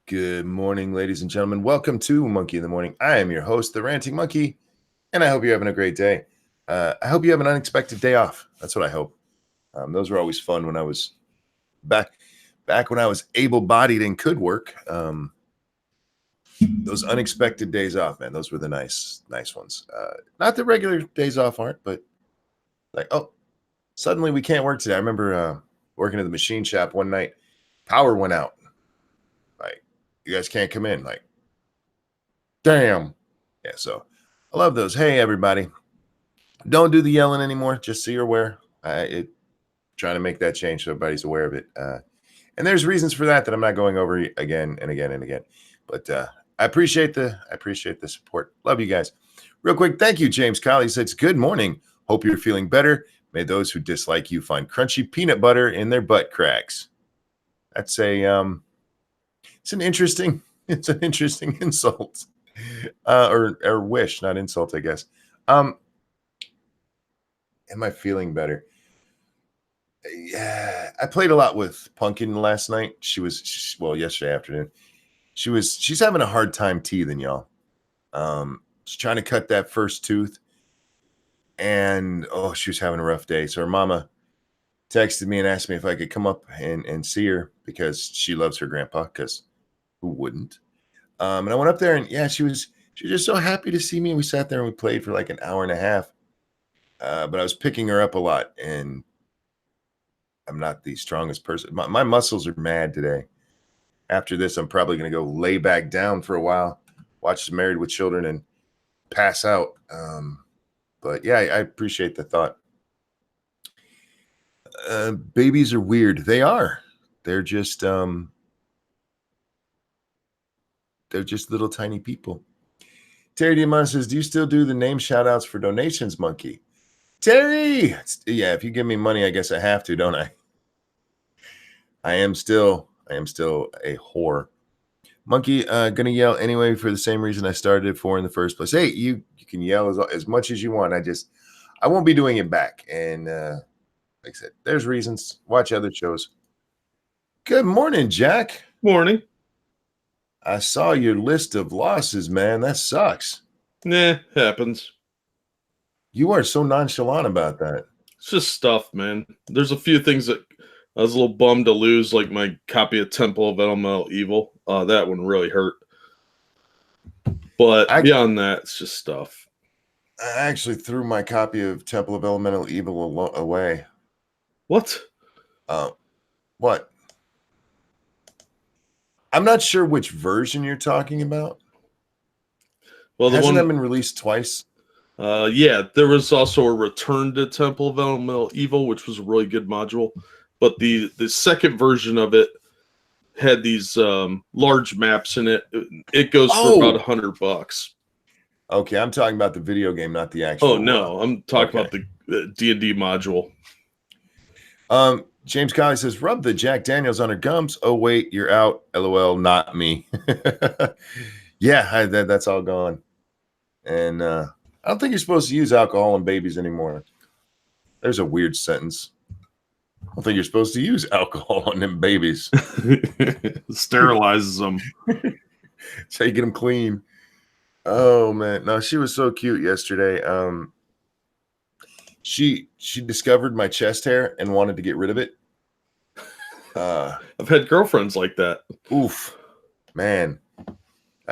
Good morning, ladies and gentlemen. Welcome to Monkey in the Morning. I am your host, the Ranting Monkey, and I hope you're having a great day. I hope you have an unexpected day off. That's what I hope. Those were always fun when I was back when I was able-bodied and could work. Those unexpected days off, man, those were the nice ones. Not the regular days off aren't, but like, oh, suddenly we can't work today. I remember working at the machine shop one night. Power went out. Like, you guys can't come in. Like, damn. Yeah, so I love those. Hey, everybody. Don't do the yelling anymore, just so you're aware. Trying to make that change so everybody's aware of it. And there's reasons for that I'm not going over again and again and again. But I appreciate the support. Love you guys. Real quick, thank you, James Colley says, good morning. Hope you're feeling better. May those who dislike you find crunchy peanut butter in their butt cracks. That's it's an interesting insult. Or wish, not insult, I guess. Am I feeling better? Yeah, I played a lot with Pumpkin last night. Yesterday afternoon. She's having a hard time teething, y'all. She's trying to cut that first tooth, and she was having a rough day. So her mama texted me and asked me if I could come up and see her because she loves her grandpa. Because who wouldn't? And I went up there, and yeah, she was just so happy to see me. We sat there and we played for like an hour and a half. But I was picking her up a lot, and I'm not the strongest person. My muscles are mad today. After this, I'm probably going to go lay back down for a while, watch Married with Children, and pass out. But yeah, I appreciate the thought. Babies are weird. They are. They're just little tiny people. Terry Diamond says, do you still do the name shout outs for donations, Monkey? Terry! Yeah, if you give me money, I guess I have to, don't I? I am still a whore. Monkey, gonna yell anyway for the same reason I started it for in the first place. Hey, you can yell as much as you want. I won't be doing it back. And like I said, there's reasons. Watch other shows. Good morning, Jack. Morning. I saw your list of losses, man. That sucks. Nah, happens. You are so nonchalant about that. It's just stuff, man. There's a few things that I was a little bummed to lose, like my copy of Temple of Elemental Evil. That one really hurt. But beyond that, it's just stuff. I actually threw my copy of Temple of Elemental Evil away. What? What? I'm not sure which version you're talking about. Well, hasn't that been released twice? Yeah, there was also a Return to Temple of Elemental Evil, which was a really good module. But the second version of it had these large maps in it. It goes for about $100. Okay, I'm talking about the video game, not the actual. Oh no, I'm talking about the D&D module. James Colley says, rub the Jack Daniels on her gums. Oh wait, you're out. LOL, not me. Yeah, that's all gone. And I don't think you're supposed to use alcohol on babies anymore. There's a weird sentence. I don't think you're supposed to use alcohol on them babies. Sterilizes them. That's how you get them clean. Oh man, no, she was so cute yesterday. She discovered my chest hair and wanted to get rid of it. I've had girlfriends like that. Oof, man.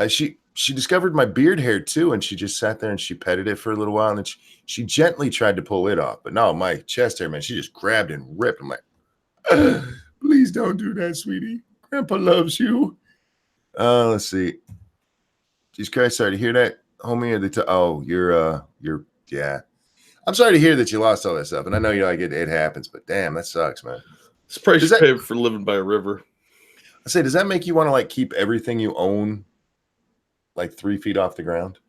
She discovered my beard hair too, and she just sat there and she petted it for a little while, and then she gently tried to pull it off, but no, my chest hair, man, she just grabbed and ripped. I'm like, please don't do that, sweetie. Grandpa loves you. Let's see. Jesus Christ, sorry to hear that, homie. You're yeah. I'm sorry to hear that you lost all that stuff, and I know you're like it happens, but damn, that sucks, man. It's the price you pay for living by a river. I say, does that make you want to like keep everything you own like 3 feet off the ground?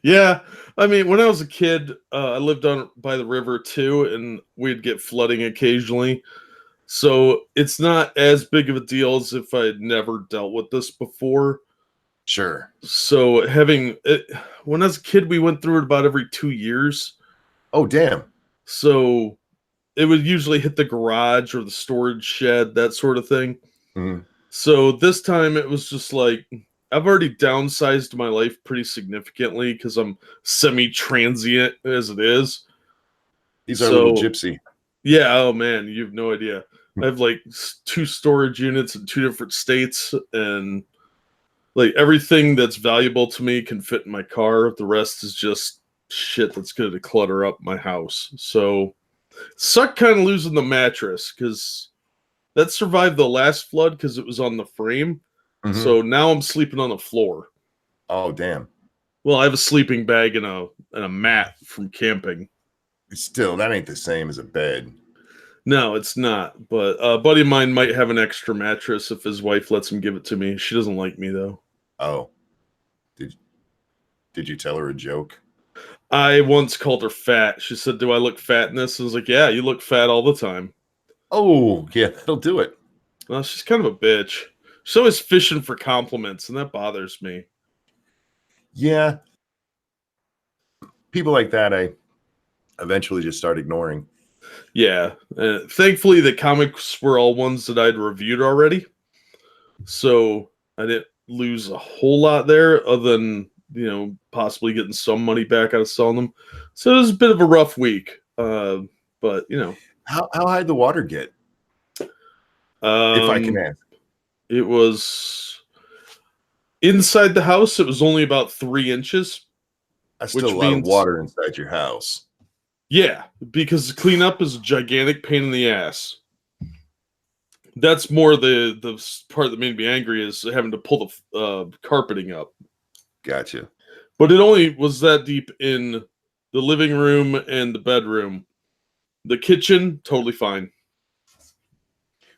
Yeah, I mean, when I was a kid, I lived on by the river too, and we'd get flooding occasionally. So it's not as big of a deal as if I had never dealt with this before. Sure. So having it, when I was a kid, we went through it about every 2 years. Oh, damn. So it would usually hit the garage or the storage shed, that sort of thing. Mm-hmm. So this time it was just like I've already downsized my life pretty significantly because I'm semi-transient as it is. He's our little So gypsy. yeah, oh man, you have no idea. I have like 2 storage units in 2 different states, and like everything that's valuable to me can fit in my car. The rest is just shit that's going to clutter up my house. So suck kind of losing the mattress because that survived the last flood because it was on the frame. Mm-hmm. So now I'm sleeping on the floor. Oh, damn. Well, I have a sleeping bag and a mat from camping. Still, that ain't the same as a bed. No, it's not. But a buddy of mine might have an extra mattress if his wife lets him give it to me. She doesn't like me though. Oh, did did you tell her a joke? I once called her fat. She said, "Do I look fat in this?" I was like, "Yeah, you look fat all the time." Oh, yeah, that'll do it. Well, she's kind of a bitch. She's always fishing for compliments, and that bothers me. Yeah, people like that, I eventually just start ignoring. Yeah. Thankfully, the comics were all ones that I'd reviewed already, so I didn't lose a whole lot there, other than possibly getting some money back out of selling them. So it was a bit of a rough week, but How high the water get, if I can um, ask? it was inside the house. It was only about 3 inches, That's still a which lot of means water inside your house. yeah, because cleanup is a gigantic pain in the ass. That's more the part that made me angry is having to pull the carpeting up. Gotcha. But it only was that deep in the living room and the bedroom. The kitchen, totally fine.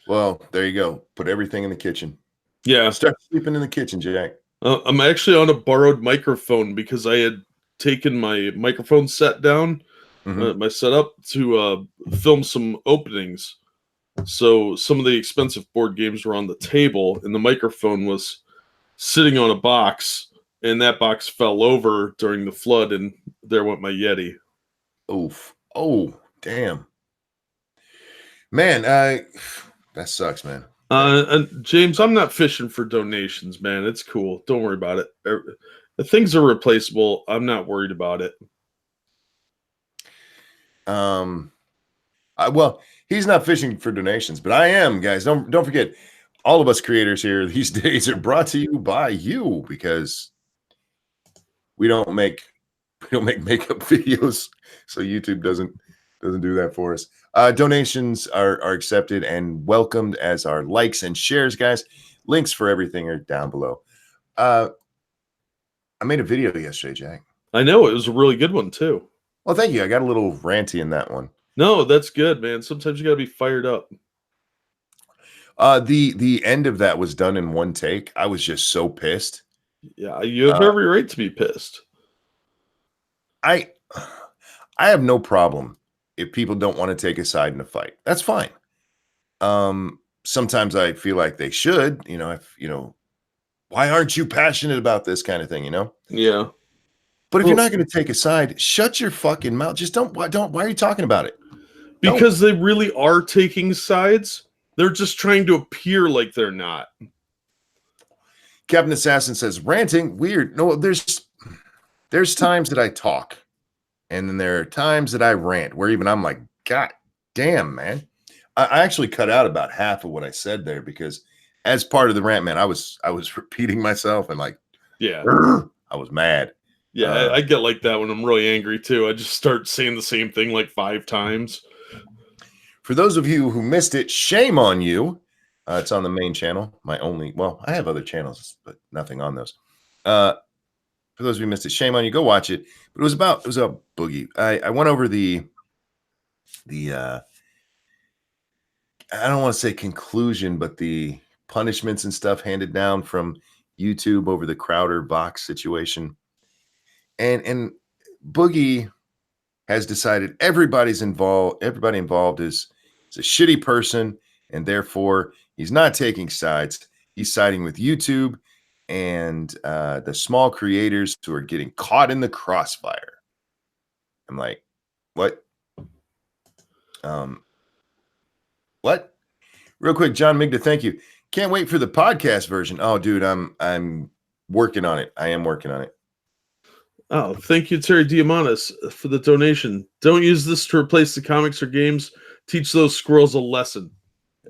Well, there you go. Put everything in the kitchen. Yeah. Start sleeping in the kitchen, Jack. I'm actually on a borrowed microphone because I had taken my microphone set down, Hmm. my setup, to film some openings. So some of the expensive board games were on the table, and the microphone was sitting on a box, and that box fell over during the flood, and there went my Yeti. Oof. Oh, damn. Man, that sucks, man. And James, I'm not fishing for donations, man. It's cool. Don't worry about it. The things are replaceable. I'm not worried about it. Um, well, he's not fishing for donations, but I am, guys. Don't forget, all of us creators here these days are brought to you by you because we don't make we don't make makeup videos, so YouTube doesn't do that for us. Donations are accepted and welcomed, as are likes and shares, guys. Links for everything are down below. Uh, I made a video yesterday, Jack. I know it was a really good one too. Well, thank you. I got a little ranty in that one. No, that's good, man. Sometimes you got to be fired up. The end of that was done in one take. I was just so pissed. Yeah, you have Uh, every right to be pissed. I I have no problem if people don't want to take a side in a fight. That's fine. Sometimes I feel like they should, if why aren't you passionate about this kind of thing? Yeah. But if you're Well, not going to take a side, shut your fucking mouth. Just why are you talking about it? Don't. because they really are taking sides. They're just trying to appear like they're not. Captain Assassin says ranting weird. No, there's times that I talk, and then there are times that I rant where even I'm like, God damn, man. I actually cut out about half of what I said there because as part of the rant, man, I was repeating myself and like, Yeah. I was mad. Yeah, I get like that when I'm really angry too. I just start saying the same thing like 5 times. For those of you who missed it, shame on you. It's on the main channel. I have other channels, but nothing on those. For those of you who missed it, shame on you. Go watch it. But it was a boogie. I went over the I don't want to say conclusion, but the punishments and stuff handed down from YouTube over the Crowder box situation. And Boogie has decided everybody involved is a shitty person, and therefore he's not taking sides. He's siding with YouTube and the small creators who are getting caught in the crossfire. I'm like, what? What? Real quick, John Migda, thank you. Can't wait for the podcast version. Oh, dude, I'm working on it. I am working on it. Oh, thank you, Terry Diamandis, for the donation. Don't use this to replace the comics or games. Teach those squirrels a lesson.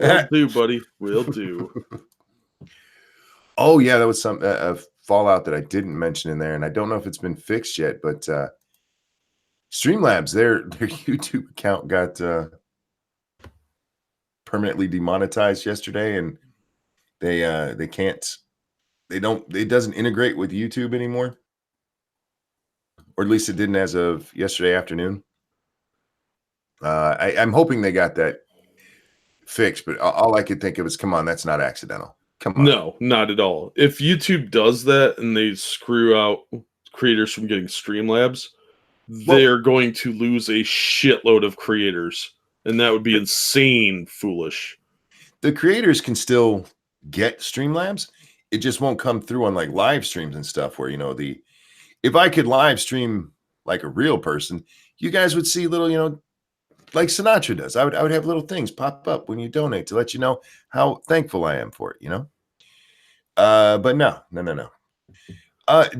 Will do, buddy. Will do. Oh yeah, that was some Fallout that I didn't mention in there, and I don't know if it's been fixed yet. But Streamlabs, their YouTube account got permanently demonetized yesterday, and they can't. They don't. It doesn't integrate with YouTube anymore, or at least it didn't as of yesterday afternoon. I'm hoping they got that fixed, but all I could think of is, come on, that's not accidental. Come on. No, not at all. If YouTube does that and they screw out creators from getting Streamlabs, they're going to lose a shitload of creators, and that would be insane foolish. The creators can still get Streamlabs. It just won't come through on like live streams and stuff where, if I could live stream like a real person, you guys would see little, like Sinatra does. I would have little things pop up when you donate to let you know how thankful I am for it, But no.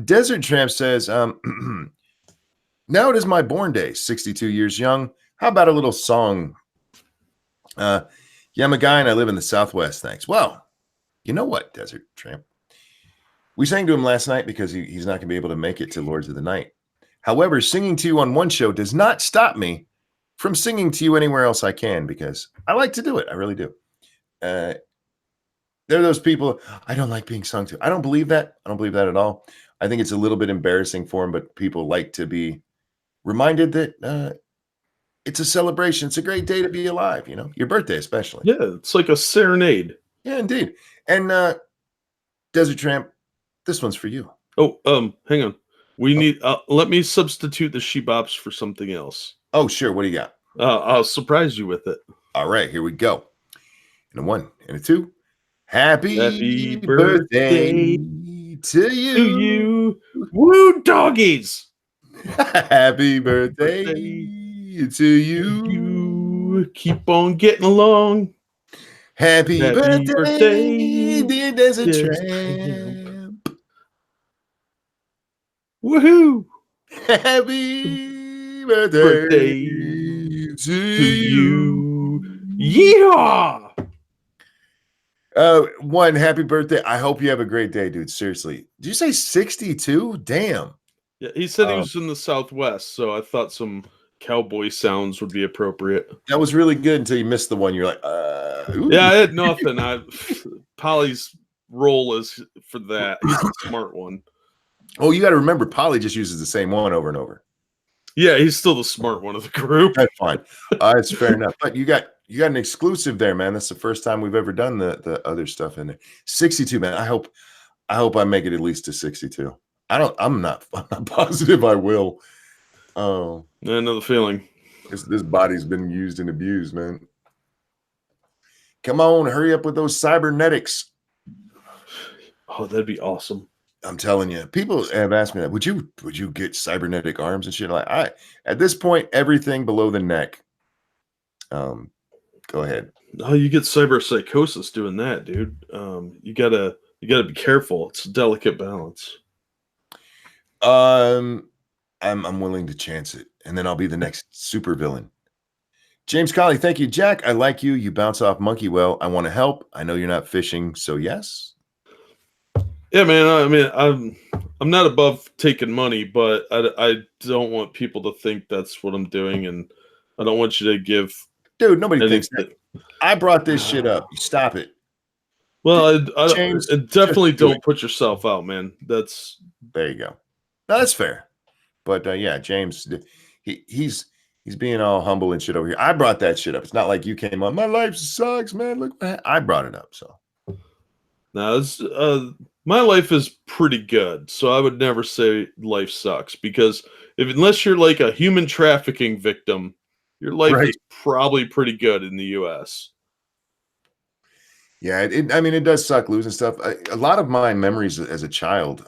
Desert Tramp says, now it is my born day, 62 years young. How about a little song? Yeah, I'm a guy and I live in the Southwest. Thanks. Well, you know what, Desert Tramp? We sang to him last night because he's not going to be able to make it to Lords of the Night. However, singing to you on one show does not stop me from singing to you anywhere else I can, because I like to do it. I really do. There are those people, I don't like being sung to. I don't believe that. I don't believe that at all. I think it's a little bit embarrassing for them, but people like to be reminded that it's a celebration. It's a great day to be alive, your birthday especially. Yeah, it's like a serenade. Yeah, indeed. And Desert Tramp, this one's for you. Oh, hang on. We need, let me substitute the she-bops for something else. Oh, sure. What do you got? I'll surprise you with it. All right, here we go. And a 1 and a 2. Happy birthday to you. Woo, doggies. Happy birthday to you. Keep on getting along. Happy birthday, dear Desert Tramp. Woohoo. Happy birthday to you. Yeehaw. 1, happy birthday. I hope you have a great day, dude. Seriously. Did you say 62? Damn. Yeah, he said he was in the Southwest, so I thought some cowboy sounds would be appropriate. That was really good until you missed the one. You're like, ooh. Yeah, I had nothing. Polly's role is for that. He's a smart one. Oh, you got to remember, Polly just uses the same one over and over. Yeah, he's still the smart one of the group. That's fine. It's fair enough. But you got an exclusive there, man. That's the first time we've ever done the other stuff in there. 62, man. I hope I make it at least to 62. I'm not positive I will. I know the feeling. This body's been used and abused, man. Come on, hurry up with those cybernetics. Oh, that'd be awesome. I'm telling you, people have asked me that. Would you get cybernetic arms and shit? Like, at this point, everything below the neck. Go ahead. Oh, you get cyber psychosis doing that, dude. You gotta be careful. It's a delicate balance. I'm willing to chance it, and then I'll be the next super villain. James Colley, thank you, Jack. I like you. You bounce off monkey well. I want to help. I know you're not fishing, so yes. Yeah, man. I mean, I'm not above taking money, but I don't want people to think that's what I'm doing, and I don't want you to give. Dude, nobody thinks that. I brought this shit up. Stop it. Well, James, I definitely don't put yourself out, man. There you go. No, that's fair. But yeah, James, he's being all humble and shit over here. I brought that shit up. It's not like you came on. My life sucks, man. Look, I brought it up. So no, it's my life is pretty good. So I would never say life sucks, because unless you're like a human trafficking victim, your life is probably pretty good in the U.S. Yeah, it does suck losing stuff. A lot of my memories as a child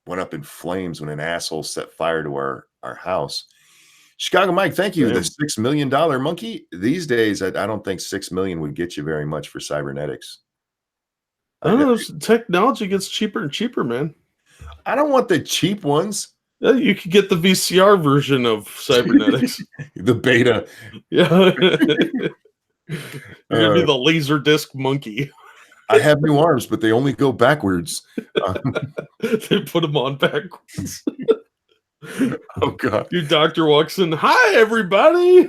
went up in flames when an asshole set fire to our house. Chicago Mike, thank you. The Damn. $6 million monkey. These days, I don't think 6 million would get you very much for cybernetics. I don't know. Technology gets cheaper and cheaper, man. I don't want the cheap ones. Yeah, you could get the VCR version of cybernetics. The beta. Yeah. You're gonna be the laser disc monkey. I have new arms, but they only go backwards. They put them on backwards. Oh God! Your doctor walks in. Hi, everybody.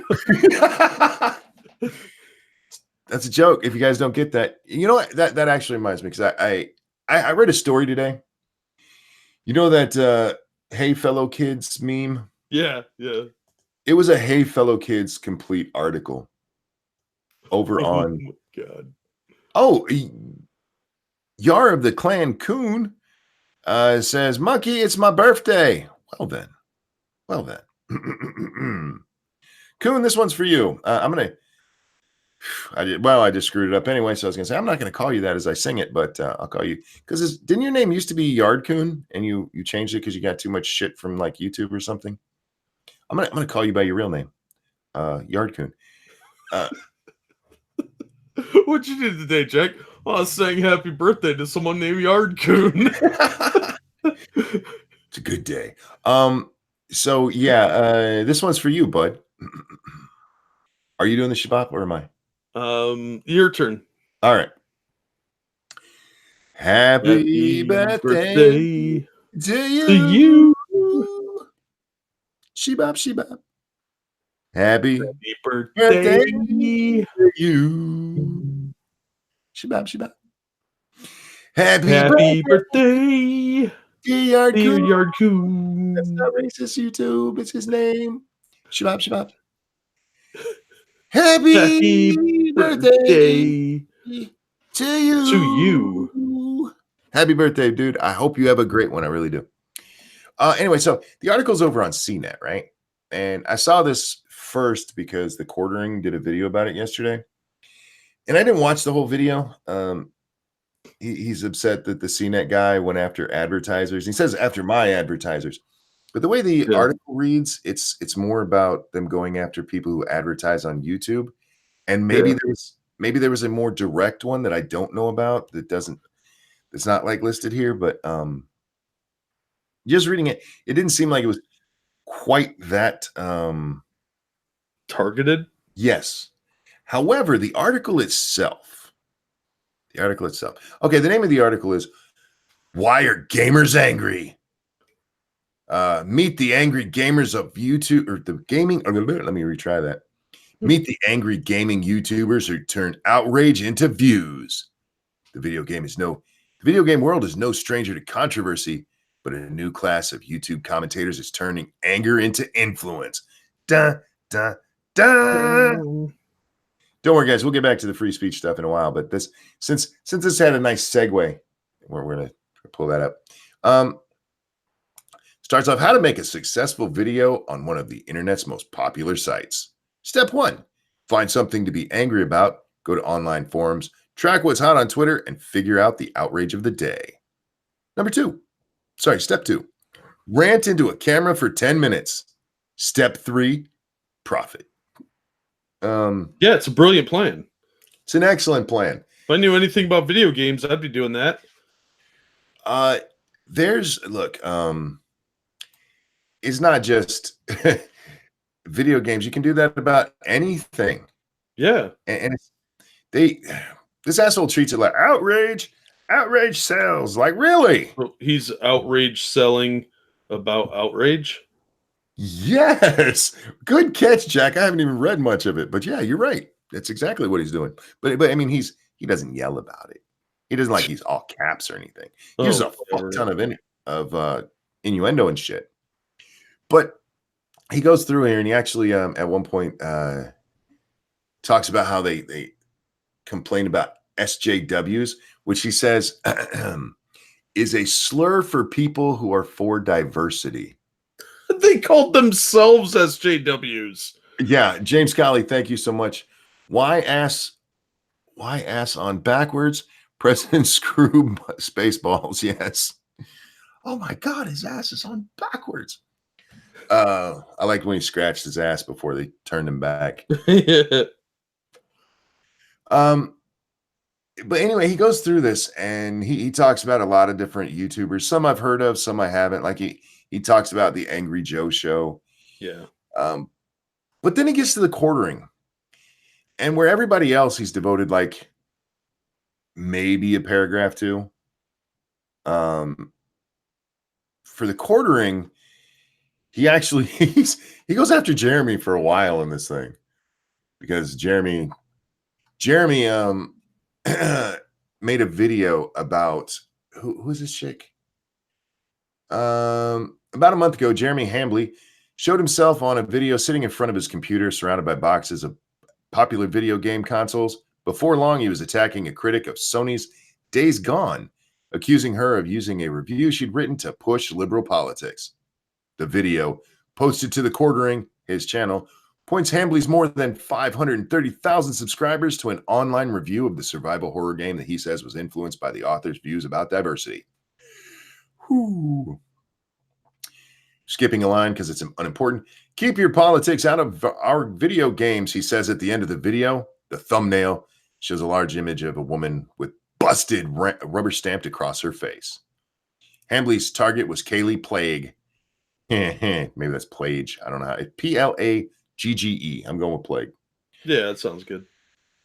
That's a joke. If you guys don't get that, you know what? That actually reminds me because I read a story today. You know that "Hey fellow kids" meme? Yeah. It was a "Hey fellow kids" complete article over Oh on. my God. Oh, Yar of the Clan Coon says, "Monkey, it's my birthday." Well then. Coon, this one's for you. I just screwed it up anyway, so I was gonna say I'm not gonna call you that as I sing it, but I'll call you because didn't your name used to be Yard Coon and you changed it because you got too much shit from like YouTube or something? I'm gonna call you by your real name, Yard Coon. What'd you do today, Jack? Oh, I was saying happy birthday to someone named Yard Coon. It's a good day. So yeah, this one's for you, bud. Are you doing the shabbat or am I? Your turn. All right. Happy birthday to you. Shebop. Happy birthday to you. Shebop. Happy birthday, dear Yard Coon. That's not racist, YouTube. It's his name. Shebop. Happy birthday to you. Happy birthday, dude. I hope you have a great one. I really do. Anyway, so the article's over on CNET, right? And I saw this first because the Quartering did a video about it yesterday. And I didn't watch the whole video. He's upset that the CNET guy went after advertisers. He says after my advertisers. But the way the article reads, it's more about them going after people who advertise on YouTube. And maybe there was a more direct one that I don't know about that's not like listed here, but just reading it didn't seem like it was quite that targeted. Yes. However, the article itself. Okay, the name of the article is "Why Are Gamers Angry?" Meet the angry gamers of YouTube or the gaming. Let me retry that. Meet the angry gaming YouTubers who turn outrage into views. The video game world is no stranger to controversy, but a new class of YouTube commentators is turning anger into influence. Dun. Don't worry, guys. We'll get back to the free speech stuff in a while. But since this had a nice segue, we're gonna pull that up. Starts off how to make a successful video on one of the internet's most popular sites. Step 1: find something to be angry about. Go to online forums, track what's hot on Twitter, and figure out the outrage of the day. Step 2: rant into a camera for 10 minutes. Step 3: profit. Yeah, it's a brilliant plan. It's an excellent plan. If I knew anything about video games, I'd be doing that. It's not just video games. You can do that about anything. Yeah. And this asshole treats it like outrage sells. Like, really? So he's outrage selling about outrage. Yes. Good catch, Jack. I haven't even read much of it, but yeah, you're right. That's exactly what he's doing. But I mean, he doesn't yell about it. He doesn't like he's all caps or anything. He uses a fuck ton of innuendo and shit. But he goes through here and he actually at one point talks about how they complain about SJWs, which he says is a slur for people who are for diversity. They called themselves SJWs. Yeah, James Colley, thank you so much. Why ass on backwards? President Screw Spaceballs, yes. Oh my God, his ass is on backwards. I liked when he scratched his ass before they turned him back. Yeah. Um, but anyway, he goes through this and he talks about a lot of different YouTubers. Some I've heard of, some I haven't. Like he talks about the Angry Joe show. Yeah. Um, but then he gets to the quartering, and where everybody else he's devoted like maybe a paragraph to. For the quartering, he actually he goes after Jeremy for a while in this thing because Jeremy made a video about who's this chick? About a month ago, Jeremy Hambley showed himself on a video sitting in front of his computer surrounded by boxes of popular video game consoles. Before long, he was attacking a critic of Sony's Days Gone, accusing her of using a review she'd written to push liberal politics. The video, posted to the Quartering, his channel, points Hambley's more than 530,000 subscribers to an online review of the survival horror game that he says was influenced by the author's views about diversity. Whew. Skipping a line because it's unimportant. Keep your politics out of our video games, he says at the end of the video. The thumbnail shows a large image of a woman with busted rubber stamped across her face. Hambley's target was Kaylee Plague. Maybe that's Plage. I don't know how. Plagge. I'm going with Plague. Yeah, that sounds good.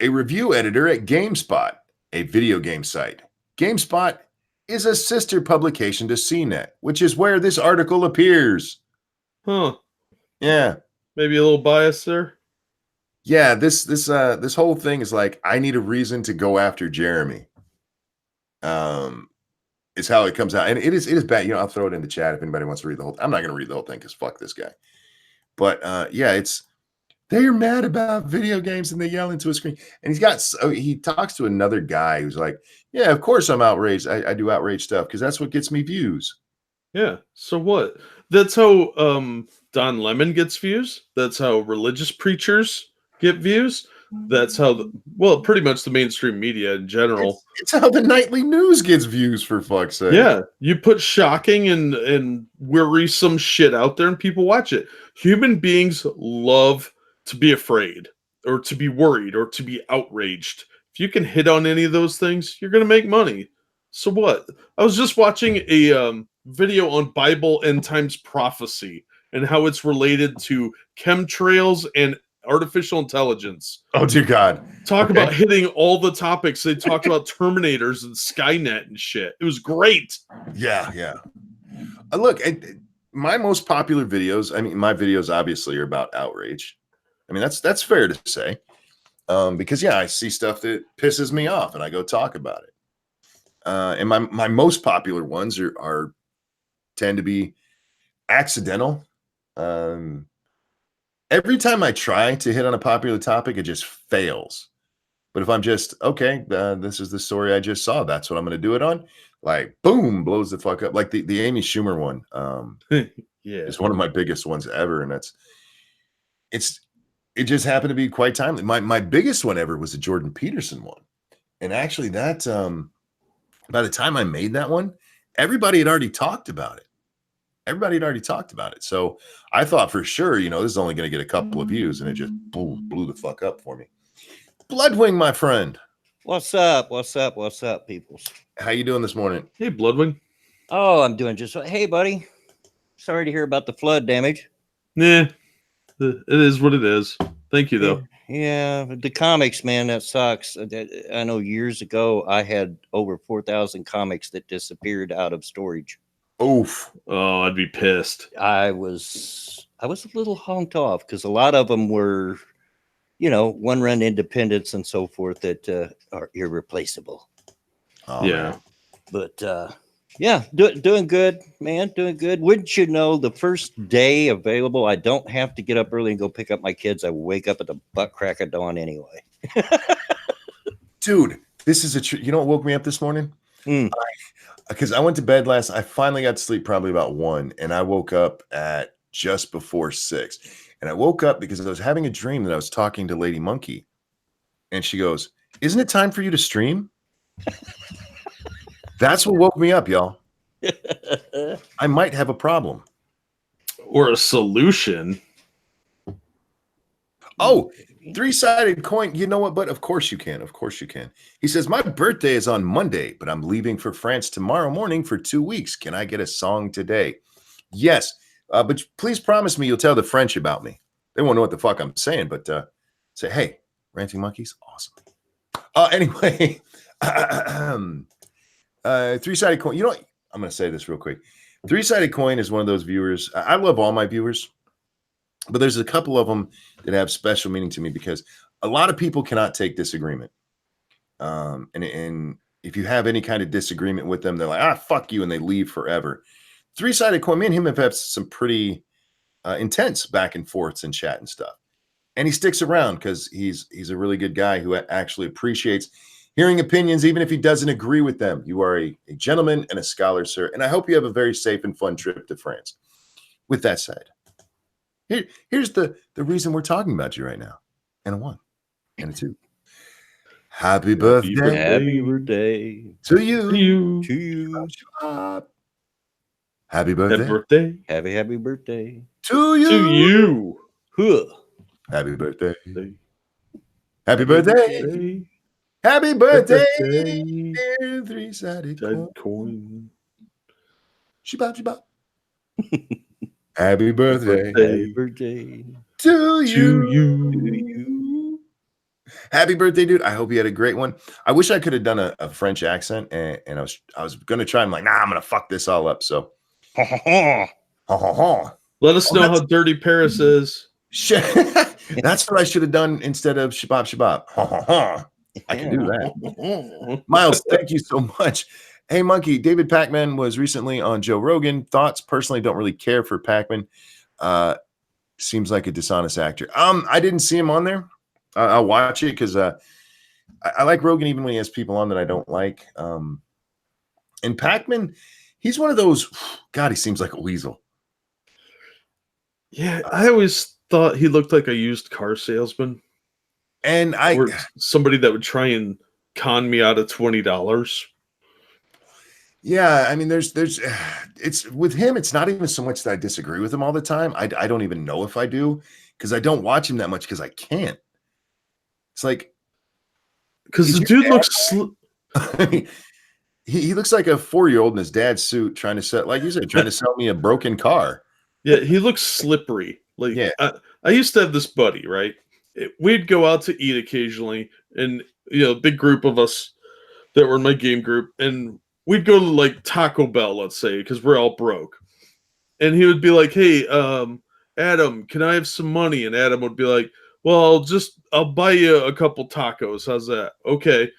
A review editor at GameSpot, a video game site. GameSpot is a sister publication to CNET, which is where this article appears. Huh. Yeah. Maybe a little bias there. Yeah, this whole thing is like, I need a reason to go after Jeremy. Is how it comes out. And it is bad. You know, I'll throw it in the chat if anybody wants to read the whole I'm not gonna read the whole thing because fuck this guy. But yeah, they're mad about video games and they yell into a screen. And he talks to another guy who's like, yeah, of course I'm outraged. I do outrage stuff because that's what gets me views. Yeah. So what? That's how Don Lemon gets views. That's how religious preachers get views. That's how pretty much the mainstream media in general. It's how the nightly news gets views, for fuck's sake. Yeah, you put shocking and wearisome shit out there and people watch it. Human beings love to be afraid or to be worried or to be outraged. If you can hit on any of those things, you're going to make money. So what? I was just watching a video on Bible end times prophecy and how it's related to chemtrails and artificial intelligence. Oh, dear God. Talk about hitting all the topics. They talked about Terminators and Skynet and shit. It was great. Yeah. Look, my most popular videos, I mean, my videos obviously are about outrage. I mean, that's fair to say. Because, yeah, I see stuff that pisses me off and I go talk about it. And my most popular ones tend to be accidental. Every time I try to hit on a popular topic, it just fails. But if I'm just, okay, this is the story I just saw. That's what I'm going to do it on. Like, boom, blows the fuck up. Like the Amy Schumer one. Yeah. It's one of my biggest ones ever. And it just happened to be quite timely. My biggest one ever was the Jordan Peterson one. And actually that, by the time I made that one, everybody had already talked about it. So I thought for sure, this is only going to get a couple of views, and it just blew the fuck up for me. Bloodwing, my friend. What's up, peoples? How you doing this morning? Hey, Bloodwing. Oh, I'm doing just hey, buddy. Sorry to hear about the flood damage. Nah, it is what it is. Thank you, though. Yeah, the comics, man, that sucks. I know years ago I had over 4,000 comics that disappeared out of storage. Oof. Oh, I'd be pissed. I was a little honked off because a lot of them were, one-run independents and so forth that are irreplaceable. Oh, yeah. Man. But yeah, doing good, man. Doing good. Wouldn't you know, the first day available, I don't have to get up early and go pick up my kids. I wake up at the butt crack of dawn anyway. Dude, this is you know what woke me up this morning? Because I went to bed I finally got to sleep probably about 1, and I woke up at just before 6. And I woke up because I was having a dream that I was talking to Lady Monkey. And she goes, "Isn't it time for you to stream?" That's what woke me up, y'all. I might have a problem. or a solution. Oh, three-sided coin. You know what? But of course you can. Of course you can. He says, my birthday is on Monday, but I'm leaving for France tomorrow morning for 2 weeks. Can I get a song today? Yes. But please promise me you'll tell the French about me. They won't know what the fuck I'm saying, but say, hey, Ranting Monkeys, awesome. Anyway, three-sided coin. You know what? I'm going to say this real quick. Three-sided coin is one of those viewers. I love all my viewers. But there's a couple of them that have special meaning to me because a lot of people cannot take disagreement. And if you have any kind of disagreement with them, they're like, fuck you, and they leave forever. Three-sided coin, me and him have had some pretty intense back and forths in chat and stuff. And he sticks around because he's a really good guy who actually appreciates hearing opinions, even if he doesn't agree with them. You are a gentleman and a scholar, sir. And I hope you have a very safe and fun trip to France. With that said, here's the reason we're talking about you right now. And a 1 and a 2. Happy birthday. Happy birthday To you. to you. Happy birthday. Happy birthday Happy birthday To you. to you. Huh. Happy birthday. Happy Happy birthday. Happy birthday. birthday. Dear three-sided coin. Coin. Shabab, shabab. Happy birthday Happy birthday to you. To you. to you. Happy birthday, dude. I hope you had a great one. I wish I could have done a French accent, and I was gonna try. I'm like, nah, I'm gonna fuck this all up. So Let us Oh, know that's- how dirty Paris is. shit. That's what I should have done instead of shabab shabab. I can do that. Miles, thank you so much. Hey, Monkey, David Pacman was recently on Joe Rogan. Thoughts? Personally, don't really care for Pacman. Seems like a dishonest actor. I didn't see him on there. I'll watch it because I like Rogan even when he has people on that I don't like. And Pacman, he's one of those. God, he seems like a weasel. Yeah, I always thought he looked like a used car salesman And or somebody that would try and con me out of $20. yeah, I mean, there's it's with him. It's not even so much that I disagree with him all the time. I don't even know if I do because I don't watch him that much because I can't. It's like Because the Is dude your looks he looks like a 4-year-old in his dad's suit trying to sell, like you said, trying to sell me a broken car. yeah, he looks slippery. Like Yeah. I used to have this buddy, right? We'd go out to eat occasionally, and a big group of us that were in my game group, and we'd go to like Taco Bell, let's say, because we're all broke. And he would be like, "Hey, Adam, can I have some money?" And Adam would be like, "Well, I'll buy you a couple tacos. How's that?" Okay.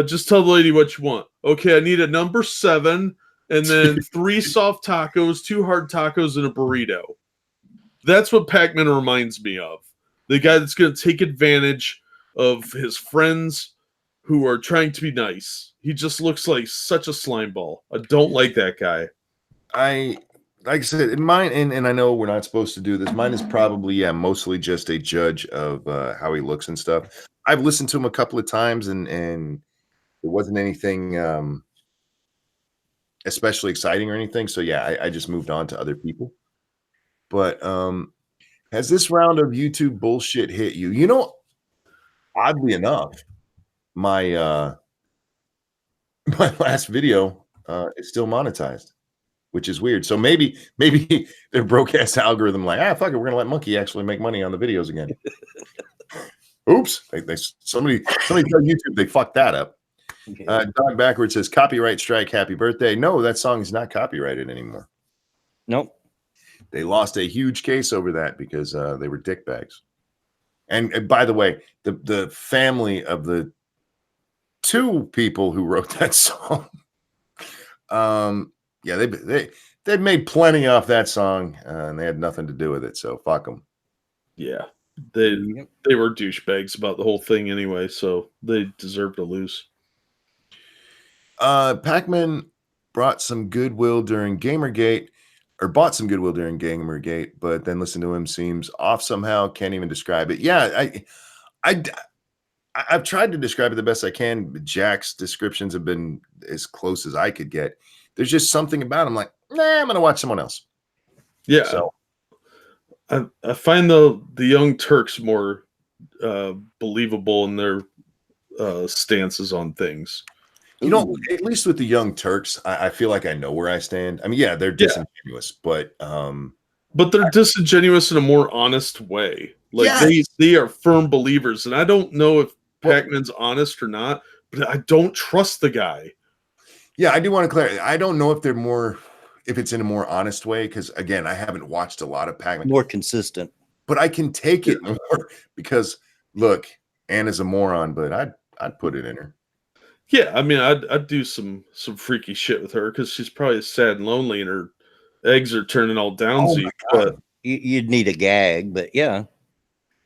Just tell the lady what you want. Okay, I need a number 7, and then 3 soft tacos, 2 hard tacos, and a burrito. That's what Pac-Man reminds me of. The guy that's going to take advantage of his friends who are trying to be nice. He just looks like such a slime ball. I don't like that guy. Like I said, mine, and I know we're not supposed to do this. Mine is probably mostly just a judge of how he looks and stuff. I've listened to him a couple of times, and it wasn't anything especially exciting or anything. So yeah, I just moved on to other people. But has this round of YouTube bullshit hit you? You know, oddly enough, my my last video is still monetized, which is weird. So maybe their broke ass algorithm like, fuck it, we're gonna let Monkey actually make money on the videos again. Oops, somebody tell YouTube they fucked that up. Dog Backwards says copyright strike, happy birthday. No, that song is not copyrighted anymore. Nope. They lost a huge case over that because they were dickbags. And by the way, the family of the 2 people who wrote that song, yeah, they made plenty off that song, and they had nothing to do with it. So fuck them. Yeah. They were douchebags about the whole thing anyway, so they deserve to lose. Pac-Man brought some goodwill during Gamergate, or bought some goodwill during Gamergate, but then listen to him seems off somehow. Can't even describe it. Yeah, I've tried to describe it the best I can. But Jack's descriptions have been as close as I could get. There's just something about him like, nah, I'm gonna watch someone else. Yeah. So I find the Young Turks more believable in their stances on things. You know, Ooh. at least with the Young Turks, I feel like I know where I stand. I mean, yeah, they're Yeah. disingenuous, but they're disingenuous in a more honest way. Like yes. they are firm believers, and I don't know if Well- Pac-Man's honest or not, but I don't trust the guy. Yeah, I do want to clarify. I don't know if it's in a more honest way, because again, I haven't watched a lot of Pac-Man, More consistent. but I can take it more because look, Anna's a moron, but I'd put it in her. Yeah, I mean, I'd do some freaky shit with her because she's probably sad and lonely, and her eggs are turning all downsy. Oh my God. But You'd need a gag, but yeah.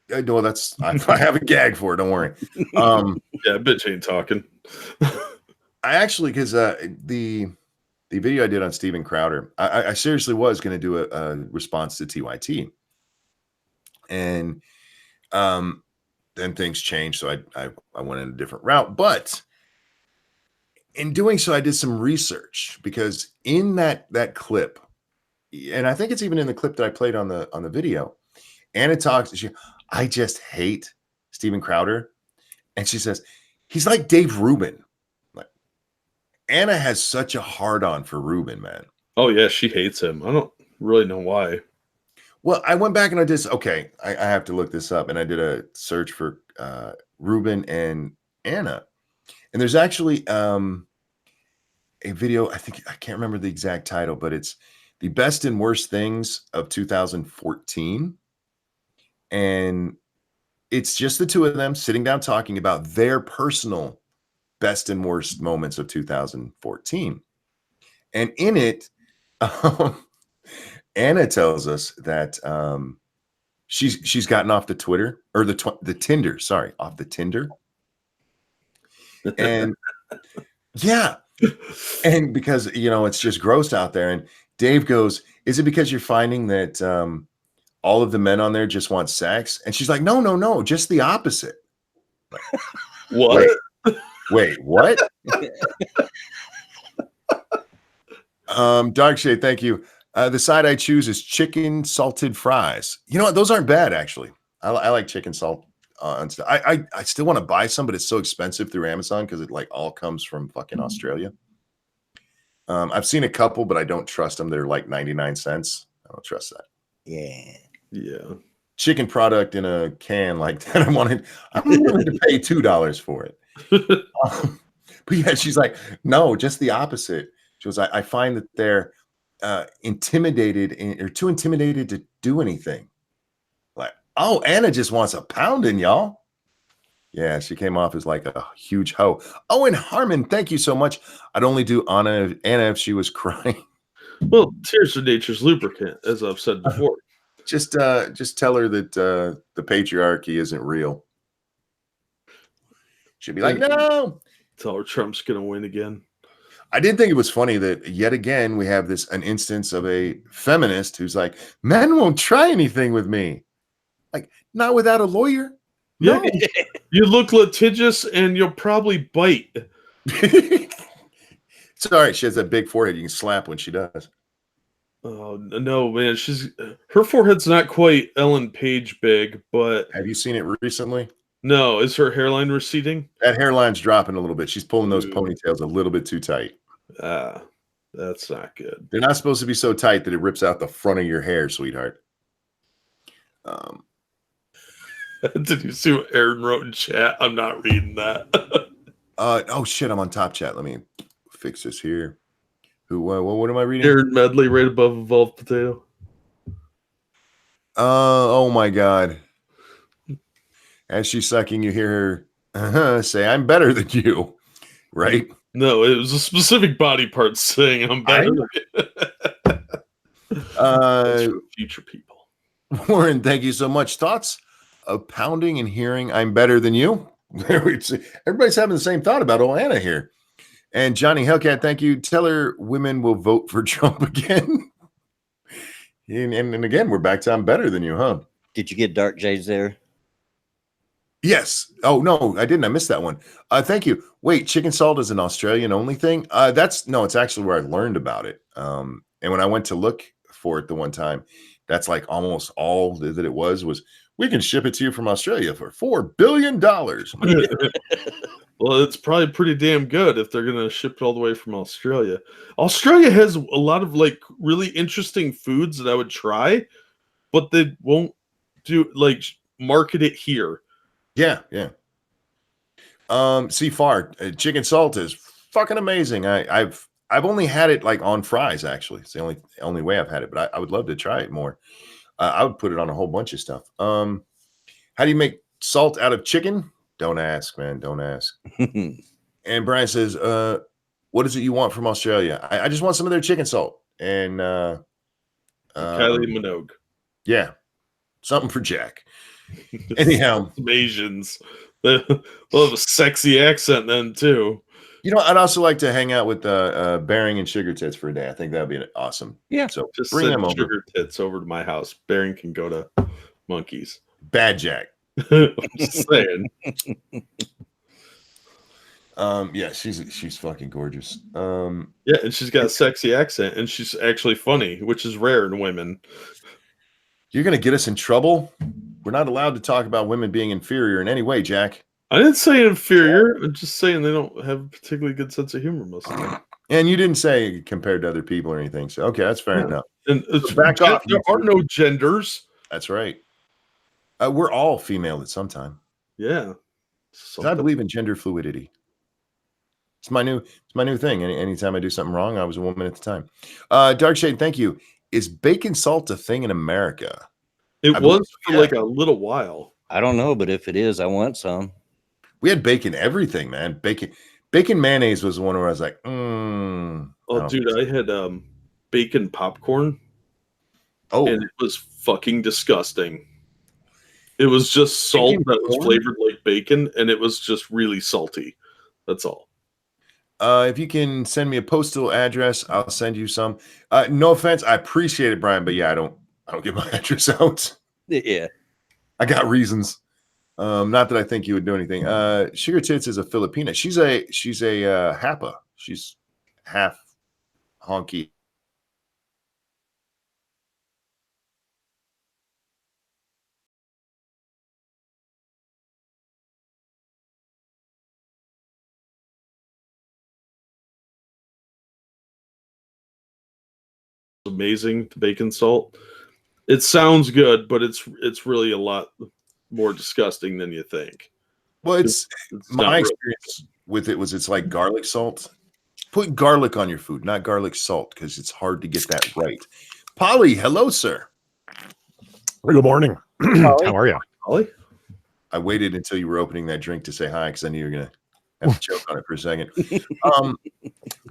No, that's I have a gag for it. Don't worry. yeah, bitch ain't talking. I actually, because the video I did on Steven Crowder, I seriously was going to do a response to TYT, and then things changed, so I went in a different route. But in doing so, I did some research, because in that clip, and I think it's even in the clip that I played on the video, Anna talks. I just hate Steven Crowder, and she says he's like Dave Rubin. Like, Anna has such a hard on for Rubin, man. Oh yeah, she hates him. I don't really know why. Well, I went back and I did. Okay, I have to look this up, and I did a search for Rubin and Anna, and there's actually a video. I can't remember the exact title, but it's the best and worst things of 2014, and it's just the two of them sitting down talking about their personal best and worst moments of 2014, and in it, Anna tells us that she's gotten off the Twitter, or the Tinder, sorry, off the Tinder. And yeah, and because it's just gross out there. And Dave goes, "Is it because you're finding that all of the men on there just want sex?" And she's like, "No, just the opposite." What? Wait, what? Dark Shade, thank you. The side I choose is chicken salted fries. You know what? Those aren't bad, actually. I like chicken salt and stuff. I still want to buy some, but it's so expensive through Amazon because it like all comes from fucking Australia. I've seen a couple, but I don't trust them. They're like 99 cents. I don't trust that. Yeah. Chicken product in a can like that. I'm willing to pay $2 for it. But yeah, she's like, no, just the opposite. She was, I find that they're intimidated or too intimidated to do anything. Like, oh, Anna just wants a pounding, y'all. Yeah, she came off as like a huge hoe. Oh, and Harmon, thank you so much. I'd only do Anna if she was crying. Well, tears are nature's lubricant, as I've said before. Just tell her that the patriarchy isn't real. She'd be like, no. Tell her Trump's gonna win again. I did think it was funny that yet again we have an instance of a feminist who's like, men won't try anything with me. Like, not without a lawyer. Yeah. No. You look litigious and you'll probably bite. It's all right. She has that big forehead you can slap when she does. Oh no, man. Her forehead's not quite Ellen Page big, but Have you seen it recently? no, is her hairline receding? That hairline's dropping a little bit. She's pulling those ponytails a little bit too tight. That's not good. They're not supposed to be so tight that it rips out the front of your hair, sweetheart. Did you see what Aaron wrote in chat? I'm not reading that. Oh shit, I'm on top chat. Let me fix this here. What am I reading? Aaron Medley right above Evolved Potato. Oh my god. As she's sucking, you hear her say, "I'm better than you." Right? No, it was a specific body part saying I'm better than you. Future people. Warren, thank you so much. Thoughts of pounding and hearing "I'm better than you"? Everybody's having the same thought about old Anna here. And Johnny Hellcat, thank you. Tell her women will vote for Trump again. and again, we're back to "I'm better than you," huh? Did you get Dark Jades there? Yes. Oh no, I didn't. I missed that one. Thank you. Wait, chicken salt is an Australian only thing? It's actually where I learned about it. And when I went to look for it the one time, that's like almost all that it was we can ship it to you from Australia for $4 billion. Well, it's probably pretty damn good if they're gonna ship it all the way from Australia. Australia has a lot of like really interesting foods that I would try, but they won't do like market it here. Yeah. See, chicken salt is fucking amazing. I've only had it like on fries. Actually, it's the only way I've had it. But I would love to try it more. I would put it on a whole bunch of stuff. How do you make salt out of chicken? Don't ask, man. Don't ask. And Brian says, what is it you want from Australia? I just want some of their chicken salt. And Kylie Minogue. Yeah, something for Jack. Anyhow, some Asians. They'll have a sexy accent then too. I'd also like to hang out with Bering and Sugar Tits for a day. I think that'd be awesome. Yeah. So Just bring send them over. Sugar Tits over to my house. Bering can go to Monkeys. Bad Jack. I'm just saying. Yeah, she's fucking gorgeous. Yeah, and she's got a sexy accent, and she's actually funny, which is rare in women. You're gonna get us in trouble. We're not allowed to talk about women being inferior in any way, Jack. I didn't say inferior. I'm just saying they don't have a particularly good sense of humor most of the time. And you didn't say compared to other people or anything. So okay, that's fair enough. And back off. There are no genders. That's right. We're all female at some time. Yeah. I believe in gender fluidity. It's my new thing. Anytime I do something wrong, I was a woman at the time. Darkshade, thank you. Is bacon salt a thing in America? It was for like a little while. I don't know, but if it is, I want some. We had bacon everything, man. Bacon mayonnaise was the one where I was like, oh, dude, I had bacon popcorn. Oh, and it was fucking disgusting. It was just salt Bacon that was corn? flavored like bacon, and it was just really salty. That's all. If you can send me a postal address, I'll send you some. No offense, I appreciate it, Brian, but yeah, I don't give my address out. Yeah. I got reasons. Not that I think you would do anything. Sugar Tits is a Filipina. She's a Hapa. She's half honky. Amazing, the bacon salt. It sounds good, but it's really a lot more disgusting than you think. Well, it's my not experience with it was it's like garlic salt. Put garlic on your food, not garlic salt, because it's hard to get that right. Polly, hello, sir. Good morning. How are you? Ollie? I waited until you were opening that drink to say hi because I knew you were gonna have to choke on it for a second. That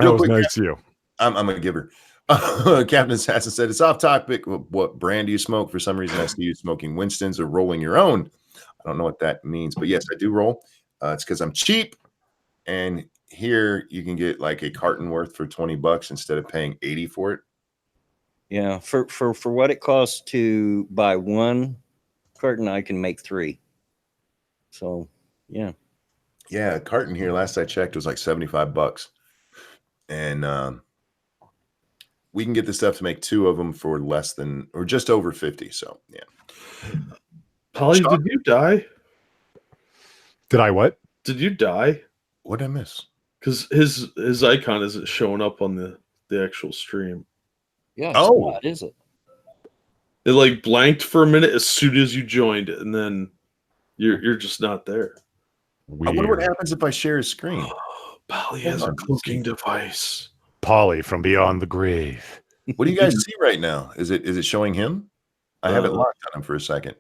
was quick, nice of you. I'm a giver. Captain Assassin said it's off topic. What brand do you smoke? For some reason, I see you smoking Winston's or rolling your own. I don't know what that means, but yes, I do roll. It's because I'm cheap, and here you can get like a carton worth for $20 instead of paying $80 for it. Yeah, for what it costs to buy one carton, I can make 3. So, yeah. Yeah, a carton here, last I checked, was like $75. And we can get the stuff to make 2 of them for less than or just over 50. So, yeah. Polly, did you die? Did I what? Did you die? What did I miss? Because his icon isn't showing up on the actual stream. Yeah. Oh. Not, is it? It like blanked for a minute as soon as you joined, and then you're just not there. I wonder what happens if I share a screen. Polly has a cooking device. Polly from beyond the grave. What do you guys see right now? Is it showing him? I have it locked on him for a second.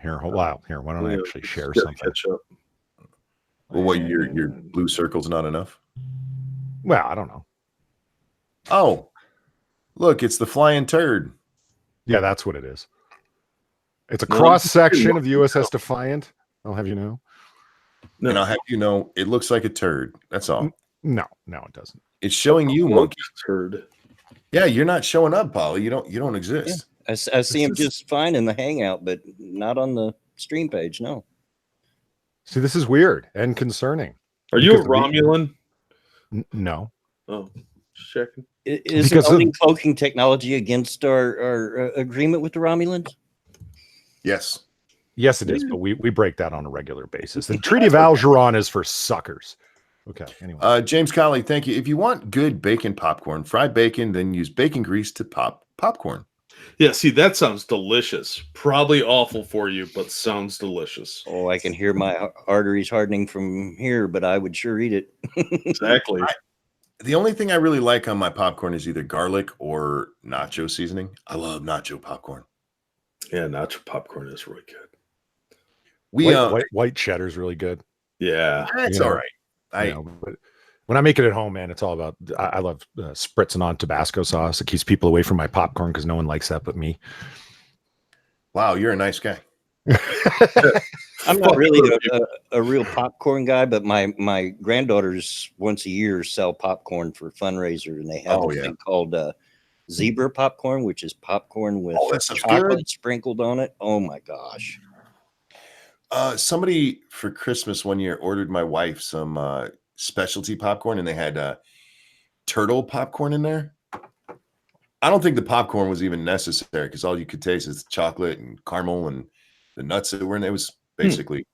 Here, hold on. Here, why don't I actually share Gotta something? catch up. Well, what your blue circle's not enough? Well, I don't know. Oh, look, it's the flying turd. Yeah, that's what it is. It's a No, cross section of USS Defiant. I'll have you know. No. And I'll have you know, it looks like a turd. That's all. No, it doesn't. It's showing you, monkey. Turd. Yeah, you're not showing up, Polly. You don't exist. I see him just fine in the Hangout, but not on the stream page. No. See, this is weird and concerning. Are you a Because Romulan? No. Oh, Just checking. Is Because owning cloaking technology against our agreement with the Romulans? Yes. yes, it is, but we break that on a regular basis. The Treaty of Algeron is for suckers. Okay. Anyway, James Colley, thank you. If you want good bacon popcorn, fry bacon, then use bacon grease to pop popcorn. Yeah, see, that sounds delicious. Probably awful for you, but sounds delicious. Oh, I can hear my arteries hardening from here, but I would sure eat it. Exactly. The only thing I really like on my popcorn is either garlic or nacho seasoning. I love nacho popcorn. Yeah, nacho popcorn is really good. We white cheddar is really good. Yeah. that's you know, all right. But when I make it at home, man, it's all about. I love spritzing on Tabasco sauce. It keeps people away from my popcorn because no one likes that but me. Wow, you're a nice guy. I'm not really a real popcorn guy, but my granddaughters once a year sell popcorn for fundraiser, and they have Oh, this yeah. thing called zebra popcorn, which is popcorn with Oh, that sounds chocolate good. sprinkled on it. Oh my gosh! Somebody for Christmas one year ordered my wife some specialty popcorn, and they had turtle popcorn in there. I don't think the popcorn was even necessary because all you could taste is chocolate and caramel and the nuts that were in it. It was basically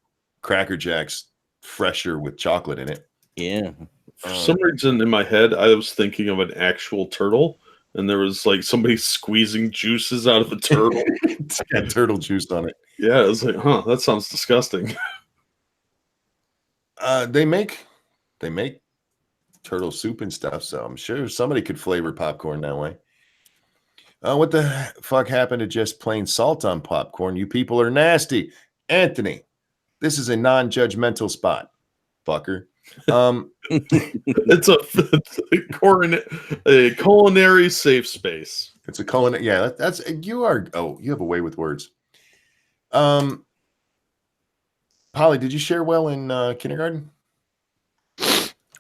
Cracker Jacks fresher with chocolate in it. Yeah, For some reason in my head, I was thinking of an actual turtle, and there was like somebody squeezing juices out of the turtle. It's got turtle juice on it. Yeah, I was like, huh, that sounds disgusting. They make turtle soup and stuff, so I'm sure somebody could flavor popcorn that way. What the fuck happened to just plain salt on popcorn? You people are nasty. Anthony, this is a non-judgmental spot, fucker. It's a culinary safe space. It's a culinary. Yeah, that's you are. Oh, you have a way with words. Polly, did you share well in kindergarten?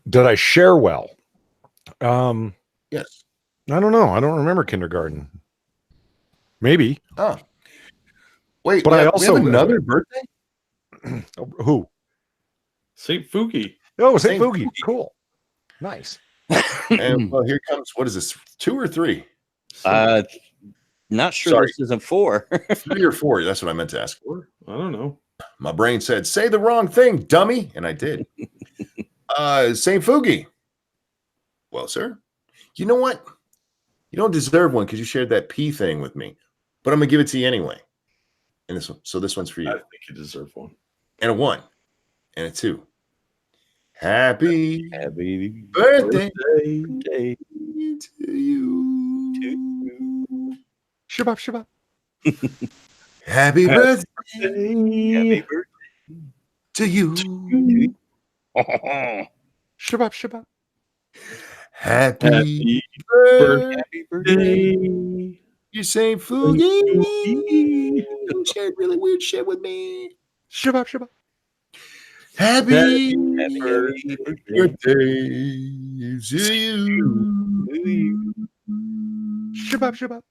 Did I share well? Yes. I don't know. I don't remember kindergarten. Maybe. Oh, wait. But we I have also another birthday. Who? Saint Fuki. Oh, St. Saint Boogie. Fugi. Cool. Nice. And well, here comes. What is this? 2 or 3? Not sure Sorry. this isn't 4. 3 or 4. That's what I meant to ask. I don't know. My brain said, "Say the wrong thing, dummy," and I did. Saint Fugi. Well, sir, you know what? You don't deserve one because you shared that P thing with me, but I'm gonna give it to you anyway. And this one's for I you. think you deserve one. And a 1 and a 2. Happy Happy birthday birthday to you. to Shabbat, shabbat. Happy birthday Happy birthday. to you. Shabbat, shabbat. Happy birthday. Happy birthday. You Saint Fugi. You shared really weird shit with me. Shabbat, shabbat. Happy Happy birthday. birthday to you. Shabbat, shabbat.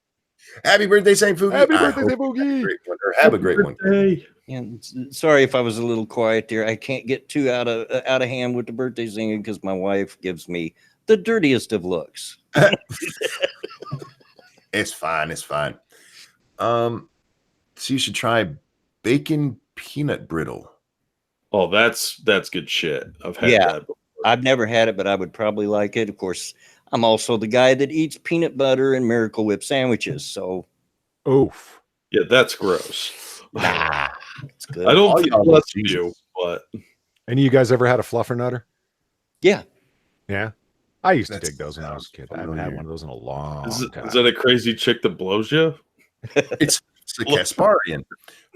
Happy birthday, Saint Fugi. Happy I birthday, hope St. you Boogie. have a great one. Birthday. And sorry if I was a little quiet there. I can't get too out of hand with the birthday singing because my wife gives me the dirtiest of looks. It's fine. It's fine. So you should try bacon peanut brittle. Oh, that's good shit. I've had Yeah. that before. I've never had it, but I would probably like it. Of course, I'm also the guy that eats peanut butter and Miracle Whip sandwiches. So Oof. Yeah, that's gross. nah, it's good. I don't All think y'all less love of you, Jesus. but Any of you guys ever had a fluffer nutter? Yeah. Yeah. I used to That dig those when I was a kid. I sounds haven't had familiar. one of those in a long is time. that a crazy chick that blows you? It's the Kasparian.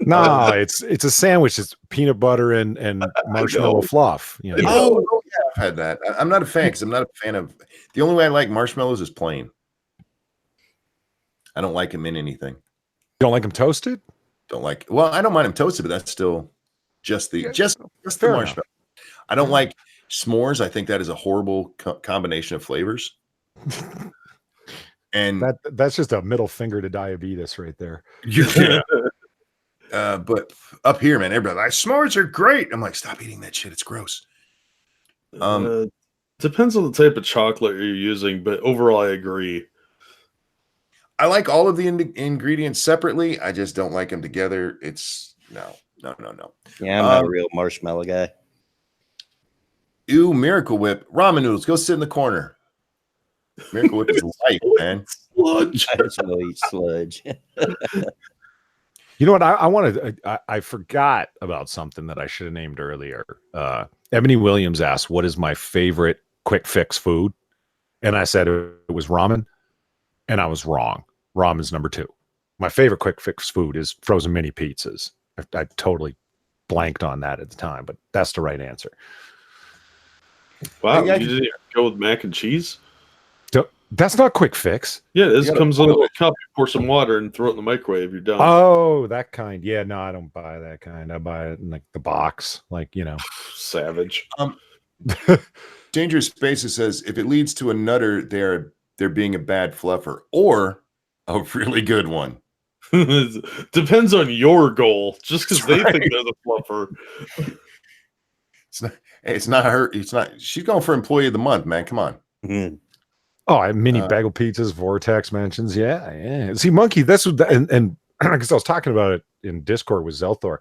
No, it's a sandwich. It's peanut butter and marshmallow fluff. You know? Oh, yeah, I've had that. I'm not a fan because I'm not a fan of. The only way I like marshmallows is plain. I don't like them in anything. You don't like them toasted? Don't like. Well, I don't mind them toasted, but that's still just the Yeah, just the fair enough. marshmallow. I don't like s'mores. I think that is a horrible combination of flavors. And That's just a middle finger to diabetes right there. yeah. But up here, man, everybody like s'mores are great. I'm like, stop eating that shit. It's gross. Depends on the type of chocolate you're using, but overall, I agree. I like all of the ingredients separately. I just don't like them together. It's no. Yeah, I'm not a real marshmallow guy. Ew, Miracle Whip. Ramen noodles. Go sit in the corner. Miracle Whip is life, man. Sludge. I just will eat sludge. You know what? I wanted. I forgot about something that I should have named earlier. Ebony Williams asked, "What is my favorite quick fix food?" And I said it was ramen, and I was wrong. Ramen's number 2. My favorite quick fix food is frozen mini pizzas. I totally blanked on that at the time, but that's the right answer. Wow, you didn't go with mac and cheese? That's not quick fix. Yeah, this comes in a little cup. You pour some water and throw it in the microwave. You're done. Oh, that kind. Yeah, no, I don't buy that kind. I buy it in like the box, Savage. Dangerous Spaces says if it leads to a nutter, they're being a bad fluffer or a really good one. Depends on your goal. Just because they think they're the fluffer. It's not her. It's not. She's going for employee of the month, man. Come on. Mm-hmm. Oh, I have mini bagel pizzas, Vortex mentions. Yeah. See, Monkey, that's what, and because I was talking about it in Discord with Zelthor,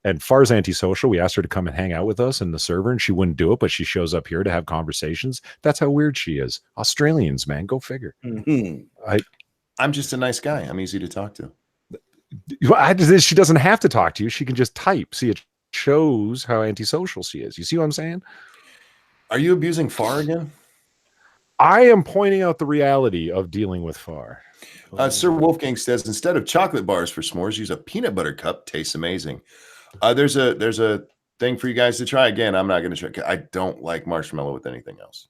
and Far's antisocial. We asked her to come and hang out with us in the server, and she wouldn't do it, but she shows up here to have conversations. That's how weird she is. Australians, man, go figure. Mm-hmm. I'm just a nice guy. I'm easy to talk to. She doesn't have to talk to you. She can just type. See, it shows how antisocial she is. You see what I'm saying? Are you abusing Far again? I am pointing out the reality of dealing with Far. Sir Wolfgang says instead of chocolate bars for s'mores, use a peanut butter cup. Tastes amazing. There's a thing for you guys to try. Again, I'm not going to try. I don't like marshmallow with anything else.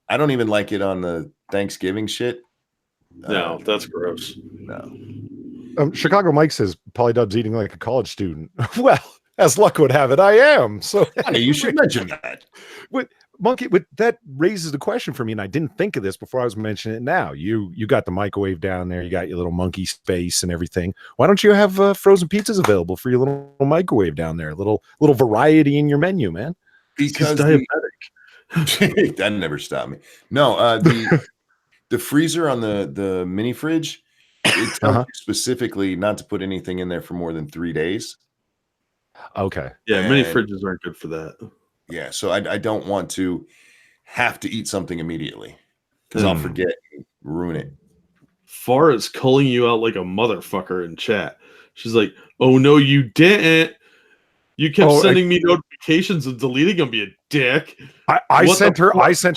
I don't even like it on the Thanksgiving shit. No, that's gross. No. Chicago Mike says Polydub's eating like a college student. Well, as luck would have it, I am. So Honey, you should mention that. Monkey, that raises the question for me, and I didn't think of this before I was mentioning it now. You got the microwave down there, you got your little monkey space and everything. Why don't you have frozen pizzas available for your little microwave down there? A little variety in your menu, man. Because that never stopped me. No, the freezer on the mini fridge, it tells you specifically not to put anything in there for more than 3 days. Okay. Yeah, mini fridges aren't good for that. Yeah, so I don't want to have to eat something immediately because I'll forget and ruin it. Far is calling you out like a motherfucker in chat. She's like, "Oh no, you didn't. You kept sending me notifications and deleting them, you dick." I sent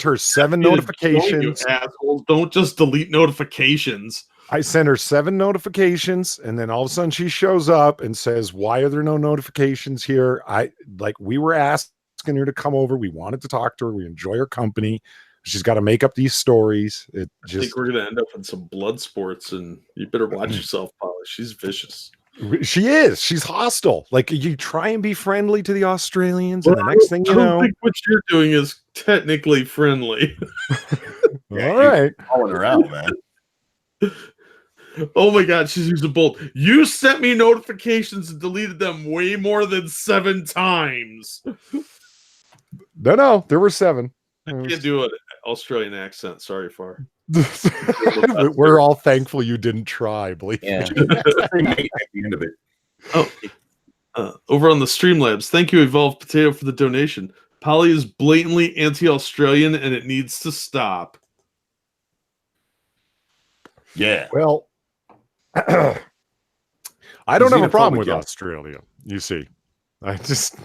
her 7 notifications. You assholes, don't just delete notifications. I sent her 7 notifications, and then all of a sudden she shows up and says, "Why are there no notifications here?" We were asking her to come over. We wanted to talk to her. We enjoy her company. She's got to make up these stories. I think we're gonna end up in some blood sports, and you better watch yourself, Polly. She's vicious. She is. She's hostile. Like, you try and be friendly to the Australians, and the next thing you know, I don't think what you're doing is technically friendly. All right, calling her out, man. Oh my God, she's using bold. You sent me notifications and deleted them way more than 7 times. No, there were 7. I can't do an Australian accent. Sorry, Far. We're all thankful you didn't try, believe me. At the end of it. Over on the Streamlabs, thank you, Evolved Potato, for the donation. Polly is blatantly anti-Australian, and it needs to stop. Yeah. Well, I don't have a problem with Australia. You see, it's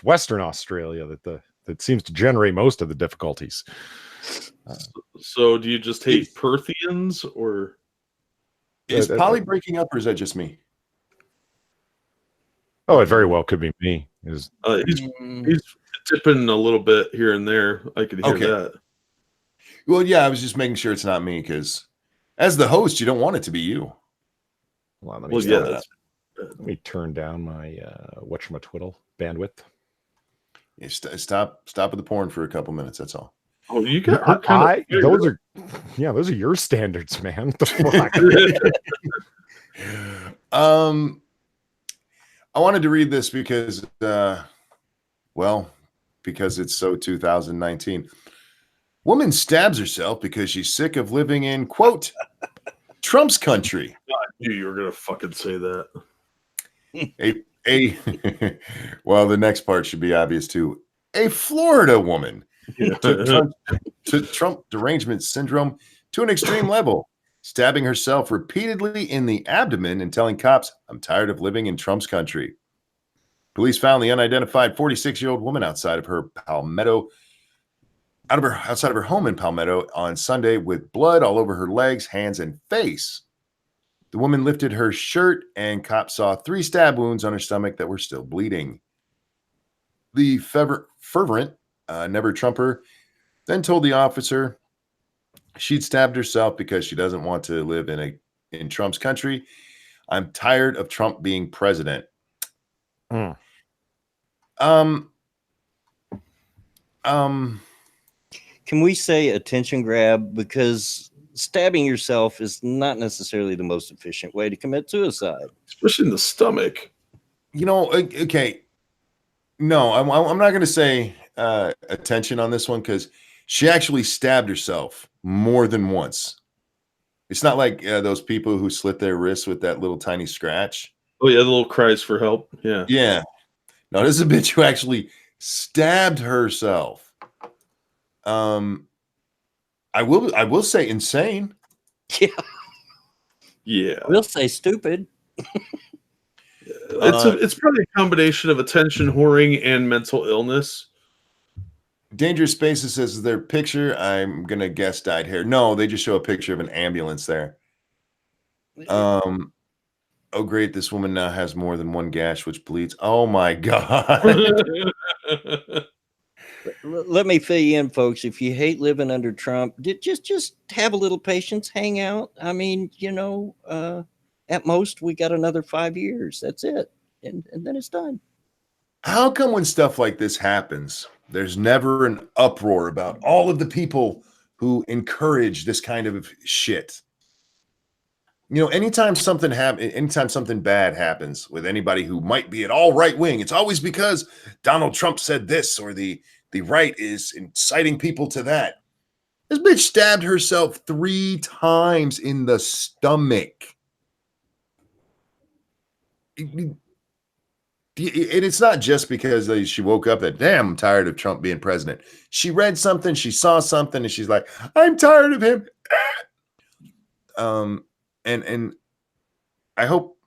Western Australia that seems to generate most of the difficulties. So, do you just hate Perthians, or is Polly breaking up, or is that just me? Oh, it very well could be me. He's tipping a little bit here and there. I could hear that. Well, yeah, I was just making sure it's not me because, as the host, you don't want it to be you. Hold on, let me turn down my whatchamacallit bandwidth. Yeah, stop with the porn for a couple minutes. That's all. Oh, you got those are your standards, man. What the fuck? I wanted to read this because, because it's so 2019. Woman stabs herself because she's sick of living in, quote, Trump's country. I knew you were gonna fucking say that. Well, the next part should be obvious too. A Florida woman took Trump derangement syndrome to an extreme level, stabbing herself repeatedly in the abdomen and telling cops, "I'm tired of living in Trump's country." Police found the unidentified 46-year-old woman outside of her home in Palmetto on Sunday with blood all over her legs, hands, and face. The woman lifted her shirt, and cops saw 3 stab wounds on her stomach that were still bleeding. The fervent Never Trumper then told the officer she'd stabbed herself because she doesn't want to live in Trump's country. "I'm tired of Trump being president." Can we say attention grab? Because stabbing yourself is not necessarily the most efficient way to commit suicide, especially in the stomach. Okay. No, I'm not going to say attention on this one because she actually stabbed herself more than once. It's not like those people who slit their wrists with that little tiny scratch. Oh yeah, the little cries for help. Yeah. Yeah. No, this is a bitch who actually stabbed herself. I will say insane. Yeah. We'll say stupid. It's probably a combination of attention whoring and mental illness. Dangerous Spaces says their picture, I'm gonna guess, dyed hair. No, they just show a picture of an ambulance there. Oh great, this woman now has more than one gash which bleeds. Oh my god. Let me fill you in, folks. If you hate living under Trump, just have a little patience, hang out. I mean, at most we got another 5 years. That's it, and then it's done. How come when stuff like this happens, there's never an uproar about all of the people who encourage this kind of shit? Anytime something bad happens with anybody who might be at all right wing, it's always because Donald Trump said this or the right is inciting people to that. This bitch stabbed herself 3 times in the stomach. And it's not just because she woke up that, damn, I'm tired of Trump being president. She read something, she saw something, and she's like, I'm tired of him. And I hope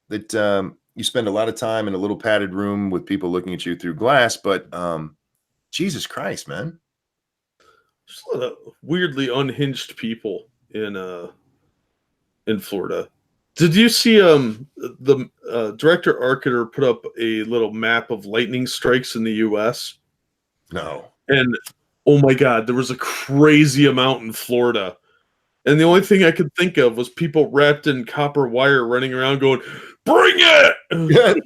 that you spend a lot of time in a little padded room with people looking at you through glass, but Jesus Christ, man. There's a lot of weirdly unhinged people in Florida. Did you see the director Arciter put up a little map of lightning strikes in the U.S.? No. And oh my God, there was a crazy amount in Florida. And the only thing I could think of was people wrapped in copper wire running around going, bring it!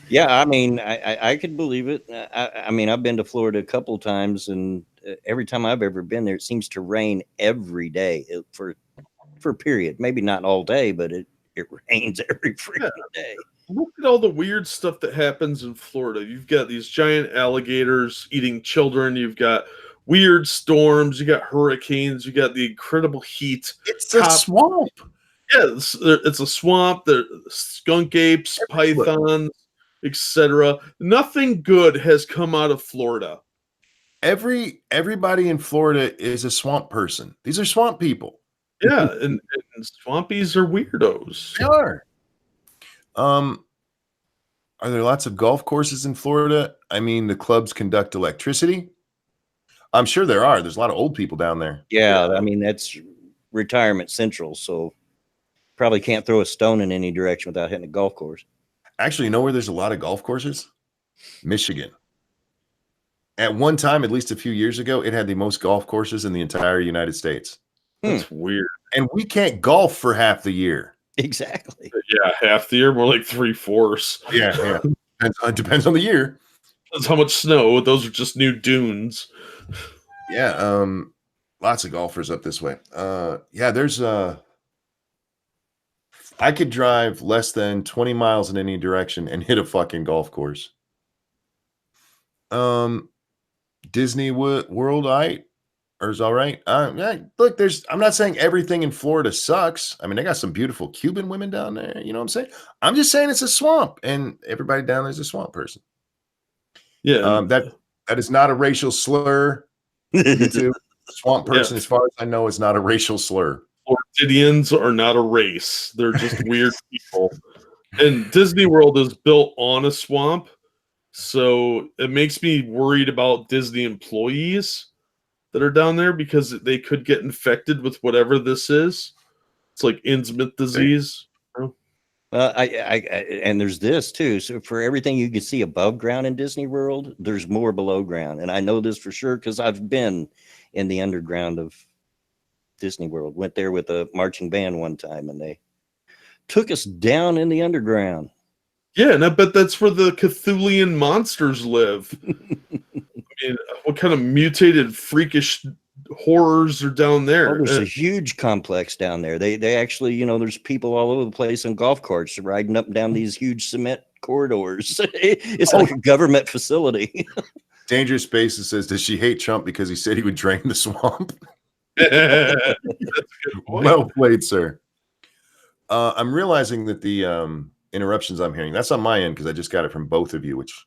Yeah, I mean, I could believe it. I mean, I've been to Florida a couple of times, and every time I've ever been there, it seems to rain every day for a period. Maybe not all day, but it rains every freaking day. Look at all the weird stuff that happens in Florida. You've got these giant alligators eating children. You've got weird storms. You got hurricanes. You got the incredible heat. It's a swamp. Yeah, it's a swamp. There's skunk apes, pythons, etc. Nothing good has come out of Florida. Everybody in Florida is a swamp person. These are swamp people. Yeah, and swampies are weirdos. They are. Are there lots of golf courses in Florida? I mean, the clubs conduct electricity. I'm sure there are. There's a lot of old people down there. Yeah, I mean, that's retirement central, so probably can't throw a stone in any direction without hitting a golf course. Actually, you know where there's a lot of golf courses? Michigan. At one time, at least a few years ago, it had the most golf courses in the entire United States. That's weird. And we can't golf for half the year. Exactly. Yeah, half the year, more like 3/4. Yeah. Depends on the year. That's how much snow. Those are just new dunes. Yeah, lots of golfers up this way. There's I could drive less than 20 miles in any direction and hit a fucking golf course. Disney World, or is all right. Yeah, look, I'm not saying everything in Florida sucks. I mean, they got some beautiful Cuban women down there. You know what I'm saying? I'm just saying it's a swamp, and everybody down there is a swamp person. Yeah. That is not a racial slur. YouTube swamp person, as far as I know, is not a racial slur. Floridians are not a race; they're just weird people. And Disney World is built on a swamp, so it makes me worried about Disney employees that are down there because they could get infected with whatever this is. It's like Innsmouth disease. And there's this too. So for everything you can see above ground in Disney World, there's more below ground, and I know this for sure because I've been in the underground of Disney World. Went there with a marching band one time, and they took us down in the underground. Yeah, and I bet that's where the Cthulhian monsters live. I mean, what kind of mutated, freakish horrors are down there? Oh, there's a huge complex down there. They actually, there's people all over the place on golf carts riding up and down these huge cement corridors. It's like a government facility. Dangerous Spaces says, does she hate Trump because he said he would drain the swamp? Well played, sir. I'm realizing that the interruptions I'm hearing, that's on my end because I just got it from both of you, which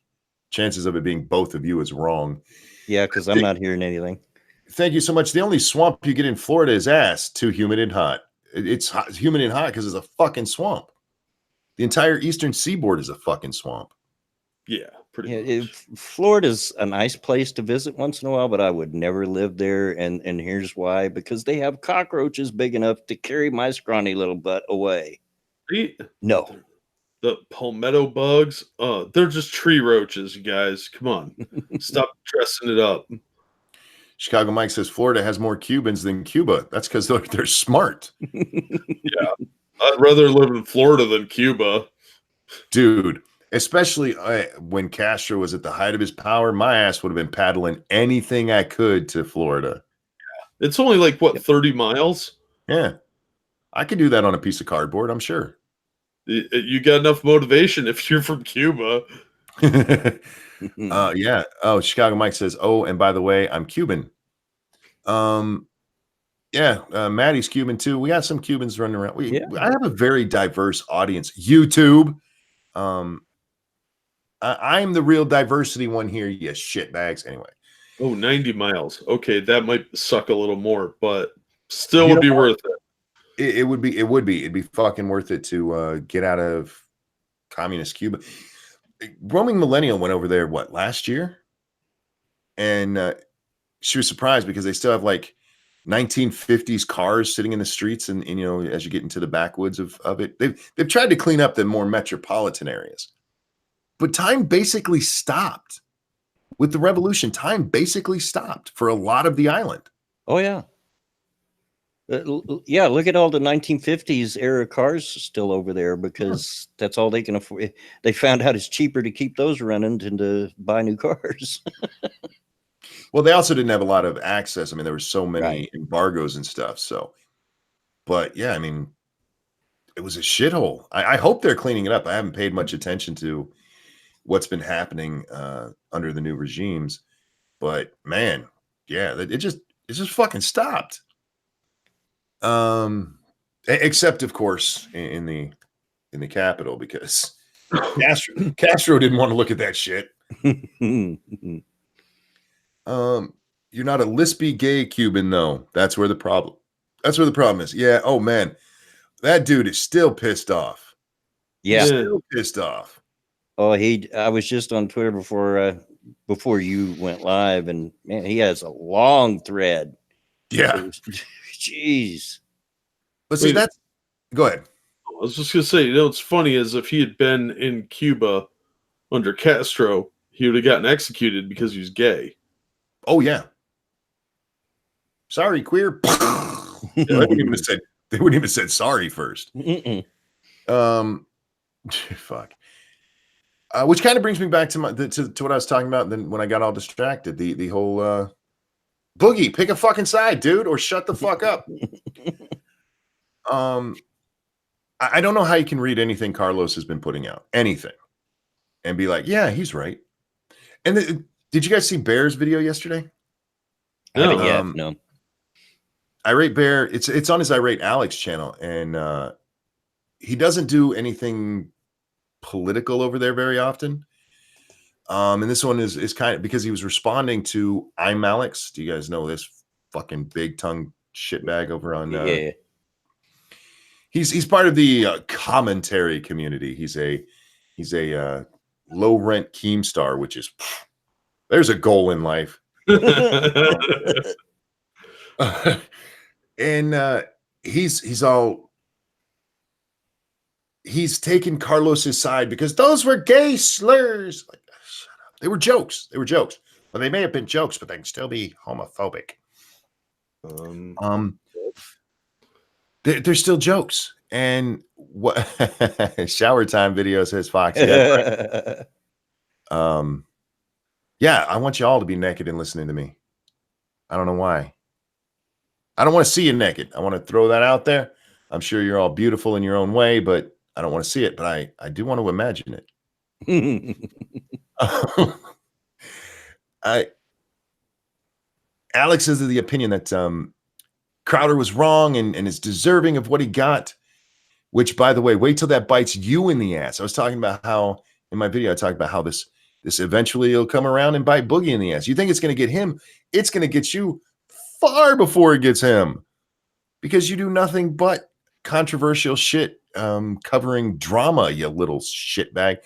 chances of it being both of you is wrong. Yeah, because I'm not hearing anything. Thank you so much. The only swamp you get in Florida is ass. Too humid and hot. It's hot, humid and hot because it's a fucking swamp. The entire eastern seaboard is a fucking swamp. Yeah, pretty much. Florida's a nice place to visit once in a while, but I would never live there. And here's why: because they have cockroaches big enough to carry my scrawny little butt away. No. The palmetto bugs, they're just tree roaches, you guys. Come on. Stop dressing it up. Chicago Mike says Florida has more Cubans than Cuba. That's because they're smart. Yeah. I'd rather live in Florida than Cuba. Dude, especially when Castro was at the height of his power, my ass would have been paddling anything I could to Florida. Yeah. It's only like, 30 miles? Yeah. I could do that on a piece of cardboard, I'm sure. You got enough motivation if you're from Cuba. Yeah. Oh, Chicago Mike says, oh, and by the way, I'm Cuban. Yeah, Maddie's Cuban too. We got some Cubans running around. I have a very diverse audience. YouTube. I'm the real diversity one here, you shitbags. Anyway. Oh, 90 miles. Okay, that might suck a little more, but still would be worth it. It would be. It'd be fucking worth it to get out of communist Cuba. Roaming Millennial went over there, last year? And she was surprised because they still have like 1950s cars sitting in the streets, and as you get into the backwoods of it, they've tried to clean up the more metropolitan areas. But time basically stopped. With the revolution, time basically stopped for a lot of the island. Oh, yeah. Yeah, look at all the 1950s era cars still over there because that's all they can afford. They found out it's cheaper to keep those running than to buy new cars. Well, they also didn't have a lot of access. I mean, there were so many embargoes and stuff. So, but yeah, I mean, it was a shithole. I hope they're cleaning it up. I haven't paid much attention to what's been happening under the new regimes, but man, yeah, it just fucking stopped. Except of course in the capital, because Castro didn't want to look at that shit. You're not a lispy gay Cuban though. That's where the problem is. Yeah. Oh man, that dude is still pissed off. Yeah, He's still pissed off. Oh, I was just on Twitter before you went live, and man, he has a long thread. Yeah. Jeez. But see, go ahead. I was just gonna say, what's funny is if he had been in Cuba under Castro, he would have gotten executed because he was gay. Oh yeah. Sorry, queer. They wouldn't even have said sorry first. Fuck. Which kind of brings me back to what I was talking about. Then when I got all distracted, the whole Boogie, pick a fucking side, dude, or shut the fuck up. I don't know how you can read anything Carlos has been putting out, anything, and be like, yeah, he's right. And Did you guys see Bear's video yesterday? Haven't No. yet. No. Irate Bear, it's on his Irate Alex channel, and he doesn't do anything political over there very often. And this one is kind of because he was responding to I'm Alex. Do you guys know this fucking big tongue shitbag over on? Yeah. He's part of the commentary community. He's a low rent Keemstar, which is there's a goal in life. And he's taken Carlos's side because those were gay slurs. Like, shut up. They were jokes. Well, they may have been jokes, but they can still be homophobic. They're still jokes. And what shower time video says Fox. Yeah, right. Yeah, I want you all to be naked and listening to me. I don't know why. I don't want to see you naked. I want to throw that out there. I'm sure you're all beautiful in your own way, but I don't want to see it. But I do want to imagine it. Alex is of the opinion that Crowder was wrong and is deserving of what he got. Which, by the way, wait till that bites you in the ass. I was talking about how in my video I talked about how this eventually will come around and bite Boogie in the ass. You think it's going to get him? It's going to get you far before it gets him, because you do nothing but controversial shit, covering drama. You little shitbag.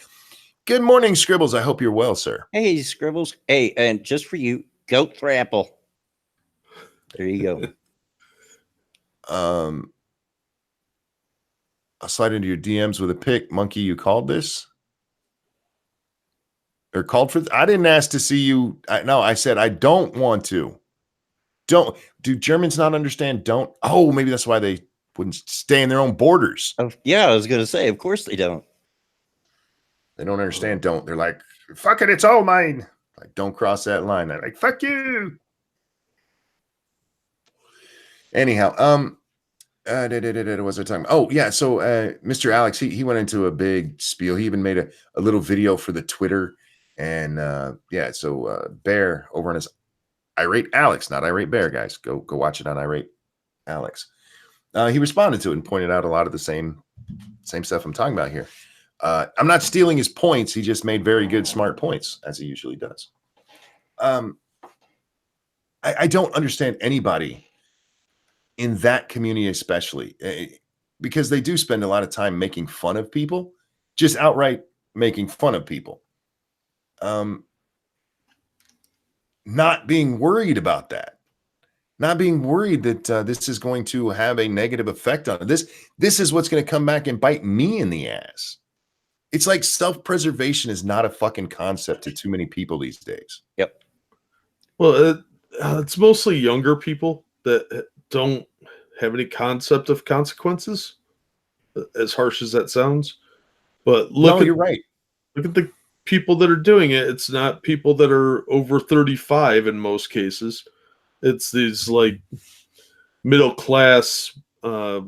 Good morning, Scribbles. I hope you're well, sir. Hey, Scribbles. Hey, and just for you, goat thrapple. There you go. I'll slide into your DMs with a pic. Monkey, you called this? Or called for I didn't ask to see you. No, I said I don't want to. Do Germans not understand? Don't. Oh, maybe that's why they wouldn't stay in their own borders. Yeah, I was going to say, of course they don't. They don't understand. Don't. They're like, fuck it, it's all mine. Like, don't cross that line. They're like, fuck you. Anyhow, what was I talking about? Oh, yeah. So Mr. Alex, he went into a big spiel. He even made a little video for the Twitter. And yeah, so Bear over on his Irate Alex, not Irate Bear, guys. Go watch it on Irate Alex. He responded to it and pointed out a lot of the same stuff I'm talking about here. I'm not stealing his points. He just made very good, smart points, as he usually does. I don't understand anybody in that community, especially because they do spend a lot of time making fun of people, just outright making fun of people. Not being worried about that, not being worried that this is going to have a negative effect on it. This is what's going to come back and bite me in the ass. It's like self-preservation is not a fucking concept to too many people these days. Yep. Well, it's mostly younger people that don't have any concept of consequences, as harsh as that sounds. But you're right. Look at the people that are doing it. It's not people that are over 35 in most cases. It's these like middle class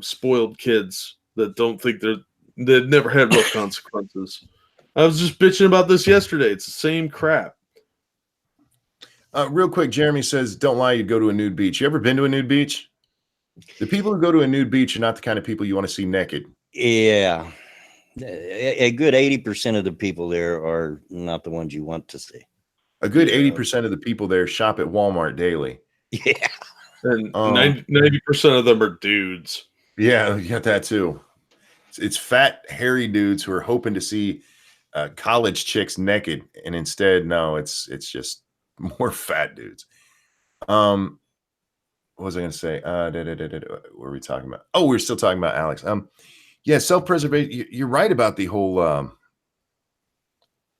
spoiled kids that don't think they've never had real consequences. I was just bitching about this yesterday. It's the same crap. Real quick, Jeremy says, don't lie, you'd go to a nude beach. You ever been to a nude beach? The people who go to a nude beach are not the kind of people you want to see naked. Yeah. A good 80% of the people there are not the ones you want to see. A good 80% of the people there shop at Walmart daily. Yeah. And 90% of them are dudes. Yeah, you got that too. It's fat, hairy dudes who are hoping to see college chicks naked. And instead, no, it's just more fat dudes. What was I going to say? What were we talking about? Oh, we're still talking about Alex. Yeah, self-preservation. You're right about the whole. Why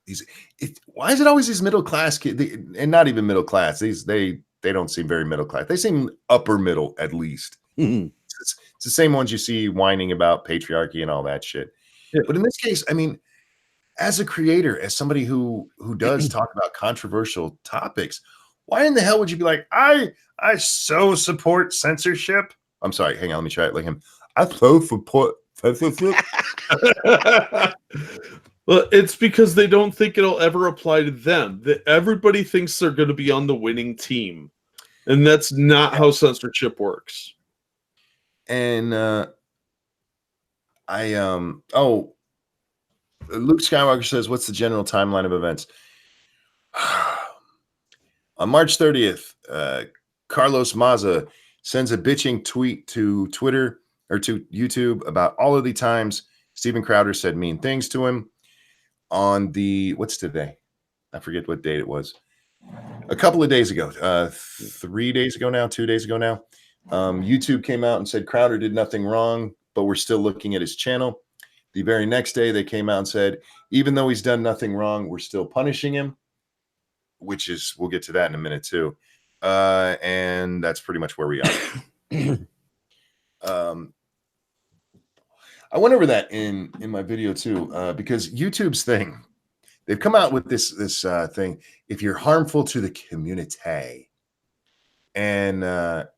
is it always these middle class kids, and not even middle class? They don't seem very middle class. They seem upper middle at least. Mm-hmm. It's the same ones you see whining about patriarchy and all that shit. Yeah. But in this case, I mean, as a creator, as somebody who does talk about controversial topics, why in the hell would you be like, I so support censorship? I'm sorry, hang on, let me try it like him. I so support censorship. Well, it's because they don't think it'll ever apply to them. That everybody thinks they're going to be on the winning team, and that's not how censorship works. And Luke Skywalker says, "What's the general timeline of events?" On March 30th, Carlos Maza sends a bitching tweet to Twitter or to YouTube about all of the times Steven Crowder said mean things to him. On what's today? I forget what date it was. A couple of days ago, 3 days ago now, 2 days ago now, YouTube came out and said Crowder did nothing wrong, but we're still looking at his channel. The very next day, they came out and said, even though he's done nothing wrong, we're still punishing him, which is, we'll get to that in a minute too. And that's pretty much where we are. I went over that in my video too, because YouTube's thing, they've come out with this thing. If you're harmful to the community, and the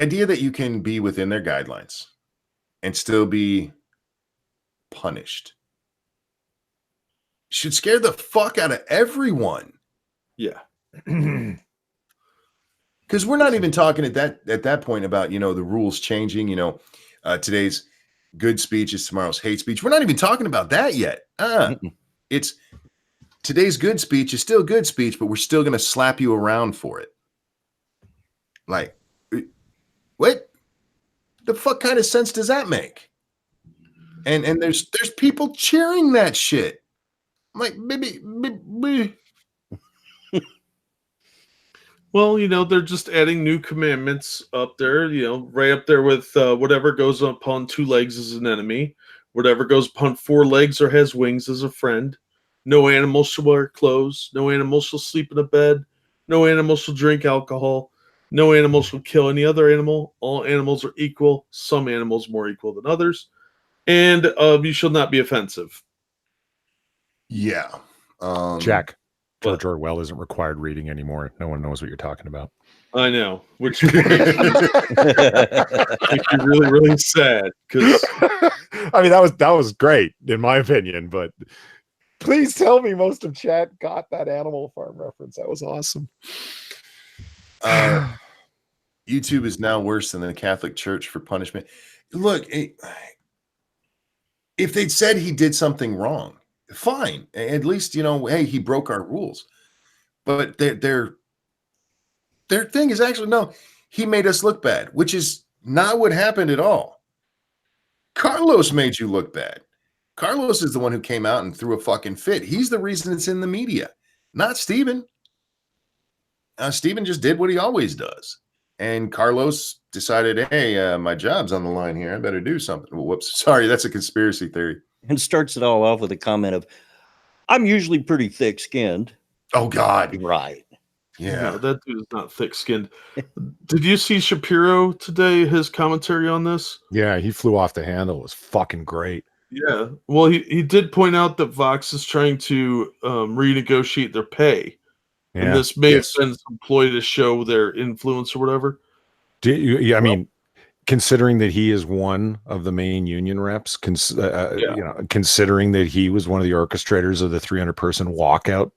idea that you can be within their guidelines and still be punished should scare the fuck out of everyone. Yeah. Because we're not even talking at that point about, the rules changing, today's good speech is tomorrow's hate speech. We're not even talking about that yet. It's today's good speech is still good speech, but we're still going to slap you around for it. Like, what the fuck kind of sense does that make? And there's people cheering that shit. I'm like, maybe. Well, they're just adding new commandments up there, right up there with whatever goes upon 2 legs is an enemy, whatever goes upon 4 legs or has wings is a friend. No animal shall wear clothes. No animal shall sleep in a bed. No animal shall drink alcohol. No animal shall kill any other animal. All animals are equal. Some animals more equal than others. And you shall not be offensive. Yeah. Jack, George Orwell isn't required reading anymore. No one knows what you're talking about. I know, which makes you really, really sad. Because I mean, that was great in my opinion, but please tell me most of chat got that Animal Farm reference. That was awesome. YouTube is now worse than the Catholic Church for punishment. Look, if they'd said he did something wrong, fine. At least, hey, he broke our rules. But their thing is actually, no, he made us look bad, which is not what happened at all. Carlos made you look bad. Carlos is the one who came out and threw a fucking fit. He's the reason it's in the media, not Steven. Steven just did what he always does. And Carlos decided, hey, my job's on the line here. I better do something. Well, whoops. Sorry, that's a conspiracy theory. And starts it all off with a comment of, I'm usually pretty thick-skinned. Oh, God. Right. Yeah. No, that dude is not thick-skinned. Did you see Shapiro today, his commentary on this? Yeah, he flew off the handle. It was fucking great. Yeah. Well, he did point out that Vox is trying to renegotiate their pay. Yeah. And this may have been some ploy to show their influence or whatever. I mean, considering that he is one of the main union reps, considering that he was one of the orchestrators of the 300-person walkout.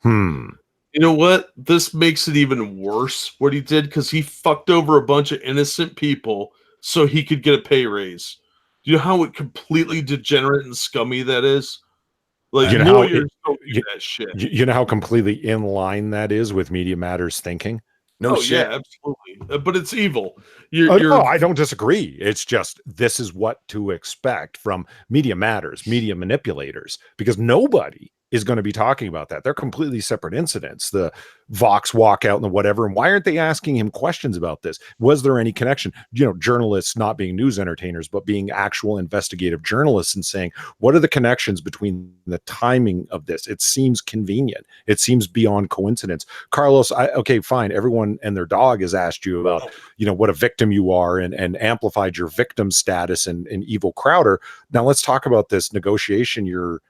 You know what? This makes it even worse what he did, because he fucked over a bunch of innocent people so he could get a pay raise. Do you know how completely degenerate and scummy that is? Like, you know lawyers don't do that shit. You know how completely in line that is with Media Matters thinking? No shit. Yeah, absolutely. But it's evil. No, I don't disagree. It's just, this is what to expect from Media Matters, media manipulators, because nobody is going to be talking about that. They're completely separate incidents, the Vox walkout and the whatever. And why aren't they asking him questions about this? Was there any connection? Journalists not being news entertainers, but being actual investigative journalists and saying, what are the connections between the timing of this? It seems convenient. It seems beyond coincidence. Carlos, okay, fine. Everyone and their dog has asked you about, what a victim you are and amplified your victim status and evil Crowder. Now let's talk about this negotiation you're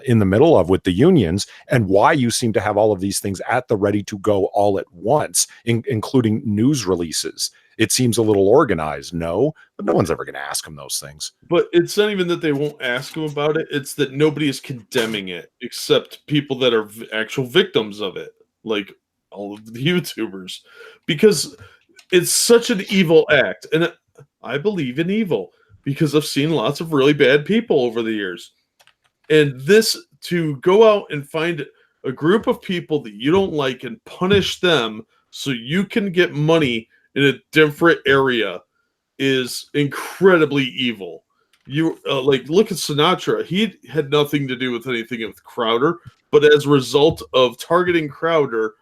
in the middle of with the unions, and why you seem to have all of these things at the ready to go all at once, including news releases. it seems a little organized. No, but no one's ever going to ask him those things. But it's not even that they won't ask him about it. It's that nobody is condemning it except people that are actual victims of it, like all of the YouTubers, because it's such an evil act. And I believe in evil because I've seen lots of really bad people over the years. And this, to go out and find a group of people that you don't like and punish them so you can get money in a different area, is incredibly evil. You like, look at Sinatra. He had nothing to do with anything with Crowder, but as a result of targeting Crowder,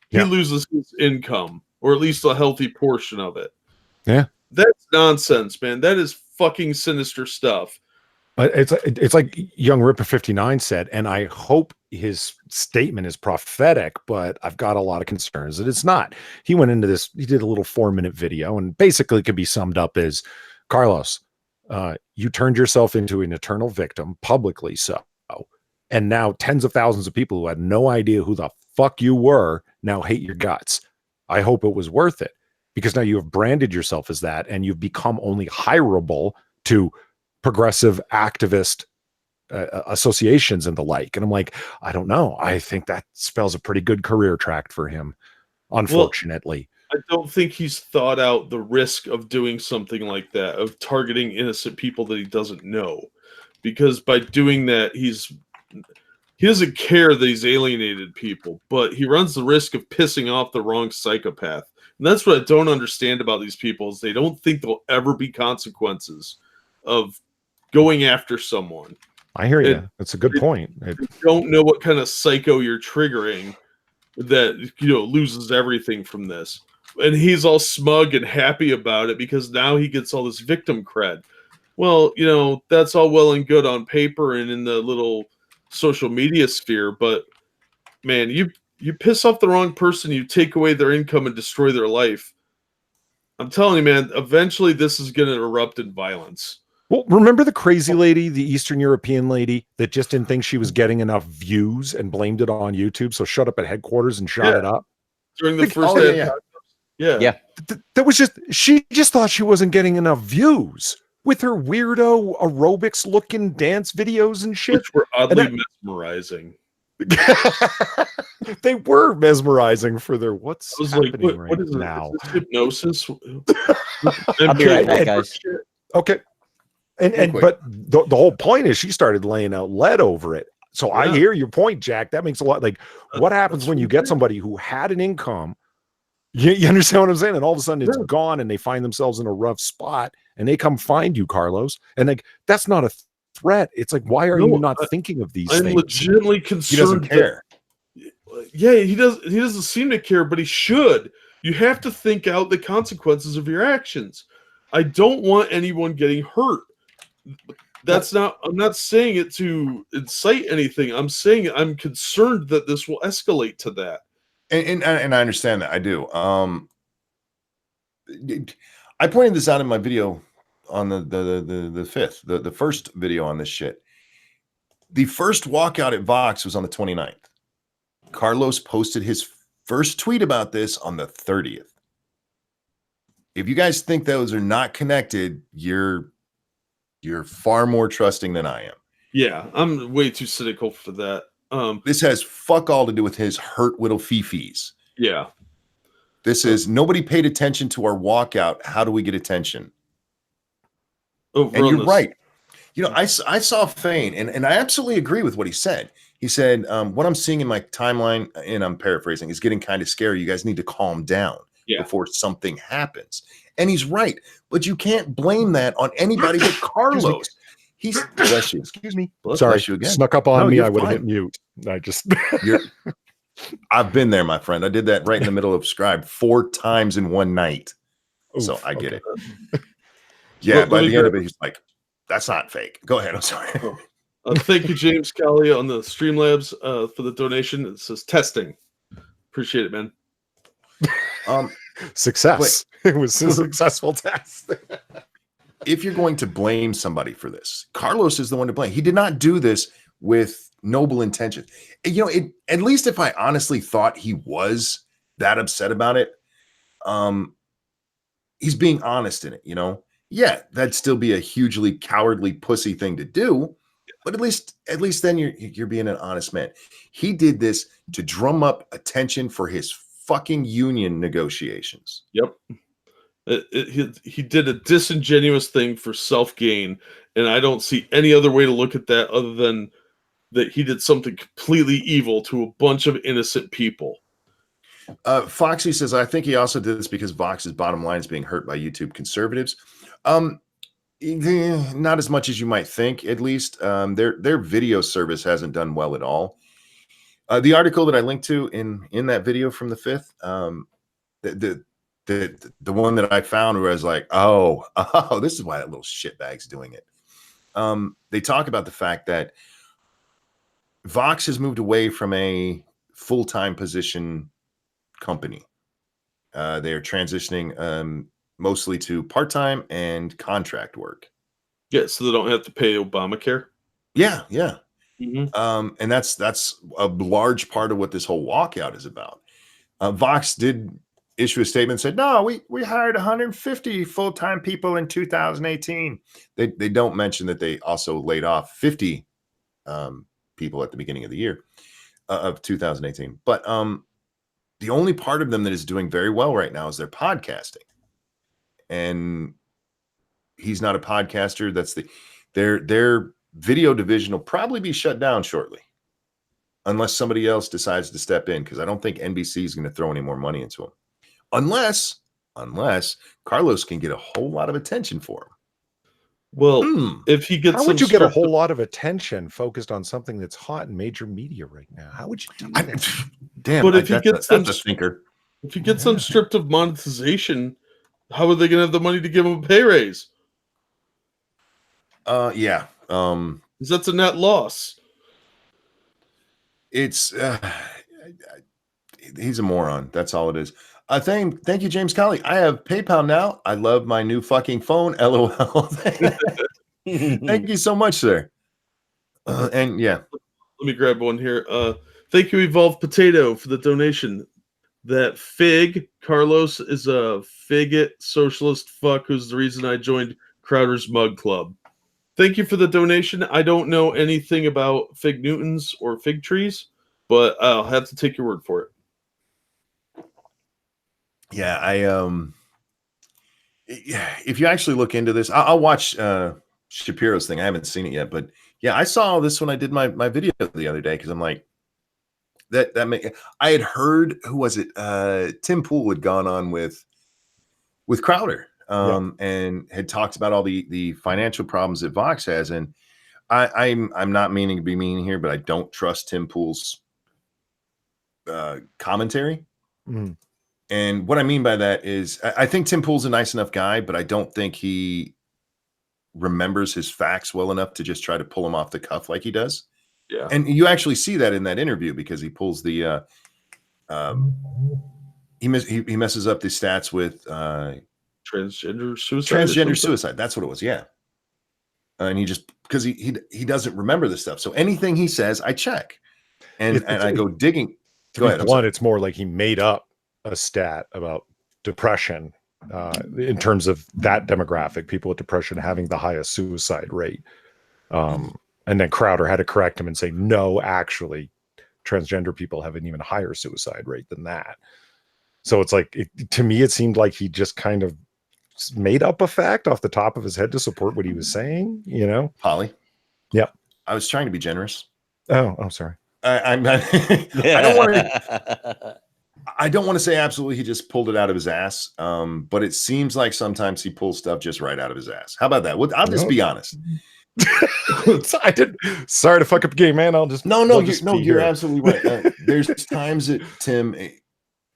he loses his income, or at least a healthy portion of it. Yeah. That's nonsense, man. That is fucking sinister stuff. It's like young Ripper 59 said, and I hope his statement is prophetic, but I've got a lot of concerns that it's not. He went into this, he did a little 4-minute video, and basically could be summed up as, Carlos, you turned yourself into an eternal victim, publicly so. And now tens of thousands of people who had no idea who the fuck you were now hate your guts. I hope it was worth it, because now you have branded yourself as that, and you've become only hireable to progressive activist associations and the like. And I'm like, I don't know. I think that spells a pretty good career track for him, unfortunately. Well, I don't think he's thought out the risk of doing something like that, of targeting innocent people that he doesn't know. Because by doing that, he doesn't care that he's alienated people, but he runs the risk of pissing off the wrong psychopath. And that's what I don't understand about these people, is they don't think there'll ever be consequences of going after someone. I hear you. That's a good point. You don't know what kind of psycho you're triggering that, loses everything from this. And he's all smug and happy about it because now he gets all this victim cred. Well, that's all well and good on paper and in the little social media sphere, but man, you piss off the wrong person, you take away their income and destroy their life. I'm telling you, man, eventually this is going to erupt in violence. Well, remember the crazy lady, the Eastern European lady that just didn't think she was getting enough views and blamed it on YouTube, so shut up at headquarters and shot it up during the first day. Yeah. That was she just thought she wasn't getting enough views with her weirdo aerobics looking dance videos and shit, which were oddly mesmerizing. They were mesmerizing for their what's happening what is now. Is this hypnosis? I'll be right back, guys. Okay. But the whole point is she started laying out lead over it. So I hear your point, Jack. That makes a lot. Like, what happens when you get somebody who had an income? You understand what I'm saying? And all of a sudden it's gone, and they find themselves in a rough spot, and they come find you, Carlos. And like, that's not a threat. It's like, why are you not thinking of these things? I'm legitimately concerned. He doesn't care. He doesn't seem to care, but he should. You have to think out the consequences of your actions. I don't want anyone getting hurt. I'm not saying it to incite anything. I'm saying I'm concerned that this will escalate to that. And I understand that. I do. I pointed this out in my video on the 5th, the first video on this shit. The first walkout at Vox was on the 29th. Carlos posted his first tweet about this on the 30th. If you guys think those are not connected, you're far more trusting than I am. Yeah, I'm way too cynical for that. This has fuck all to do with his hurt little fifis. Yeah. This is nobody paid attention to our walkout. How do we get attention? And you're right. I saw Fane, and I absolutely agree with what he said. He said, what I'm seeing in my timeline, and I'm paraphrasing, is getting kind of scary. You guys need to calm down before something happens. And he's right. But you can't blame that on anybody but Carlos. He's bless you. Excuse me. Sorry, bless you again. Snuck up on me. I would have fine. hit mute. I just I've been there, my friend. I did that right in the middle of Scribe 4 times in one night. So I get it. Yeah, by the end of it, he's like, that's not fake. Go ahead. I'm sorry. Thank you, James Callie, on the Streamlabs for the donation. It says testing. Appreciate it, man. Success. It was a successful test. If you're going to blame somebody for this, Carlos is the one to blame. He did not do this with noble intentions. At least if I honestly thought he was that upset about it, he's being honest in it, you know? Yeah, that'd still be a hugely cowardly pussy thing to do, but at least then you're being an honest man. He did this to drum up attention for his fucking union negotiations. Yep. He did a disingenuous thing for self gain, and I don't see any other way to look at that other than that he did something completely evil to a bunch of innocent people. Foxy says, I think he also did this because Vox's bottom line is being hurt by YouTube conservatives. Not as much as you might think, at least. Their video service hasn't done well at all. The article that I linked to in that video from the 5th, the one that I found where I was like, oh, this is why that little shitbag's doing it. They talk about the fact that Vox has moved away from a full-time position company. They are transitioning mostly to part-time and contract work. Yeah, so they don't have to pay Obamacare. Yeah. Mm-hmm. And that's a large part of what this whole walkout is about. Vox did issue a statement, said, no, we hired 150 full-time people in 2018. They don't mention that they also laid off 50 people at the beginning of the year of 2018. But the only part of them that is doing very well right now is their podcasting. And he's not a podcaster. That's their video division will probably be shut down shortly, unless somebody else decides to step in, because I don't think NBC is going to throw any more money into him, unless Carlos can get a whole lot of attention for him. Well, if he gets, how would you get a whole lot of attention focused on something that's hot in major media right now? How would you do that? Damn, but if he gets them, that's a thinker. If he gets them stripped of monetization, how are they going to have the money to give him a pay raise? Yeah. Because that's a net loss. It's he's a moron. That's all it is. Thank you, James Colley. I have PayPal now. I love my new fucking phone. LOL. Thank you so much, sir. And yeah, let me grab one here. Thank you, Evolved Potato, for the donation. That Fig Carlos is a faggot socialist fuck who's the reason I joined Crowder's Mug Club. Thank you for the donation. I don't know anything about fig Newtons or fig trees, but I'll have to take your word for it. Yeah, if you actually look into this, I'll watch Shapiro's thing. I haven't seen it yet, but yeah, I saw this when I did my video the other day, because I'm like, I had heard, who was it? Tim Pool had gone on with Crowder, and had talked about all the financial problems that Vox has, and I'm not meaning to be mean here, but I don't trust Tim Pool's commentary. Mm. And what I mean by that is, I think Tim Pool's a nice enough guy, but I don't think he remembers his facts well enough to just try to pull them off the cuff like he does. Yeah. And you actually see that in that interview, because he pulls the he messes up the stats with transgender suicide. Transgender suicide. That's what it was. Yeah. And he just, because he doesn't remember this stuff. So anything he says, I check, and I go digging. Go ahead. One, it's more like he made up a stat about depression in terms of that demographic, people with depression having the highest suicide rate. And then Crowder had to correct him and say, no, actually, transgender people have an even higher suicide rate than that. So it's like, to me, it seemed like he just kind of made up a fact off the top of his head to support what he was saying, you know? Polly. Yeah. I was trying to be generous. Oh, I'm sorry. I don't want to say absolutely he just pulled it out of his ass, but it seems like sometimes he pulls stuff just right out of his ass. How about that? I'll just be honest. I did. Sorry to fuck up the game, man. I'll just you're absolutely right. There's times that Tim,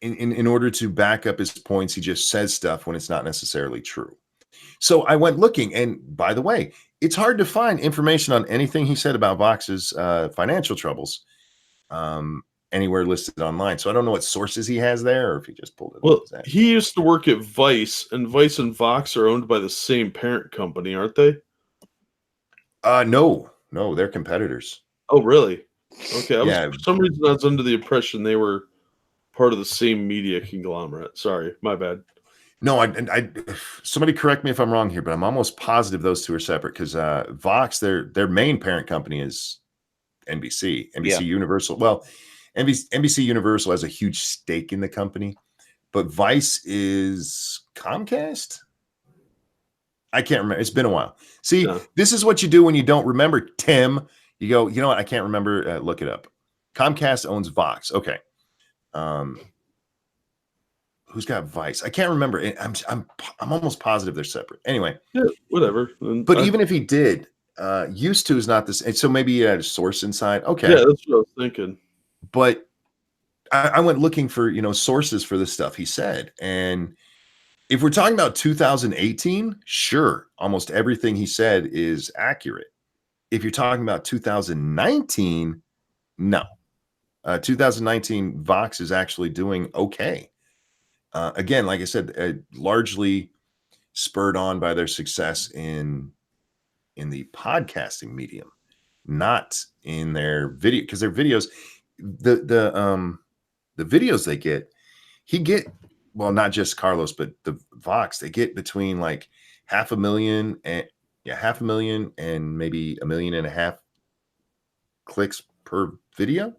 in order to back up his points, he just says stuff when it's not necessarily true. So I went looking, and by the way, it's hard to find information on anything he said about Vox's financial troubles anywhere listed online. So I don't know what sources he has there, or if he just pulled it. Well, he used to work at Vice, and Vice and Vox are owned by the same parent company, aren't they? No, they're competitors. Oh, really? Okay. For some reason, I was under the impression they were part of the same media conglomerate. Sorry, my bad. No, somebody correct me if I'm wrong here, but I'm almost positive those two are separate because Vox, their main parent company is NBC, Yeah. Universal. Well, NBC Universal has a huge stake in the company, but Vice is Comcast. I can't remember. It's been a while. See, Yeah. this is what you do when you don't remember, Tim. You go, you know what? I can't remember. Look it up. Comcast owns Vox. Okay. Who's got Vice? I can't remember. I'm almost positive they're separate. Anyway, Yeah, whatever. but even if he did, used to is not this. And so maybe he had a source inside. Okay. Yeah, that's what I was thinking. But I went looking for, sources for this stuff he said. And if we're talking about 2018, sure, almost everything he said is accurate. If you're talking about 2019, no. 2019, Vox is actually doing okay. Again, like I said, largely spurred on by their success in the podcasting medium, not in their video, because their videos, the videos they get, well, not just Carlos, but the Vox, they get between like 500,000 and maybe 1.5 million clicks per video,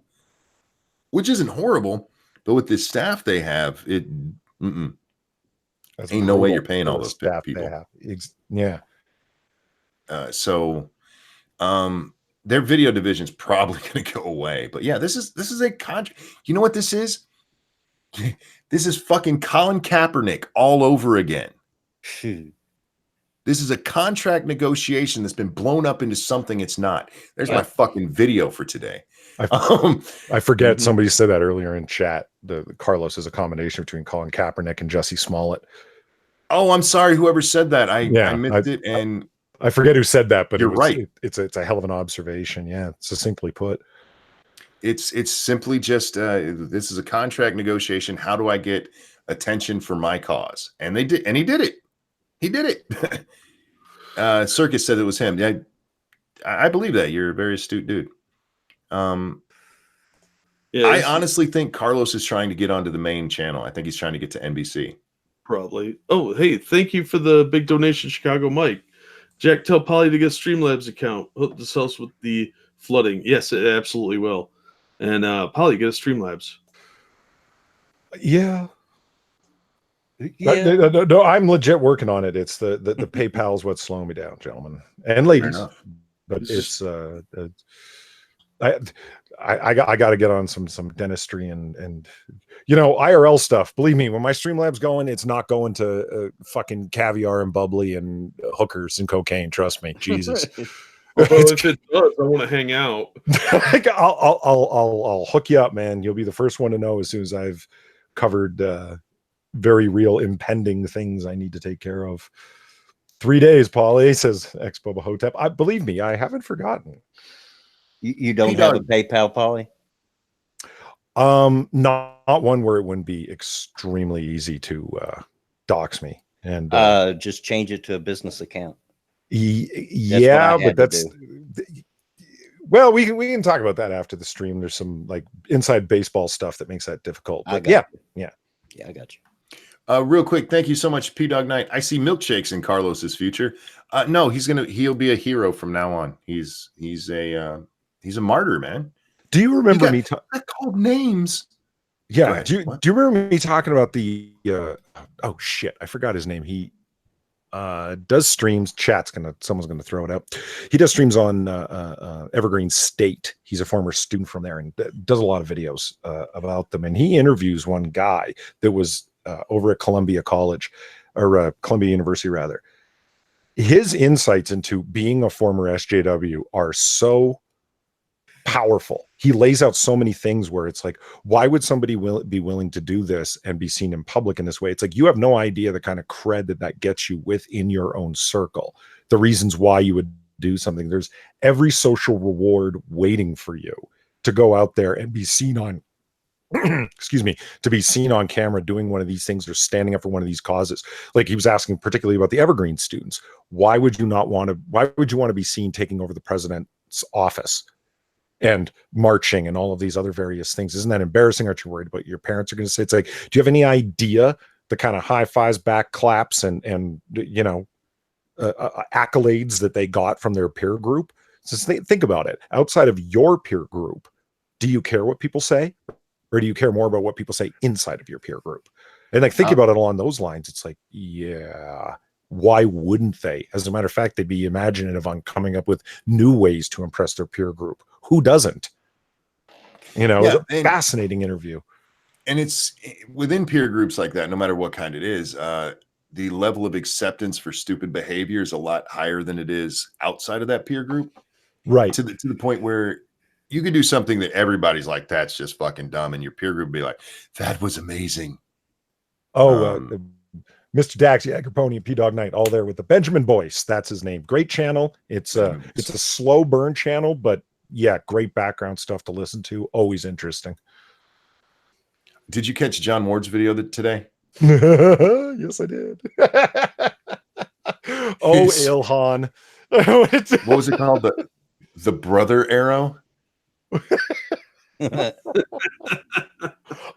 which isn't horrible, but with the staff they have, it That's ain't no way brutal you're paying for all the those staff they people. have. Yeah. So their video division's probably going to go away. But yeah, this is a contract. You know what this is? This is fucking Colin Kaepernick all over again. This is a contract negotiation that's been blown up into something it's not. There's my fucking video for today. I forget somebody said that earlier in chat. The Carlos is a combination between Colin Kaepernick and Jussie Smollett. Oh, I'm sorry, whoever said that. I missed it, and I forget who said that, but you're right. It's a hell of an observation. Yeah, succinctly put. It's simply just this is a contract negotiation. How do I get attention for my cause? And they did, and he did it. He did it. Circus said it was him. Yeah, I believe that. You're a very astute dude. I honestly think Carlos is trying to get onto the main channel. I think he's trying to get to NBC. Probably. Oh, hey, thank you for the big donation, Chicago Mike. Jack, tell Polly to get Streamlabs account. Hook this house with the flooding. Yes, it absolutely will. And Polly, get a Streamlabs. Yeah. No, I'm legit working on it. It's the PayPal is what's slowing me down, gentlemen and ladies. But it's I got to get on some dentistry and IRL stuff. Believe me, when my Streamlabs going, it's not going to fucking caviar and bubbly and hookers and cocaine. Trust me, Jesus. If it does, I want to hang out. I'll hook you up, man. You'll be the first one to know as soon as I've covered very real impending things I need to take care of. 3 days, Paulie, says ex-Bubba Hotep. Believe me, I haven't forgotten. You don't have a PayPal, Polly? Not one where it wouldn't be extremely easy to dox me. And just change it to a business account. Yeah, but that's well, we can talk about that after the stream. There's some like inside baseball stuff that makes that difficult. But yeah, I got you. Real quick, thank you so much, P Dog Knight. I see milkshakes in Carlos's future. No, he'll be a hero from now on. He's a martyr, man. Do you remember me called names? Yeah. Do you remember me talking about the oh shit, I forgot his name. He does streams. Someone's gonna throw it up. He does streams on Evergreen State. He's a former student from there and does a lot of videos about them. And he interviews one guy that was over at Columbia College or Columbia University rather. His insights into being a former SJW are so powerful. He lays out so many things where it's like, why would somebody be willing to do this and be seen in public in this way? It's like, you have no idea the kind of cred that gets you within your own circle, the reasons why you would do something. There's every social reward waiting for you to go out there and be seen on excuse me, to be seen on camera doing one of these things or standing up for one of these causes. Like he was asking particularly about the Evergreen students. Why would you want to be seen taking over the president's office and marching and all of these other various things? Isn't that embarrassing? Aren't you worried about your parents are going to say? It's like, do you have any idea the kind of high fives, back claps, and accolades that they got from their peer group. So think about it. Outside of your peer group, do you care what people say, or do you care more about what people say inside of your peer group? And like thinking about it along those lines, it's like, yeah, why wouldn't they? As a matter of fact, they'd be imaginative on coming up with new ways to impress their peer group. Who doesn't? It was a fascinating interview. And it's within peer groups like that, no matter what kind it is, the level of acceptance for stupid behavior is a lot higher than it is outside of that peer group. Right. To the point where you could do something that everybody's like, that's just fucking dumb. And your peer group would be like, that was amazing. Oh, Mr. Dax, Capone, and P-Dog Knight, all there with the Benjamin Boyce. That's his name. Great channel. It's a slow burn channel, but yeah, great background stuff to listen to. Always interesting. Did you catch John Ward's video today? Yes, I did. Oh, Ilhan. What was it called? The brother arrow?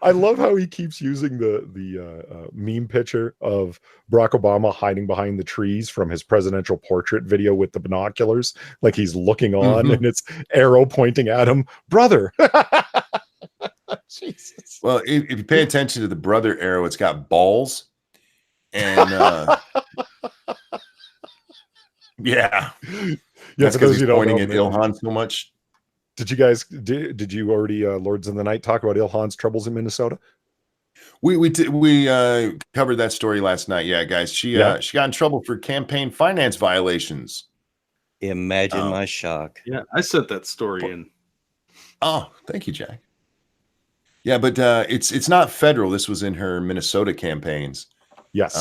I love how he keeps using the meme picture of Barack Obama hiding behind the trees from his presidential portrait video with the binoculars, like he's looking on, and it's arrow pointing at him. Brother. Jesus. Well, if you pay attention to the brother arrow, it's got balls, and yeah, that's because he's pointing at Ilhan so much. Did you guys did you already Lords in the Night talk about Ilhan's troubles in Minnesota? We covered that story last night. Yeah, guys, she got in trouble for campaign finance violations. Imagine my shock. Yeah, I sent that story in. Oh, thank you, Jack. Yeah, but it's not federal. This was in her Minnesota campaigns. Yes.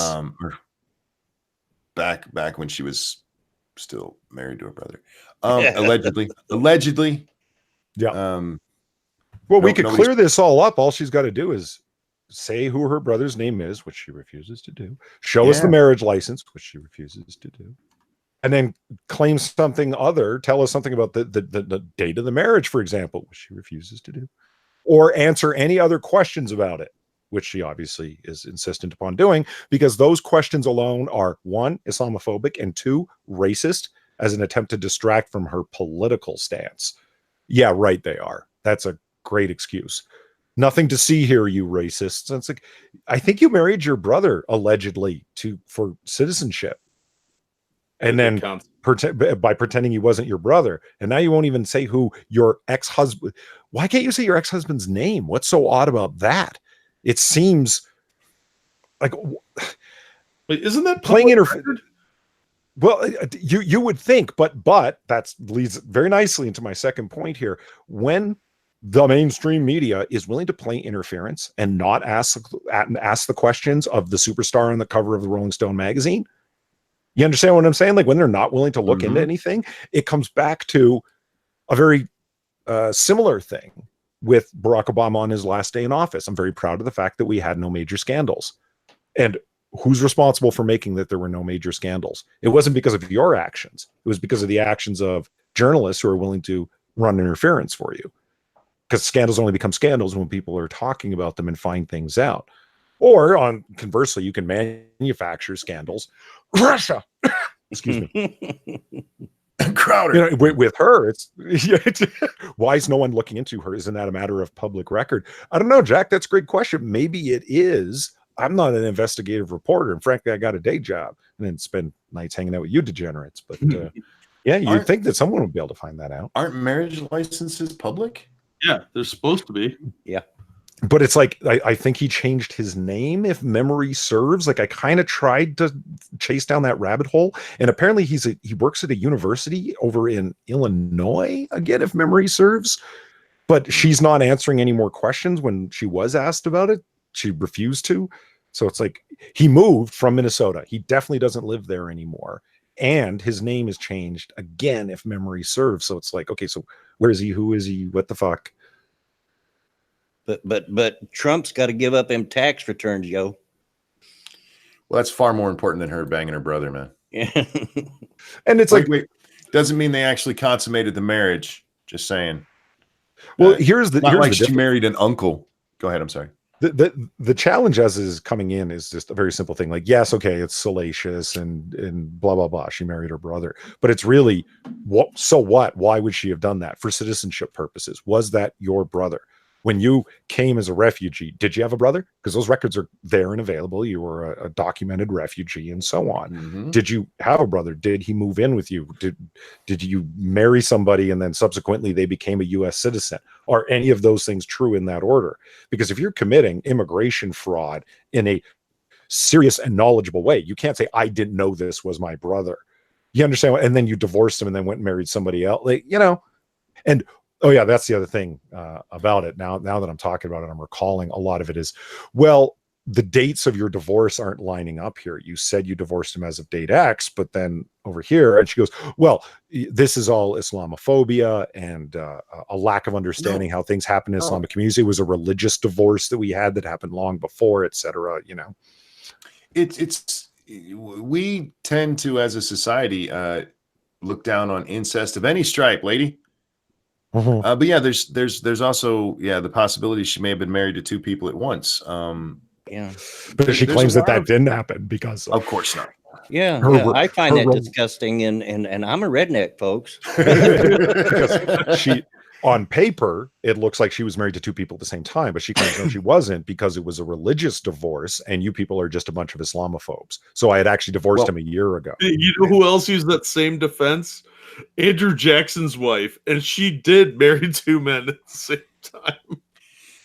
Back when she was still married to her brother. Allegedly. Yeah. Well, we could clear this all up. All she's got to do is say who her brother's name is, which she refuses to do. Show us the marriage license, which she refuses to do. And then claim something other. Tell us something about the date of the marriage, for example, which she refuses to do. Or answer any other questions about it, which she obviously is insistent upon doing, because those questions alone are, 1, Islamophobic, and 2, racist, as an attempt to distract from her political stance. Yeah, right, they are. That's a great excuse. Nothing to see here, you racists. And it's like, I think you married your brother, allegedly, for citizenship. And then by pretending he wasn't your brother. And now you won't even say who your ex-husband. Why can't you say your ex-husband's name? What's so odd about that? It seems like, wait, isn't that playing interference? Well, you would think, but that leads very nicely into my second point here. When the mainstream media is willing to play interference and not ask the questions of the superstar on the cover of the Rolling Stone magazine, you understand what I'm saying? Like when they're not willing to look into anything, it comes back to a very similar thing with Barack Obama on his last day in office. I'm very proud of the fact that we had no major scandals. And who's responsible for making that there were no major scandals? It wasn't because of your actions. It was because of the actions of journalists who are willing to run interference for you. Because scandals only become scandals when people are talking about them and find things out. Or conversely, you can manufacture scandals. Russia, excuse me. Crowder. With her, it's why is no one looking into her? Isn't that a matter of public record? I don't know, Jack. That's a great question. Maybe it is. I'm not an investigative reporter, and frankly, I got a day job and then spend nights hanging out with you degenerates. But yeah, you'd think that someone would be able to find that out. Aren't marriage licenses public? Yeah, they're supposed to be. Yeah. But it's like, I think he changed his name, if memory serves. Like I kind of tried to chase down that rabbit hole. And apparently he works at a university over in Illinois, again, if memory serves. But she's not answering any more questions. When she was asked about it, she refused to. So it's like he moved from Minnesota. He definitely doesn't live there anymore. And his name is changed again, if memory serves. So it's like, okay, so where is he? Who is he? What the fuck? But Trump's got to give up them tax returns, yo. Well, that's far more important than her banging her brother, man. Yeah. And it's wait, doesn't mean they actually consummated the marriage. Just saying. Well, here's she married an uncle. Go ahead. I'm sorry. the challenge as is coming in is just a very simple thing. Like, yes, okay, it's salacious and blah blah blah. She married her brother, but it's really what? So what? Why would she have done that? For citizenship purposes. Was that your brother? When you came as a refugee, did you have a brother? Because those records are there and available. You were a documented refugee and so on. Mhm. Did you have a brother? Did he move in with you? Did you marry somebody and then subsequently they became a U.S. citizen? Are any of those things true in that order? Because if you're committing immigration fraud in a serious and knowledgeable way, you can't say, I didn't know this was my brother. You understand? And then you divorced him and then went and married somebody else. Like, and oh yeah, that's the other thing about it. Now that I'm talking about it, I'm recalling a lot of it is, well, the dates of your divorce aren't lining up here. You said you divorced him as of date X, but then over here, and she goes, well, this is all Islamophobia and a lack of understanding how things happen in Islamic communities. It was a religious divorce that we had that happened long before, etc. We tend to, as a society, look down on incest of any stripe, lady. Mhm. But yeah, there's also the possibility she may have been married to two people at once. Yeah. But she there's claims a that lot of- didn't happen because Of course not. Yeah, Her- yeah, I find her that role- disgusting, and I'm a redneck, folks. because she, on paper, it looks like she was married to two people at the same time, but she claims no, she wasn't, because it was a religious divorce, and you people are just a bunch of Islamophobes. So I had actually divorced him a year ago. You know who else used that same defense? Andrew Jackson's wife, and she did marry two men at the same time.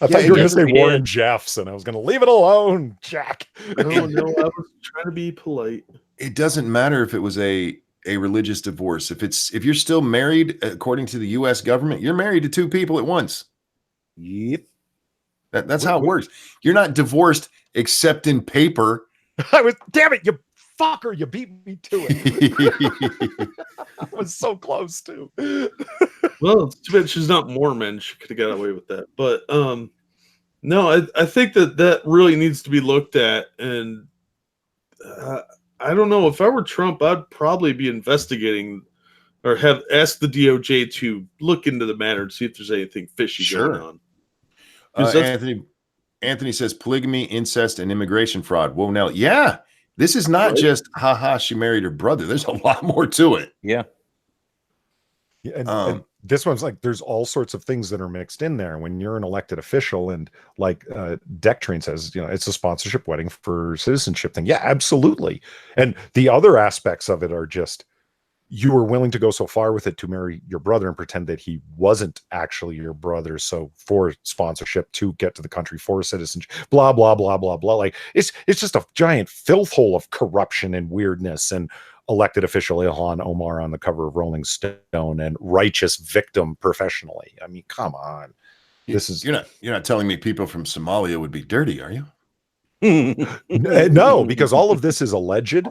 I thought you were going to say Yeah. Warren Jeffs, and I was going to leave it alone, Jack. No, I was trying to be polite. It doesn't matter if it was a religious divorce. If you're still married, according to the U.S. government, you're married to two people at once. Yep. That's how it works. You're not divorced except in paper. Damn it, you fucker, you beat me to it. I was so close too. Well, it's too bad she's not Mormon. She could have got away with that. But no, I think that really needs to be looked at. And I don't know. If I were Trump, I'd probably be investigating or have asked the DOJ to look into the matter and see if there's anything fishy going on. 'Cause Anthony says polygamy, incest, and immigration fraud. Whoa, now, yeah, this is not just she married her brother. There's a lot more to it. Yeah. Yeah, and this one's like, there's all sorts of things that are mixed in there when you're an elected official, and like Dectrain says, it's a sponsorship wedding for citizenship thing. Yeah, absolutely. And the other aspects of it are just, you were willing to go so far with it to marry your brother and pretend that he wasn't actually your brother. So for sponsorship to get to the country for citizenship, blah, blah, blah, blah, blah. Like it's just a giant filth hole of corruption and weirdness. And elected official Ilhan Omar on the cover of Rolling Stone and righteous victim professionally. I mean, come on. You're not telling me people from Somalia would be dirty, are you? No, because all of this is alleged,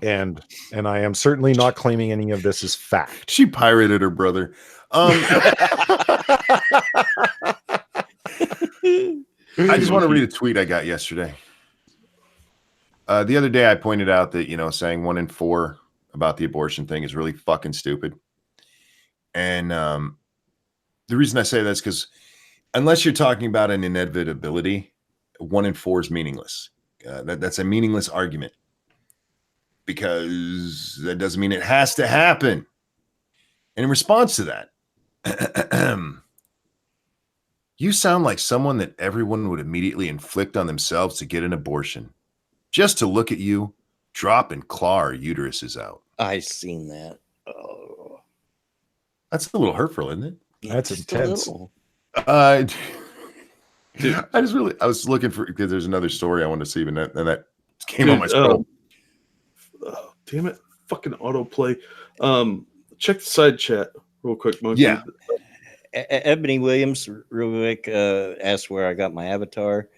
and I am certainly not claiming any of this is fact. She pirated her brother. I just want to read a tweet I got yesterday. The other day I pointed out that, saying 1 in 4 about the abortion thing is really fucking stupid. And the reason I say that is because unless you're talking about an inevitability, 1 in 4 is meaningless. That's a meaningless argument, because that doesn't mean it has to happen. And in response to that, you sound like someone that everyone would immediately inflict on themselves to get an abortion, just to look at you drop and claw our uteruses out. I seen that. Oh, That's a little hurtful, isn't it? That's just intense. a little. Dude, I was looking for, because there's another story I wanted to see, and that came on my scroll. Damn it, fucking autoplay. Check the side chat real quick, Monkey. Yeah. Ebony Williams, real quick, asked where I got my avatar.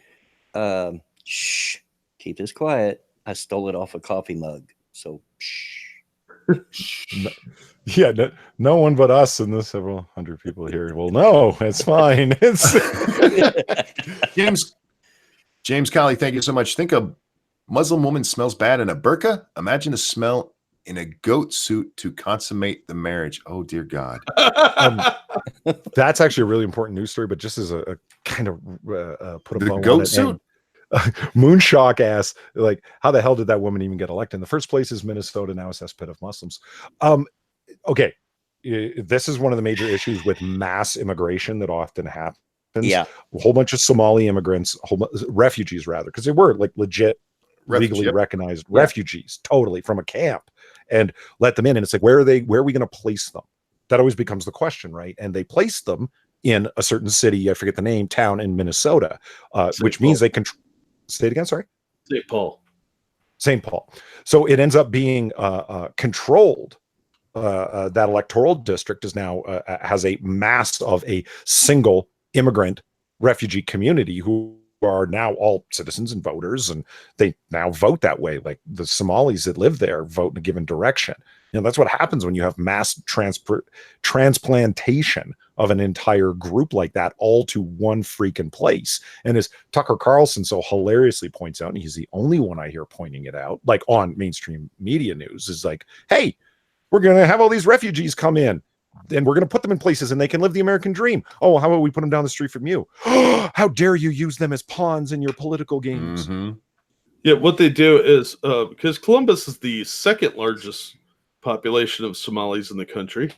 Shh, keep this quiet. I stole it off a coffee mug. So, shh. Yeah, no one but us and the several hundred people here. Well, no, it's fine. It's James Colley, thank you so much. Think a Muslim woman smells bad in a burqa. Imagine the smell in a goat suit to consummate the marriage. Oh, dear God. That's actually a really important news story, but just as a kind of put a The bow goat on it. suit? Moonshock asks, like, how the hell did that woman even get elected? In the first place is Minnesota now a cesspit of Muslims. Okay, this is one of the major issues with mass immigration that often happens. Yeah. A whole bunch of Somali immigrants, refugees rather, because they were like legit, legally recognized refugees, totally from a camp, and let them in. And it's like, where are we going to place them? That always becomes the question, right? And they placed them in a certain city, I forget the name, town in Minnesota, which means they can say it again. Sorry. St. Paul. So it ends up being controlled. That electoral district is now has a mass of a single immigrant refugee community who are now all citizens and voters, and they now vote that way. Like the Somalis that live there vote in a given direction. That's what happens when you have mass transplantation of an entire group like that all to one freaking place. And as Tucker Carlson so hilariously points out, and he's the only one I hear pointing it out, like on mainstream media news, is like, hey, we're going to have all these refugees come in and we're going to put them in places and they can live the American dream. Oh, how about we put them down the street from you? How dare you use them as pawns in your political games? Mm-hmm. Yeah, what they do is, because Columbus is the second largest population of Somalis in the country.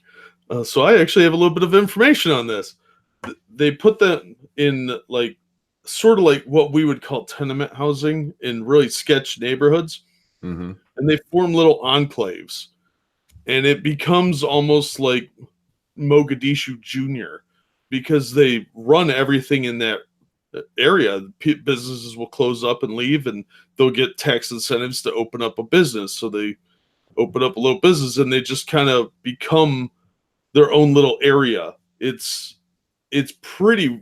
So I actually have a little bit of information on this. They put them in like sort of like what we would call tenement housing in really sketch neighborhoods. Mm-hmm. And they form little enclaves. And it becomes almost like Mogadishu Junior because they run everything in that area. Businesses will close up and leave, and they'll get tax incentives to open up a business. So they open up a little business, and they just kind of become their own little area. It's pretty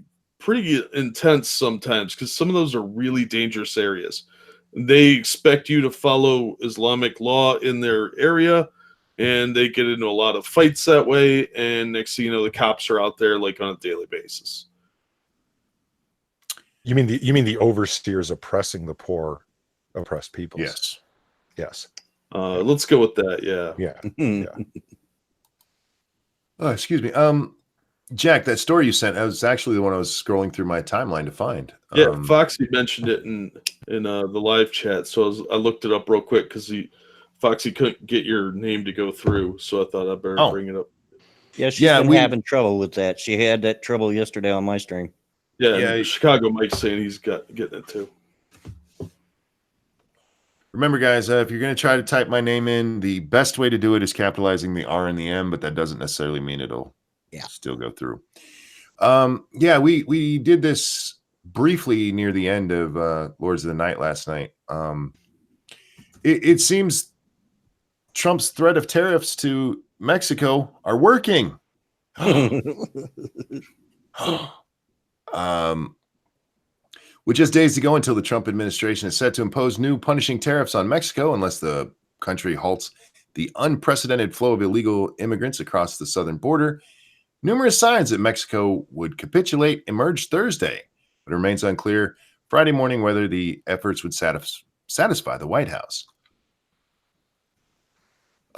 intense sometimes because some of those are really dangerous areas. They expect you to follow Islamic law in their area. And they get into a lot of fights that way. And next thing you know, the cops are out there like on a daily basis. You mean the overseers oppressing the poor, oppressed peoples? Yes. Let's go with that. Yeah. Oh, excuse me. Jack, that story you sent, that was actually the one I was scrolling through my timeline to find. Yeah, Foxy mentioned it in the live chat. So I looked it up real quick because Foxy couldn't get your name to go through, so I thought I'd better bring it up. Yeah, she's been having trouble with that. She had that trouble yesterday on my stream. Yeah, Chicago Mike's saying he's getting it too. Remember, guys, if you're going to try to type my name in, the best way to do it is capitalizing the R and the M, but that doesn't necessarily mean it'll still go through. We did this briefly near the end of Lords of the Night last night. It seems Trump's threat of tariffs to Mexico are working. With just days to go until the Trump administration is set to impose new punishing tariffs on Mexico unless the country halts the unprecedented flow of illegal immigrants across the southern border, numerous signs that Mexico would capitulate emerged Thursday, but it remains unclear Friday morning whether the efforts would satisfy the White House.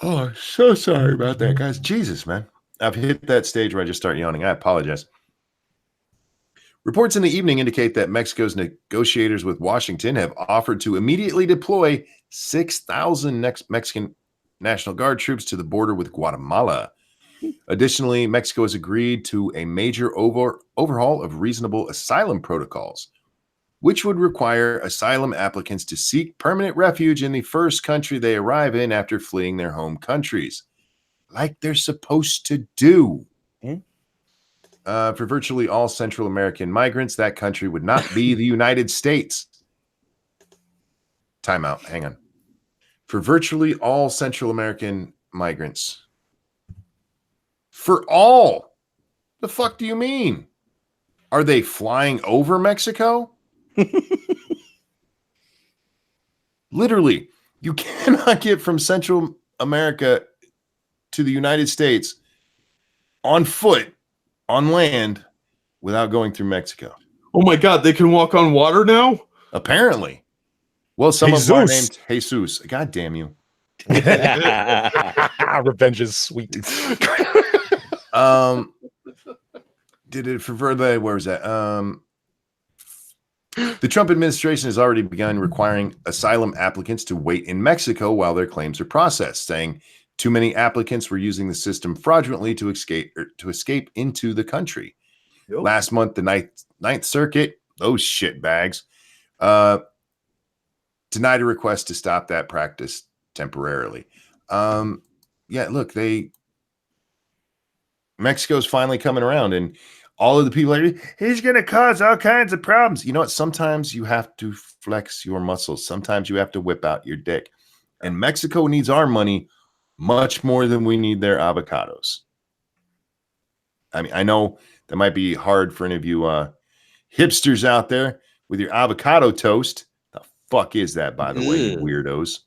Oh, so sorry about that, guys. Jesus, man. I've hit that stage where I just start yawning. I apologize. Reports in the evening indicate that Mexico's negotiators with Washington have offered to immediately deploy 6,000 Mexican National Guard troops to the border with Guatemala. Additionally, Mexico has agreed to a major overhaul of reasonable asylum protocols, which would require asylum applicants to seek permanent refuge in the first country they arrive in after fleeing their home countries, like they're supposed to do. For virtually all Central American migrants, that country would not be the United States. Time out. Hang on. For virtually all Central American migrants. For all? The fuck do you mean? Are they flying over Mexico? Literally, you cannot get from Central America to the United States on foot, on land, without going through Mexico. Oh my God, they can walk on water now? Apparently. Well, some of them are named Jesus. God damn you. Revenge is sweet. Did it for further? Where was that? The Trump administration has already begun requiring asylum applicants to wait in Mexico while their claims are processed, saying too many applicants were using the system fraudulently to escape into the country. Yep. Last month, the Ninth Circuit, those shitbags, denied a request to stop that practice temporarily. Yeah, look, Mexico's finally coming around, and all of the people are, he's going to cause all kinds of problems. You know what? Sometimes you have to flex your muscles. Sometimes you have to whip out your dick. And Mexico needs our money much more than we need their avocados. I mean, I know that might be hard for any of you hipsters out there with your avocado toast. The fuck is that, by the way, you weirdos?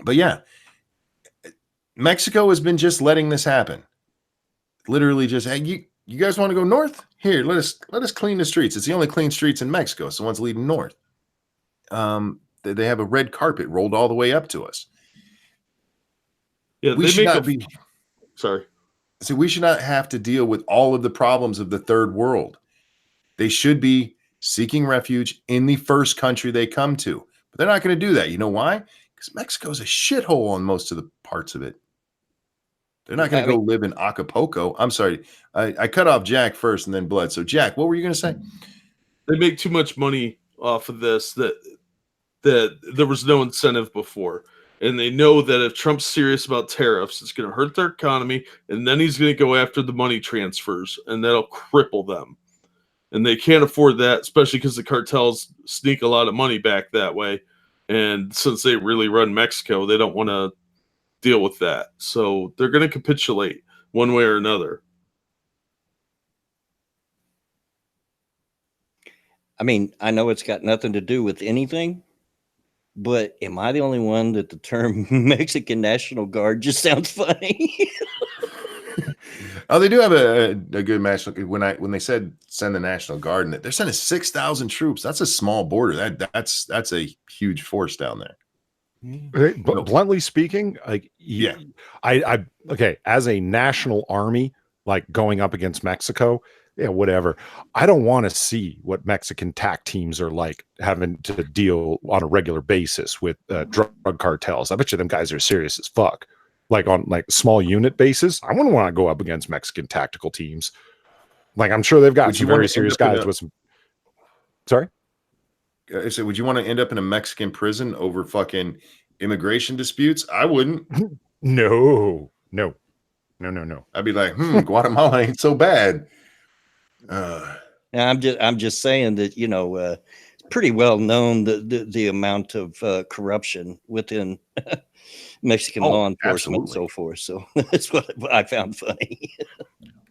But yeah, Mexico has been just letting this happen. Literally just, hey, you guys want to go north? Here, let us clean the streets. It's the only clean streets in Mexico. It's the ones leading north. They have a red carpet rolled all the way up to us. Yeah, we should not be. Sorry. So we should not have to deal with all of the problems of the third world. They should be seeking refuge in the first country they come to. But they're not going to do that. You know why? Because Mexico's a shithole on most of the parts of it. They're not going to go live in Acapulco. I'm sorry. I cut off Jack first and then Blood. So, Jack, what were you going to say? They make too much money off of this that there was no incentive before. And they know that if Trump's serious about tariffs, it's going to hurt their economy. And then he's going to go after the money transfers, and that'll cripple them. And they can't afford that, especially because the cartels sneak a lot of money back that way. And since they really run Mexico, they don't want to deal with that. So they're going to capitulate one way or another. I mean, I know it's got nothing to do with anything, but am I the only one that the term Mexican National Guard just sounds funny? Oh, they do have a good national. When they said send the National Guard, and they're sending 6,000 troops. That's a small border. That's a huge force down there. Bluntly speaking, like, yeah, I okay, as a national army, like going up against Mexico, yeah, whatever. I don't want to see what Mexican TAC teams are like having to deal on a regular basis with drug cartels. I bet you them guys are serious as fuck. Like on like small unit basis, I wouldn't want to go up against Mexican tactical teams. Like I'm sure they've got some very serious guys with some. Sorry. I said, would you want to end up in a Mexican prison over fucking immigration disputes? I wouldn't. No. I'd be like, Guatemala ain't so bad. I'm just saying that, you know, it's pretty well known the amount of corruption within Mexican law enforcement and so forth. So that's what I found funny.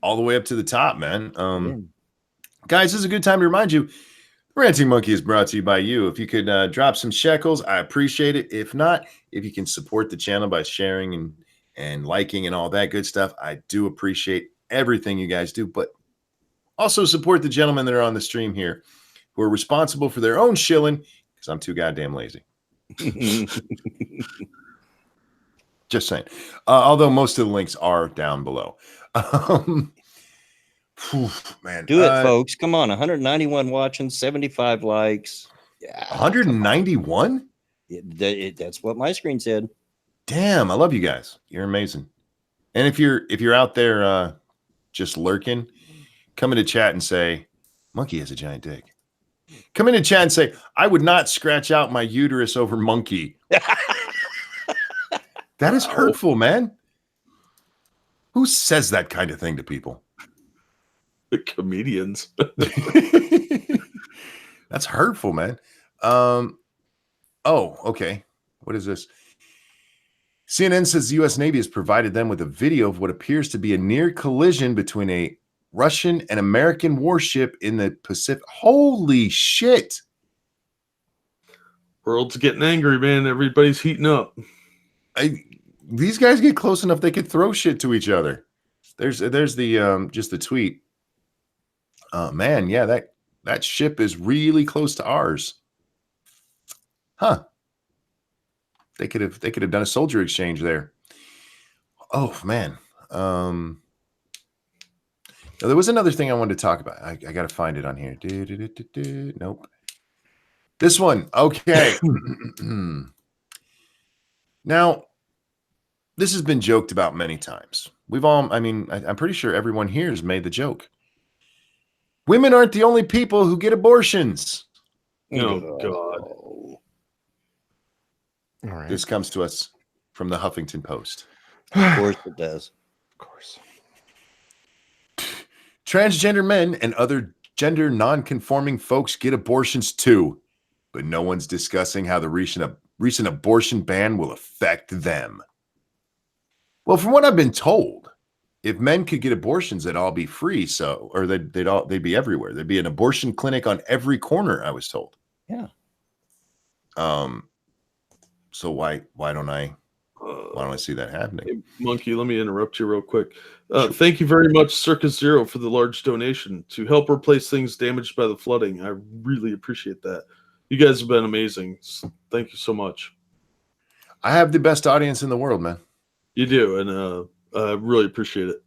All the way up to the top, man. Guys, this is a good time to remind you, Ranting Monkey is brought to you by you. If you could drop some shekels, I appreciate it. If not, if you can support the channel by sharing and liking and all that good stuff, I do appreciate everything you guys do. But also support the gentlemen that are on the stream here who are responsible for their own shilling because I'm too goddamn lazy. Just saying. Although most of the links are down below. Man, do it, folks. Come on. 191 watching, 75 likes. Yeah, 191? That's what my screen said. Damn, I love you guys. You're amazing. And if you're out there just lurking, come into chat and say, Monkey has a giant dick. Come into chat and say, I would not scratch out my uterus over Monkey. That is hurtful, man. Who says that kind of thing to people? The comedians. That's hurtful, man. Oh, okay. What is this? CNN says the U.S. Navy has provided them with a video of what appears to be a near collision between a Russian and American warship in the Pacific. Holy shit. World's getting angry, man. Everybody's heating up. These guys get close enough they could throw shit to each other. There's the just the tweet. Man, yeah, that ship is really close to ours. Huh. They could have done a soldier exchange there. Oh man. Now, there was another thing I wanted to talk about. I got to find it on here. Nope. This one. Okay. Now, this has been joked about many times. I'm pretty sure everyone here has made the joke. Women aren't the only people who get abortions. Oh, God. Oh. All right. This comes to us from the Huffington Post. Of course it does. Of course. Transgender men and other gender non-conforming folks get abortions too, but no one's discussing how the recent abortion ban will affect them. Well, from what I've been told, if men could get abortions, they'd all be free. Or they'd be everywhere. There'd be an abortion clinic on every corner, I was told. Yeah. So why don't I see that happening? Hey, Monkey, let me interrupt you real quick. Thank you very much, Circus Zero, for the large donation to help replace things damaged by the flooding. I really appreciate that. You guys have been amazing. Thank you so much. I have the best audience in the world, man. You do, and I really appreciate it.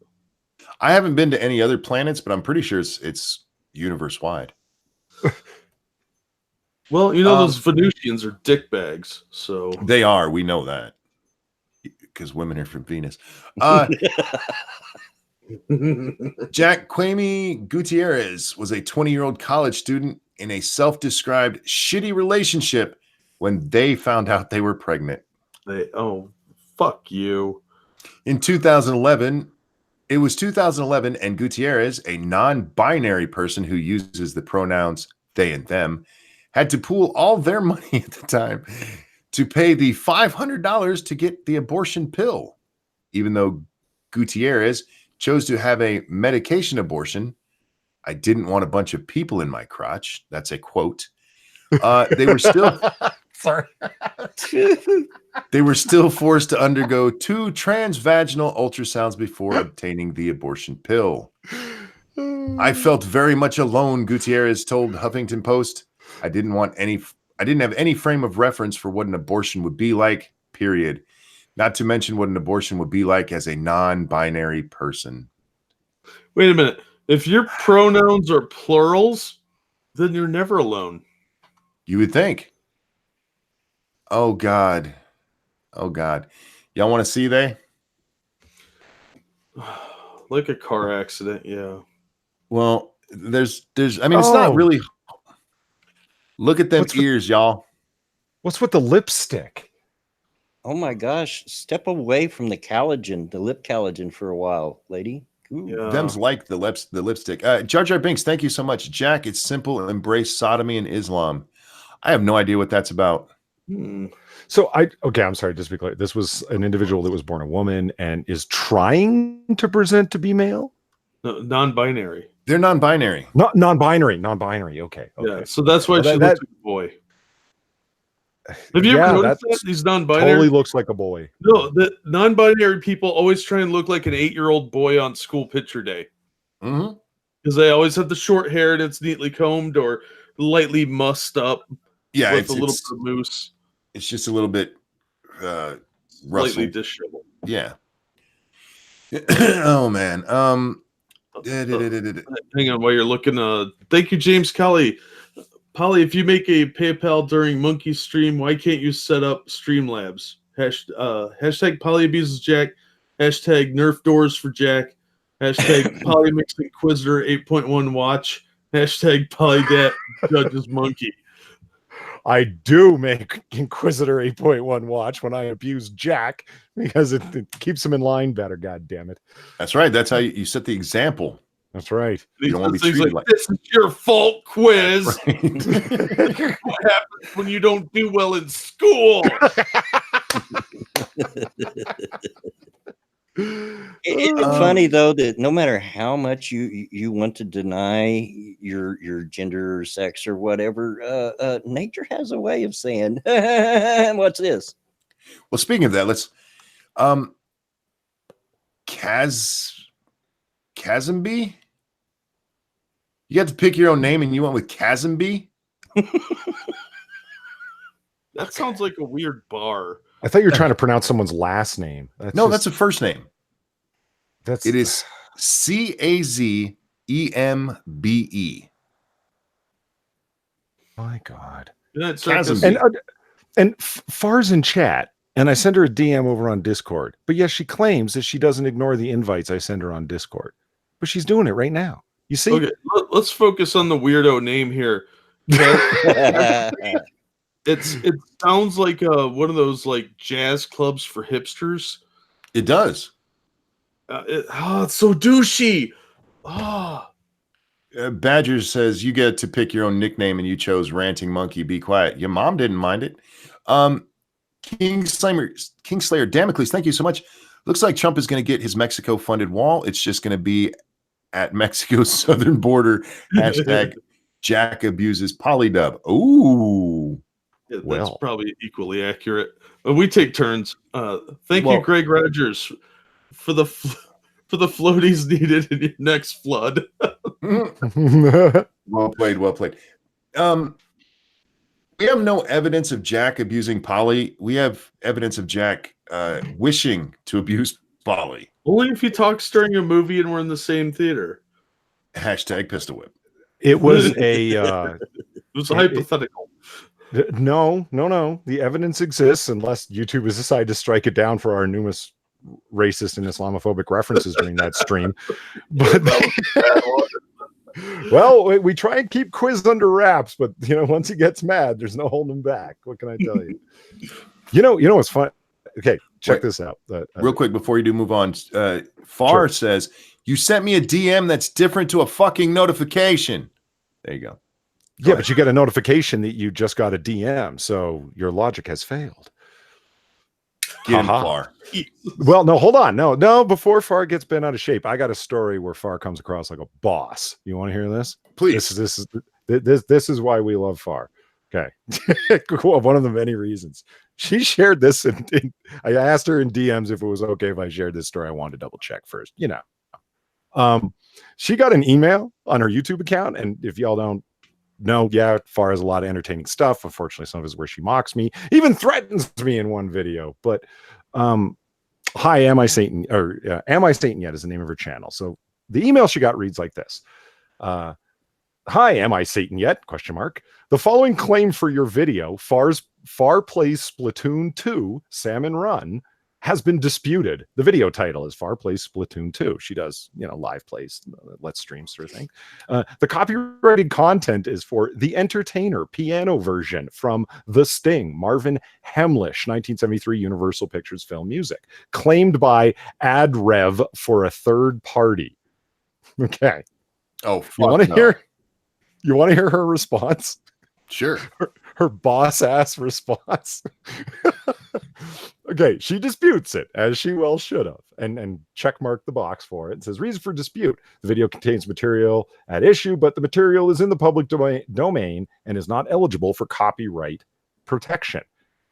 I haven't been to any other planets, but I'm pretty sure it's universe wide. Well, you know, those Venusians are dick bags, so They are. We know that because women are from Venus. Jack Quamey Gutierrez was a 20-year-old college student in a self-described shitty relationship when they found out they were pregnant. Fuck you. In 2011, it was 2011, and Gutierrez, a non-binary person who uses the pronouns they and them, had to pool all their money at the time to pay the $500 to get the abortion pill. Even though Gutierrez chose to have a medication abortion, I didn't want a bunch of people in my crotch. That's a quote. They were still Sorry. They were still forced to undergo 2 transvaginal ultrasounds before obtaining the abortion pill. I felt very much alone, Gutierrez told Huffington Post. I didn't have any frame of reference for what an abortion would be like, period. Not to mention what an abortion would be like as a non-binary person. Wait a minute. If your pronouns are plurals, then you're never alone. You would think. Oh, God. Oh, God. Y'all want to see they? Like a car accident, yeah. Well, there's it's not really. Look at them ears, y'all. What's with the lipstick? Oh my gosh. Step away from the collagen, the lip collagen for a while, lady. Ooh. Yeah. Them's like the lipstick. Jar Jar Binks, thank you so much. Jack, it's simple. Embrace sodomy and Islam. I have no idea what that's about. So I'm sorry, just to be clear. This was an individual that was born a woman and is trying to present to be male? No, non-binary. They're non-binary. Not non-binary. Okay. Yeah, so that's why Well, she that- looks like a boy. Have you ever noticed that? These non-binary Totally looks like a boy. No, the non-binary people always try and look like an 8-year-old boy on school picture day. Mm-hmm. Because they always have the short hair and it's neatly combed or lightly mussed up Yeah, with a little bit of mousse. It's just a little bit Slightly rustled. disheveled. Yeah. Oh man. Hang on while you're looking. Thank you, James Kelly. Polly, if you make a PayPal during Monkey Stream, why can't you set up Streamlabs? Hashtag Polly abuses Jack. Hashtag Nerf doors for Jack. Hashtag Polly makes Inquisitor 8.1 watch. Hashtag Polydad judges Monkey. I do make Inquisitor 8.1 watch when I abuse Jack because it keeps him in line better. God damn it. That's right. That's how you set the example. That's right. You don't want to be Things treated like, like this is your fault quiz. Right. What happens when you don't do well in school? It's funny though that no matter how much you want to deny your gender or sex or whatever, nature has a way of saying, "What's this?" Well, speaking of that, let's Chasmby. You had to pick your own name, and you went with Chasmby. That sounds like a weird bar. I thought you were trying to pronounce someone's last name. That's a first name. It is Cazembe. My God. Kazembe. And Far's in chat, and I send her a DM over on Discord. But yes, she claims that she doesn't ignore the invites I send her on Discord. But she's doing it right now. You see? Okay, let's focus on the weirdo name here. It sounds like one of those like jazz clubs for hipsters. It does. It's so douchey. Oh. Badger says you get to pick your own nickname, and you chose Ranting Monkey. Be quiet. Your mom didn't mind it. Kingslayer Damocles, thank you so much. Looks like Trump is going to get his Mexico-funded wall. It's just going to be at Mexico's southern border. Hashtag Jack abuses polydub. Ooh. Yeah, that's probably equally accurate. We take turns. Thank you, Greg Rogers, for the floaties needed in your next flood. Well played. We have no evidence of Jack abusing Polly. We have evidence of Jack wishing to abuse Polly. Only if he talks during a movie and we're in the same theater. Hashtag pistol whip. It was a it was hypothetical. No. The evidence exists unless YouTube has decided to strike it down for our numerous racist and Islamophobic references during that stream. But well, we try and keep Quiz under wraps, but once he gets mad, there's no holding him back. What can I tell you? You know what's fun? Okay, check this out. Real quick before you do move on, Far says you sent me a DM that's different to a fucking notification. There you go. Yeah, but you get a notification that you just got a DM, so your logic has failed. Get him, Far. Well, no, hold on. No, before Far gets bent out of shape, I got a story where Far comes across like a boss. You want to hear this? Please. This is why we love Far. Okay. Cool. One of the many reasons. She shared this, and I asked her in DMs if it was okay if I shared this story. I wanted to double check first. She got an email on her YouTube account, and if y'all don't know, Far has a lot of entertaining stuff. Unfortunately, some of it is where she mocks me, even threatens me in one video. But hi, am I Satan? Or am I Satan yet is the name of her channel. So the email she got reads like this. Hi, am I Satan yet? Question mark. The following claim for your video, Far Plays Splatoon 2, Salmon Run, has been disputed. The video title is Far Plays Splatoon 2. She does, live plays, let's stream sort of thing. The copyrighted content is for The Entertainer piano version from The Sting, Marvin Hamlish, 1973 Universal Pictures film music, claimed by AdRev for a third party. Okay. Oh, you want to hear? You want to hear her response? Sure. Her boss ass response. Okay, she disputes it, as she well should have, and check mark the box for it. It says, reason for dispute. The video contains material at issue, but the material is in the public domain and is not eligible for copyright protection.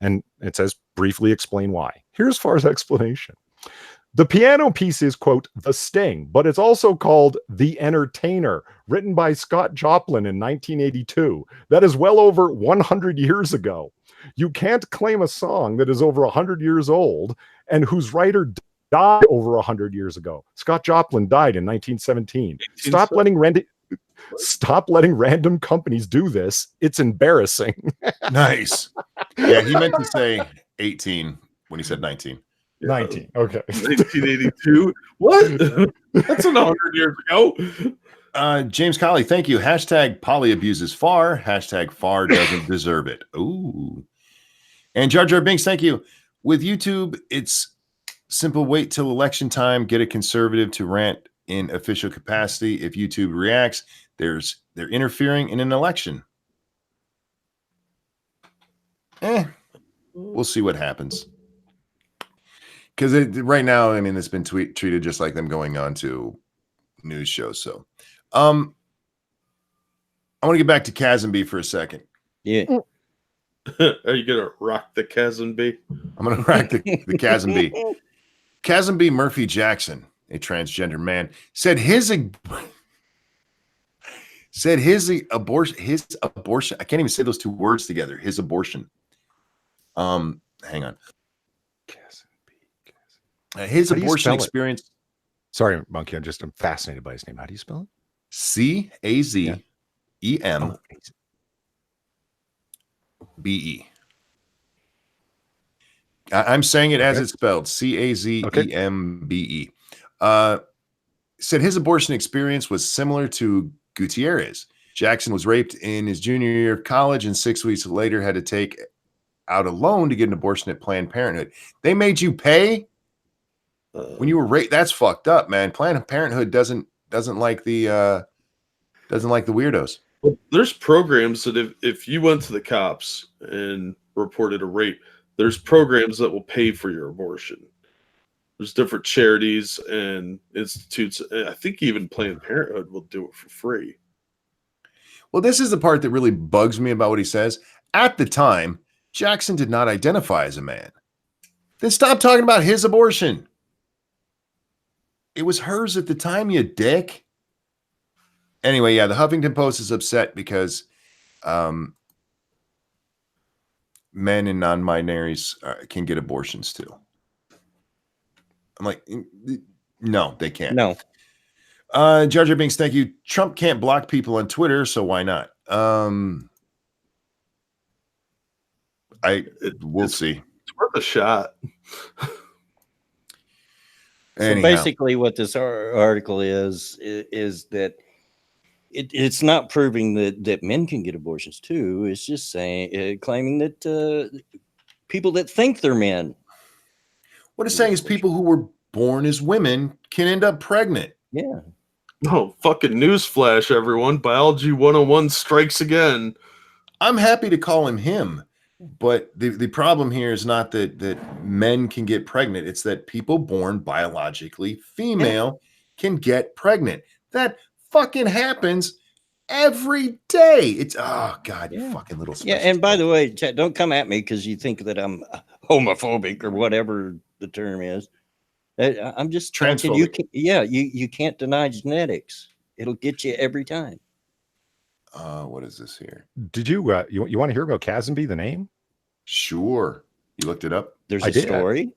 And it says, briefly explain why. Here's Far's explanation. The piano piece is, quote, The Sting, but it's also called The Entertainer, written by Scott Joplin in 1982. That is well over 100 years ago. You can't claim a song that is over 100 years old and whose writer died over 100 years ago. Scott Joplin died in 1917. Stop letting random companies do this. It's embarrassing. Nice. Yeah, he meant to say 18 when he said 19. 19. Okay. 1982. What? That's 100 years ago. James Colley, thank you. Hashtag Polly abuses Far. Hashtag Far doesn't deserve it. Ooh. And Jar Jar Binks, thank you. With YouTube, it's simple. Wait till election time. Get a conservative to rant in official capacity. If YouTube reacts, they're interfering in an election. We'll see what happens. Because right now, I mean, it's been treated just like them going on to news shows. So, I want to get back to Kazembe for a second. Yeah. Are you gonna rock the Kazembe? I'm gonna rock the Kazembe. Kazembe Murphy Jackson, a transgender man, said his abortion. I can't even say those two words together. His abortion. Hang on. His How do you abortion spell it? experience. Sorry, Monkey. I'm fascinated by his name. How do you spell it? CAZEMBE. Oh, I'm saying it as Okay. it's spelled. CAZEMBE. Said his abortion experience was similar to Gutierrez. Jackson was raped in his junior year of college and 6 weeks later had to take out a loan to get an abortion at Planned Parenthood. They made you pay when you were raped. That's fucked up, man. Planned Parenthood doesn't like the weirdos. Well, there's programs that if you went to the cops and reported a rape, there's programs that will pay for your abortion. There's different charities and institutes. I think even Planned Parenthood will do it for free. Well, this is the part that really bugs me about what he says. At the time, Jackson did not identify as a man. Then stop talking about his abortion. It was hers at the time, you dick. Anyway, yeah, the Huffington Post is upset because men and non-binaries can get abortions too. I'm like, no, they can't. No. Jar Jar Binks, thank you. Trump can't block people on Twitter, so why not? We'll see. It's worth a shot. So basically, what this article is that it's not proving that men can get abortions too. It's just saying, claiming that people that think they're men. What it's saying is people who were born as women can end up pregnant. Yeah. Oh, fucking newsflash, everyone. Biology 101 strikes again. I'm happy to call him, but the problem here is not that men can get pregnant. It's that people born biologically female can get pregnant. That fucking happens every day. It's, oh, God, you fucking little Yeah, and by the way, Chad, don't come at me because you think that I'm homophobic or whatever the term is. I'm just transphobic. You can't deny genetics. It'll get you every time. What is this here? Did you want to hear about Kazembe, the name? Sure. You looked it up? There's a story.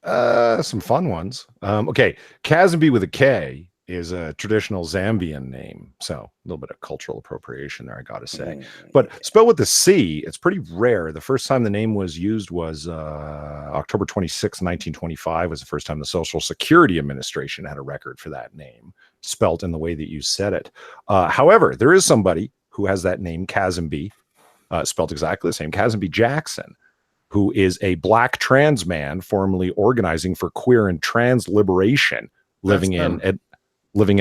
Some fun ones. Okay, Kazembe with a K is a traditional Zambian name, so a little bit of cultural appropriation there, I gotta say. But spelled with the C, it's pretty rare. The first time the name was used was October 26, 1925 was the first time the Social Security Administration had a record for that name, spelt in the way that you said it. However, there is somebody who has that name, Kazembe, spelled exactly the same, Kazembe Jackson, who is a black trans man formerly organizing for queer and trans liberation, living in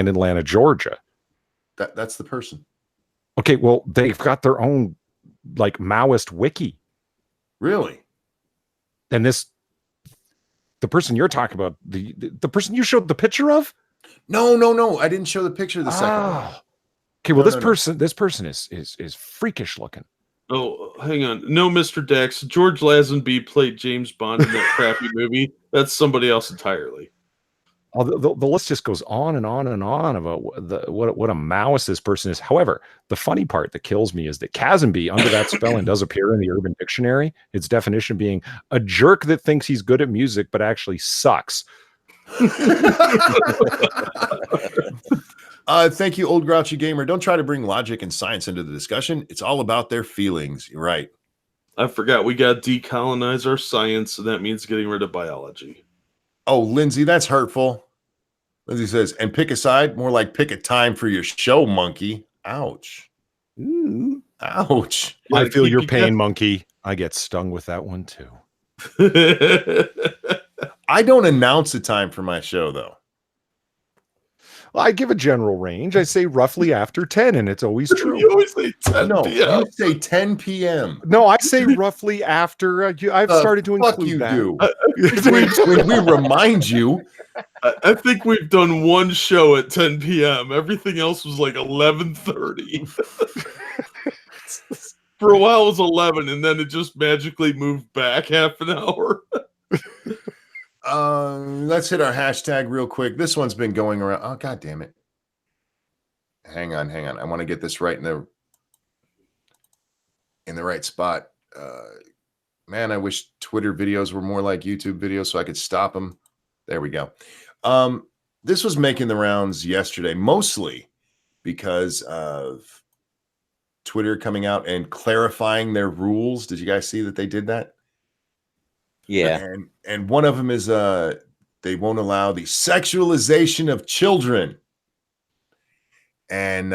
Atlanta, Georgia. That's the person. Okay, well, they've got their own like Maoist wiki. Really? And the person you're talking about, the person you showed the picture of? No. I didn't show the picture of the second one. Okay, well, this person is freakish looking. Oh, hang on. No, Mr. Dex. George Lazenby played James Bond in that crappy movie. That's somebody else entirely. Oh, the list just goes on and on and on about what a Maoist this person is. However, the funny part that kills me is that Kazembe, under that spelling, does appear in the Urban Dictionary. Its definition being a jerk that thinks he's good at music but actually sucks. Thank you, Old Grouchy Gamer. Don't try to bring logic and science into the discussion. It's all about their feelings. You're right. I forgot. We got to decolonize our science, and that means getting rid of biology. Oh, Lindsay, that's hurtful. Lindsay says, and pick a side, more like pick a time for your show, monkey. Ouch. Ooh. Ouch. I feel your pain, monkey. I get stung with that one too. I don't announce the time for my show, though. I give a general range. I say roughly after 10, and it's always true. You always say 10 p.m. You say 10 p.m. No, I say roughly after. I've started to include that. When we remind you. I think we've done one show at 10 p.m. Everything else was like 11:30. For a while it was 11, and then it just magically moved back half an hour. Let's hit our hashtag real quick. This one's been going around. Oh, God damn it. Hang on. I want to get this right in the right spot. Man, I wish Twitter videos were more like YouTube videos so I could stop them. There we go. This was making the rounds yesterday, mostly because of Twitter coming out and clarifying their rules. Did you guys see that they did that? Yeah. And one of them is they won't allow the sexualization of children. And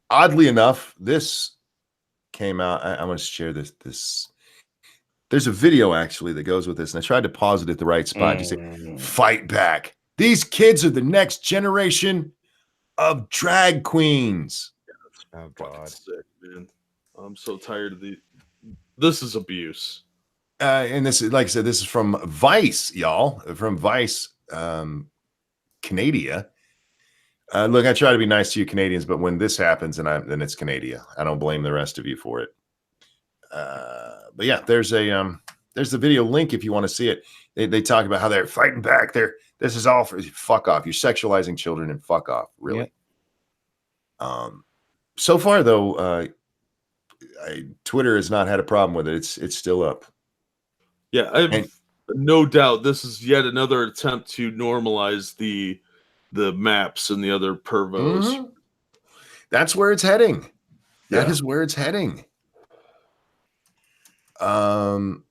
oddly enough, this came out. I'm going to share this. There's a video actually that goes with this, and I tried to pause it at the right spot to say, "Fight back! These kids are the next generation of drag queens." Oh God, sick, man! I'm so tired of this is abuse. And this is, like I said, this is from Vice, y'all, from Vice, Canada. Look, I try to be nice to you Canadians, but when this happens, then it's Canada. I don't blame the rest of you for it. But yeah, there's the video link if you want to see it. They talk about how they're fighting back. This is all for fuck off. You're sexualizing children and fuck off. Really. Yep. So far though, Twitter has not had a problem with it. It's still up. Yeah, I've no doubt this is yet another attempt to normalize the maps and the other pervos. Mm-hmm. That's where it's heading. That is where it's heading. And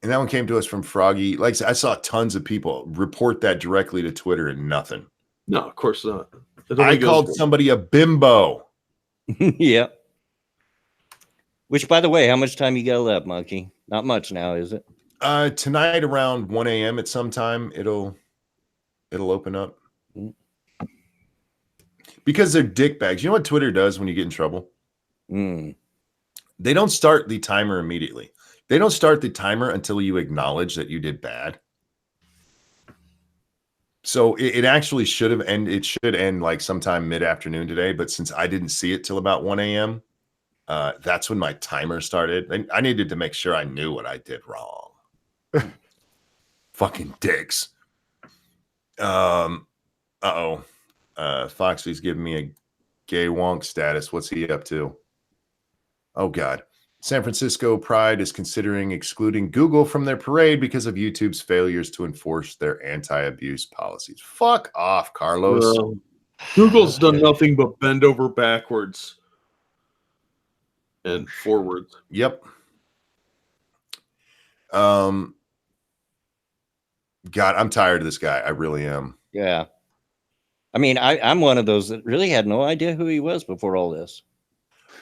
that one came to us from Froggy. Like I said, I saw tons of people report that directly to Twitter and nothing. No, of course not. I called somebody a bimbo. Yeah. Which, by the way, how much time you got left, Monkey? Not much now, is it? Tonight around 1 a.m. at some time, it'll open up. Because they're dickbags. You know what Twitter does when you get in trouble? They don't start the timer immediately. They don't start the timer until you acknowledge that you did bad. So it actually should have ended. It should end like sometime mid-afternoon today. But since I didn't see it till about 1 a.m., that's when my timer started. And I needed to make sure I knew what I did wrong. Fucking dicks. Foxy's giving me a gay wonk status. What's he up to? Oh, God. San Francisco Pride is considering excluding Google from their parade because of YouTube's failures to enforce their anti-abuse policies. Fuck off, Carlos. Google's done nothing but bend over backwards and forwards. Yep. God, I'm tired of this guy. I really am. Yeah. I mean, I'm one of those that really had no idea who he was before all this.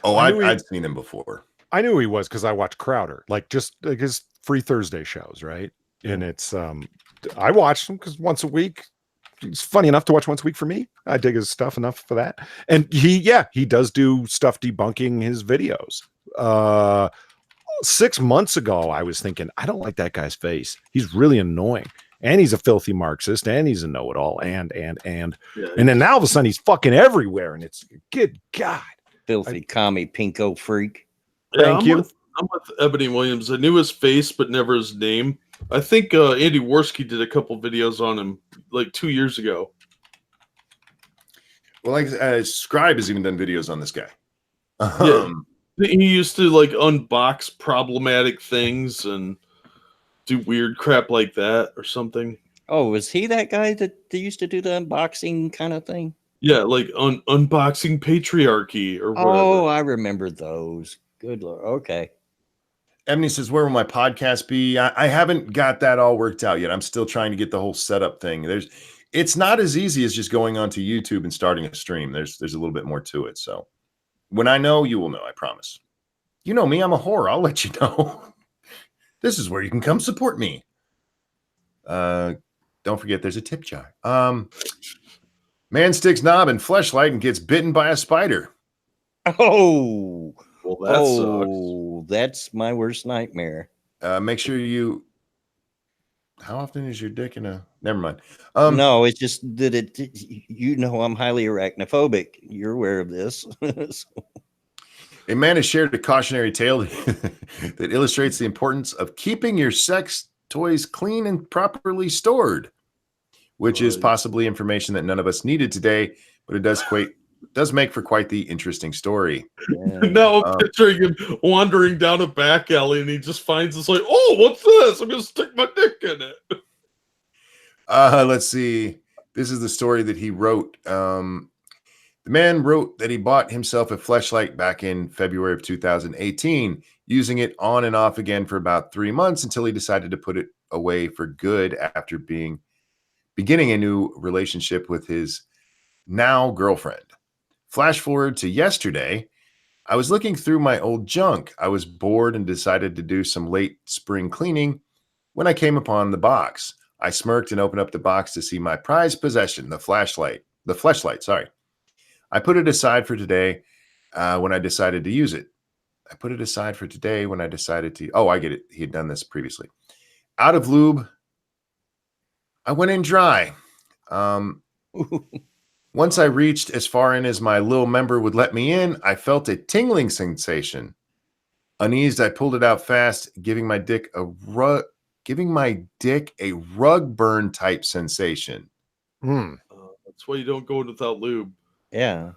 Oh, I'd seen him before. I knew he was because I watched Crowder, just like his free Thursday shows, right? And it's I watched him because once a week. It's funny enough to watch once a week for me. I dig his stuff enough for that. And he does do stuff debunking his videos. 6 months ago, I was thinking, I don't like that guy's face. He's really annoying. And he's a filthy Marxist, and he's a know-it-all, and then now all of a sudden he's fucking everywhere, and it's good God. Filthy commie pinko freak. Thank you. I'm with Ebony Williams. I knew his face, but never his name. I think Andy Worski did a couple videos on him like 2 years ago. Well, Scribe has even done videos on this guy. He used to unbox problematic things and do weird crap like that or something. Oh, was he that guy that used to do the unboxing kind of thing? Yeah, unboxing patriarchy or whatever. Oh, I remember those. Good Lord. Okay. Ebony says, where will my podcast be? I haven't got that all worked out yet. I'm still trying to get the whole setup thing. It's not as easy as just going onto YouTube and starting a stream. There's a little bit more to it. So when I know, you will know, I promise. You know me, I'm a whore. I'll let you know. This is where you can come support me. Don't forget there's a tip jar. Man sticks knob and fleshlight and gets bitten by a spider. Oh. Well, that sucks. That's my worst nightmare. Make sure you. How often is your dick in a? Never mind. No, it's just that I'm highly arachnophobic. You're aware of this. A man has shared a cautionary tale that illustrates the importance of keeping your sex toys clean and properly stored, which is possibly information that none of us needed today, but it does does make for quite the interesting story. Yeah. Now I'm picturing him wandering down a back alley and he just finds this like, oh, what's this? I'm gonna stick my dick in it. Let's see. This is the story that he wrote. The man wrote that he bought himself a fleshlight back in February of 2018, using it on and off again for about 3 months until he decided to put it away for good after beginning a new relationship with his now girlfriend. Flash forward to yesterday. I was looking through my old junk. I was bored and decided to do some late spring cleaning when I came upon the box. I smirked and opened up the box to see my prized possession, the fleshlight, sorry. I put it aside for today when I decided to use it. I put it aside for today when I decided to. Oh, I get it. He had done this previously. Out of lube, I went in dry. Once I reached as far in as my little member would let me in, I felt a tingling sensation. Uneased, I pulled it out fast, giving my dick a rug burn type sensation. That's why you don't go without lube. Yeah.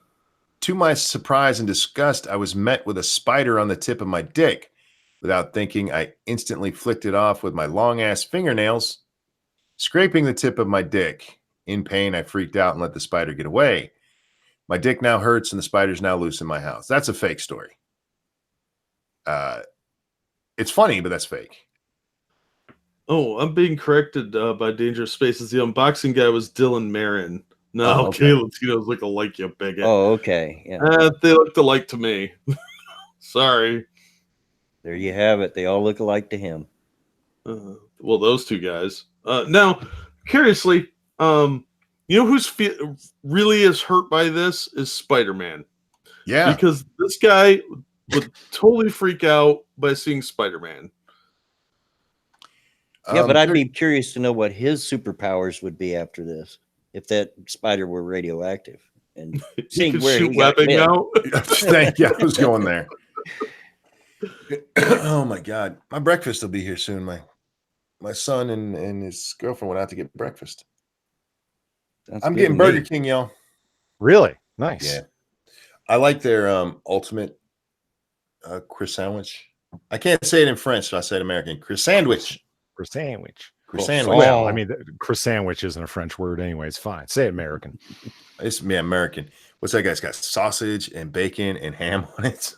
To my surprise and disgust, I was met with a spider on the tip of my dick. Without thinking, I instantly flicked it off with my long-ass fingernails, scraping the tip of my dick. In pain, I freaked out and let the spider get away. My dick now hurts and the spider's now loose in my house. That's a fake story. It's funny, but that's fake. Oh, I'm being corrected by Dangerous Spaces. The unboxing guy was Dylan Marin. No, Oh, okay. Latinos look alike, you bigot. Oh, okay. Yeah. They looked alike to me. Sorry. There you have it. They all look alike to him. Well, those two guys. Now, curiously, you know who's really is hurt by this is Spider-Man. Yeah. Because this guy would totally freak out by seeing Spider-Man. Yeah, but I'd be curious to know what his superpowers would be after this, if that spider were radioactive, and He seeing could where shoot he got webbing bit. out. Thank you. I was going there. Oh my God. My breakfast will be here soon. My son and his girlfriend went out to get breakfast. That's I'm good getting to Burger me. King, y'all. Really nice. Yeah. I like their ultimate Chris sandwich. I can't say it in French, so I say it American. Chris sandwich. For sandwich. Chris Well, sandwich. Well, I mean, Chris sandwich isn't a French word anyway. It's fine. Say it American. It's American. What's that guy's got? Sausage and bacon and ham on it.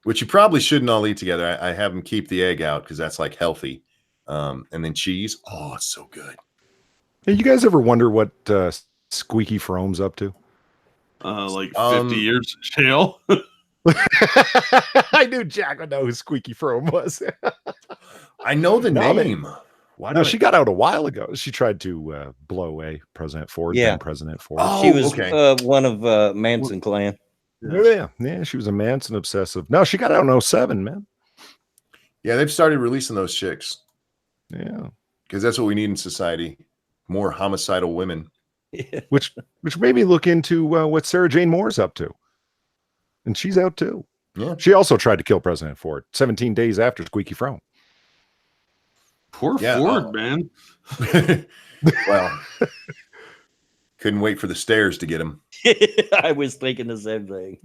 Which you probably shouldn't all eat together. I have them keep the egg out because that's like healthy. And then cheese. Oh, it's so good. Hey, you guys ever wonder what Squeaky Frome's up to? Like 50 years in jail. I knew Jack would know who Squeaky Frome was. I know the No, name. Why No, not? she got out a while ago. She tried to blow away President Ford. Yeah. Then President Ford. Oh, She was okay. one of Manson clan. Yeah, she was a Manson obsessive. No, she got out in 07, man. Yeah, they've started releasing those chicks Yeah. because that's what we need in society. More homicidal women. Which made me look into what Sarah Jane Moore's up to. And she's out too. Yeah. She also tried to kill President Ford 17 days after Squeaky Frome. Poor Yeah, Ford, man. Well, couldn't wait for the stairs to get him. I was thinking the same thing.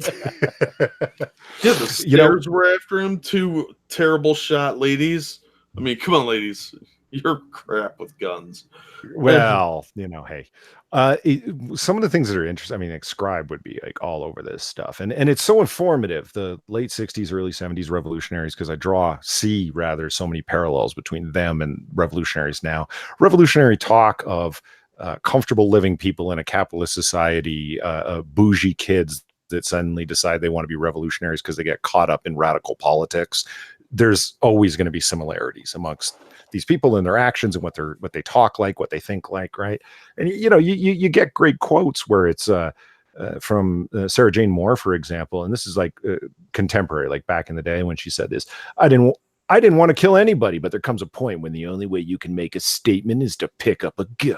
Yeah, the stairs were after him. Two terrible shot ladies. I mean, come on, ladies. You're crap with guns. Well, hey, some of the things that are interesting. I mean, like Scribe would be like all over this stuff, and it's so informative. The late '60s, early '70s revolutionaries, because I see so many parallels between them and revolutionaries now. Revolutionary talk of comfortable living people in a capitalist society, bougie kids that suddenly decide they want to be revolutionaries because they get caught up in radical politics. There's always going to be similarities amongst these people and their actions and what they talk like, what they think like, right? And you get great quotes where it's from Sarah Jane Moore, for example, and this is like contemporary, like back in the day when she said this. I didn't want to kill anybody, but there comes a point when the only way you can make a statement is to pick up a gun.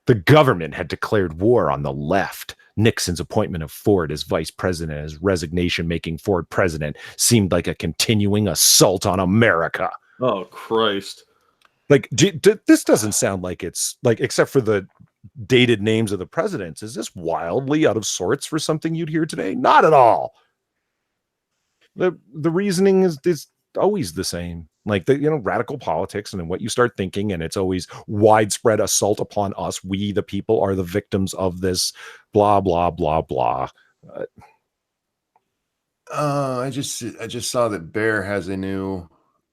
The government had declared war on the left. Nixon's appointment of Ford as vice president, his resignation making Ford president, seemed like a continuing assault on America. Oh, Christ. Like, this doesn't sound like it's like, except for the dated names of the presidents. Is this wildly out of sorts for something you'd hear today? Not at all. The reasoning is always the same. Like radical politics, and then what you start thinking, and it's always widespread assault upon us. We, the people, are the victims of this. Blah blah blah blah. I just saw that Bear has a new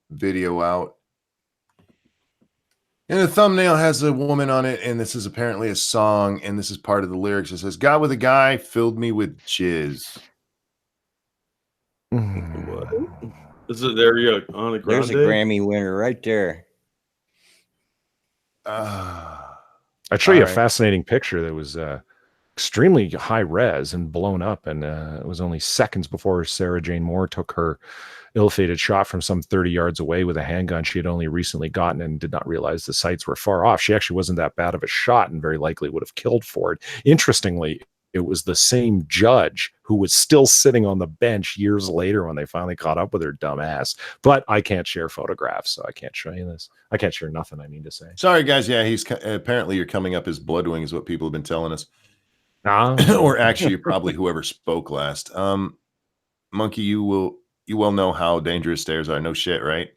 video out. And the thumbnail has a woman on it, and this is apparently a song, and this is part of the lyrics. It says, "Got with a guy, filled me with jizz." What? Is it Ariana Grande? There's a Grammy winner right there. I'd show you a fascinating picture that was extremely high res and blown up, and it was only seconds before Sarah Jane Moore took her ill-fated shot from some 30 yards away with a handgun she had only recently gotten and did not realize the sights were far off. She actually wasn't that bad of a shot and very likely would have killed Ford. Interestingly, it was the same judge who was still sitting on the bench years later when they finally caught up with her dumb ass. But I can't share photographs, so I can't show you this. I can't share nothing, I mean to say. Sorry, guys. Yeah, he's apparently you're coming up as Bloodwing is what people have been telling us. Or actually, probably whoever spoke last. Monkey, you well know how dangerous stairs are. No shit, right?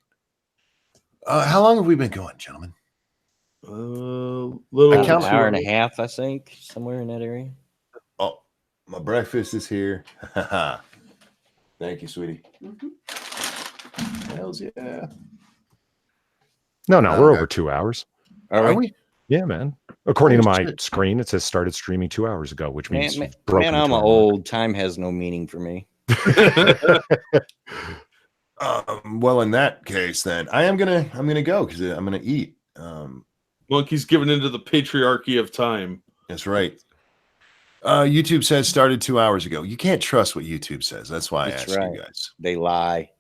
How long have we been going, gentlemen? Little an hour and a half, I think, somewhere in that area. Oh, my breakfast is here. Thank you, sweetie. Hells yeah. No, we're over 2 hours. Are we? Yeah, man. According to my screen, it says started streaming 2 hours ago, which means man, I'm old. Time has no meaning for me. Well, in that case, then I'm gonna go because I'm gonna eat. Monkey's given into the patriarchy of time. That's right. YouTube says started 2 hours ago. You can't trust what YouTube says. That's why I asked you guys. They lie.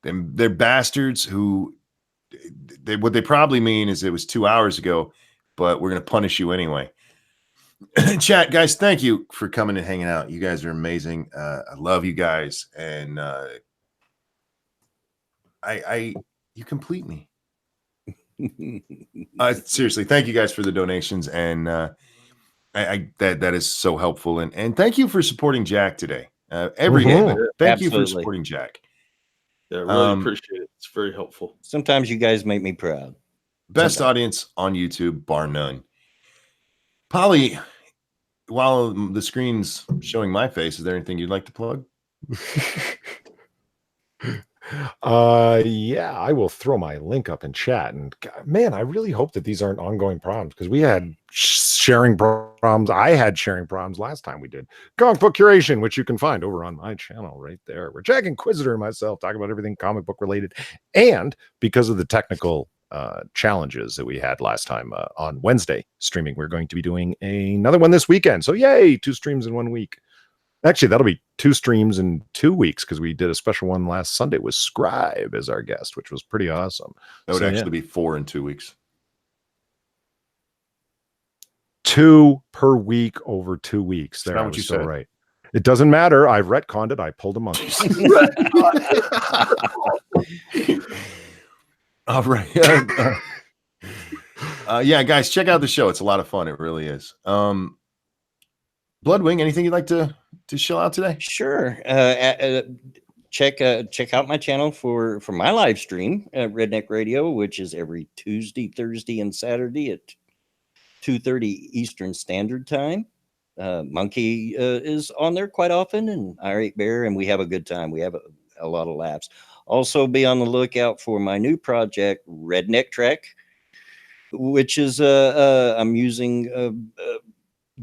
They're bastards who. What they probably mean is it was 2 hours ago, but we're gonna punish you anyway. Chat, guys, thank you for coming and hanging out. You guys are amazing. I love you guys, and you complete me. Seriously, thank you guys for the donations, and that is so helpful. And thank you for supporting Jack today. Every day. Thank you for supporting Jack. Yeah, I really appreciate it. It's very helpful. Sometimes you guys make me proud. Best audience on YouTube, bar none. Polly, while the screen's showing my face, is there anything you'd like to plug? Yeah, I will throw my link up in chat. And God, man, I really hope that these aren't ongoing problems because we had sharing problems. I had sharing problems last time we did comic book curation, which you can find over on my channel right there, where Jack Inquisitor and myself talk about everything comic book related. And because of the technical challenges that we had last time on Wednesday streaming, we're going to be doing another one this weekend. So yay, 2 streams in 1 week. Actually, that'll be 2 streams in 2 weeks because we did a special one last Sunday with Scribe as our guest, which was pretty awesome. That would actually be 4 in 2 weeks. 2 per week over 2 weeks. There, not what you said. Right. It doesn't matter. I've retconned it. I pulled a monkey. All right. Yeah, guys, check out the show. It's a lot of fun. It really is. Bloodwing, anything you'd like to shell out today? Sure. Check out my channel for my live stream at Redneck Radio, which is every Tuesday, Thursday, and Saturday at 2:30 Eastern Standard Time. Monkey is on there quite often, and I Bear, and we have a good time. We have a lot of laughs. Also, be on the lookout for my new project, Redneck Trek, which is I'm using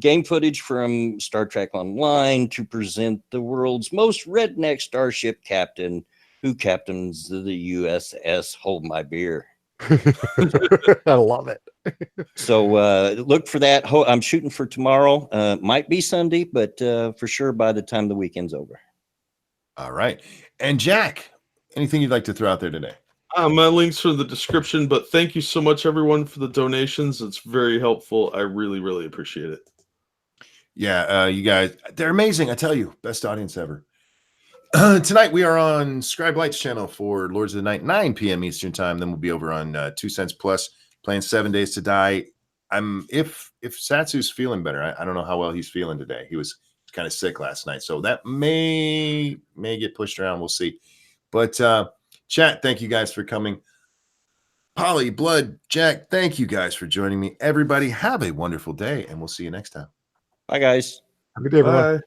game footage from Star Trek Online to present the world's most redneck starship captain who captains the USS Hold My Beer. I love it. So look for that. I'm shooting for tomorrow. Might be Sunday, but for sure by the time the weekend's over. All right. And Jack, anything you'd like to throw out there today? My links are in the description, but thank you so much, everyone, for the donations. It's very helpful. I really, really appreciate it. Yeah, you guys, they're amazing. I tell you, best audience ever. Tonight we are on Scribe Light's channel for Lords of the Night, 9 p.m. Eastern time. Then we'll be over on 2 Cents Plus playing 7 Days to Die if Satsu's feeling better, I don't know how well he's feeling today. He was kind of sick last night, so that may get pushed around. We'll see. But chat, thank you guys for coming. Polly, Blood, Jack, thank you guys for joining me. Everybody, have a wonderful day, and we'll see you next time. Bye, guys. Have a good day, everyone. Bye.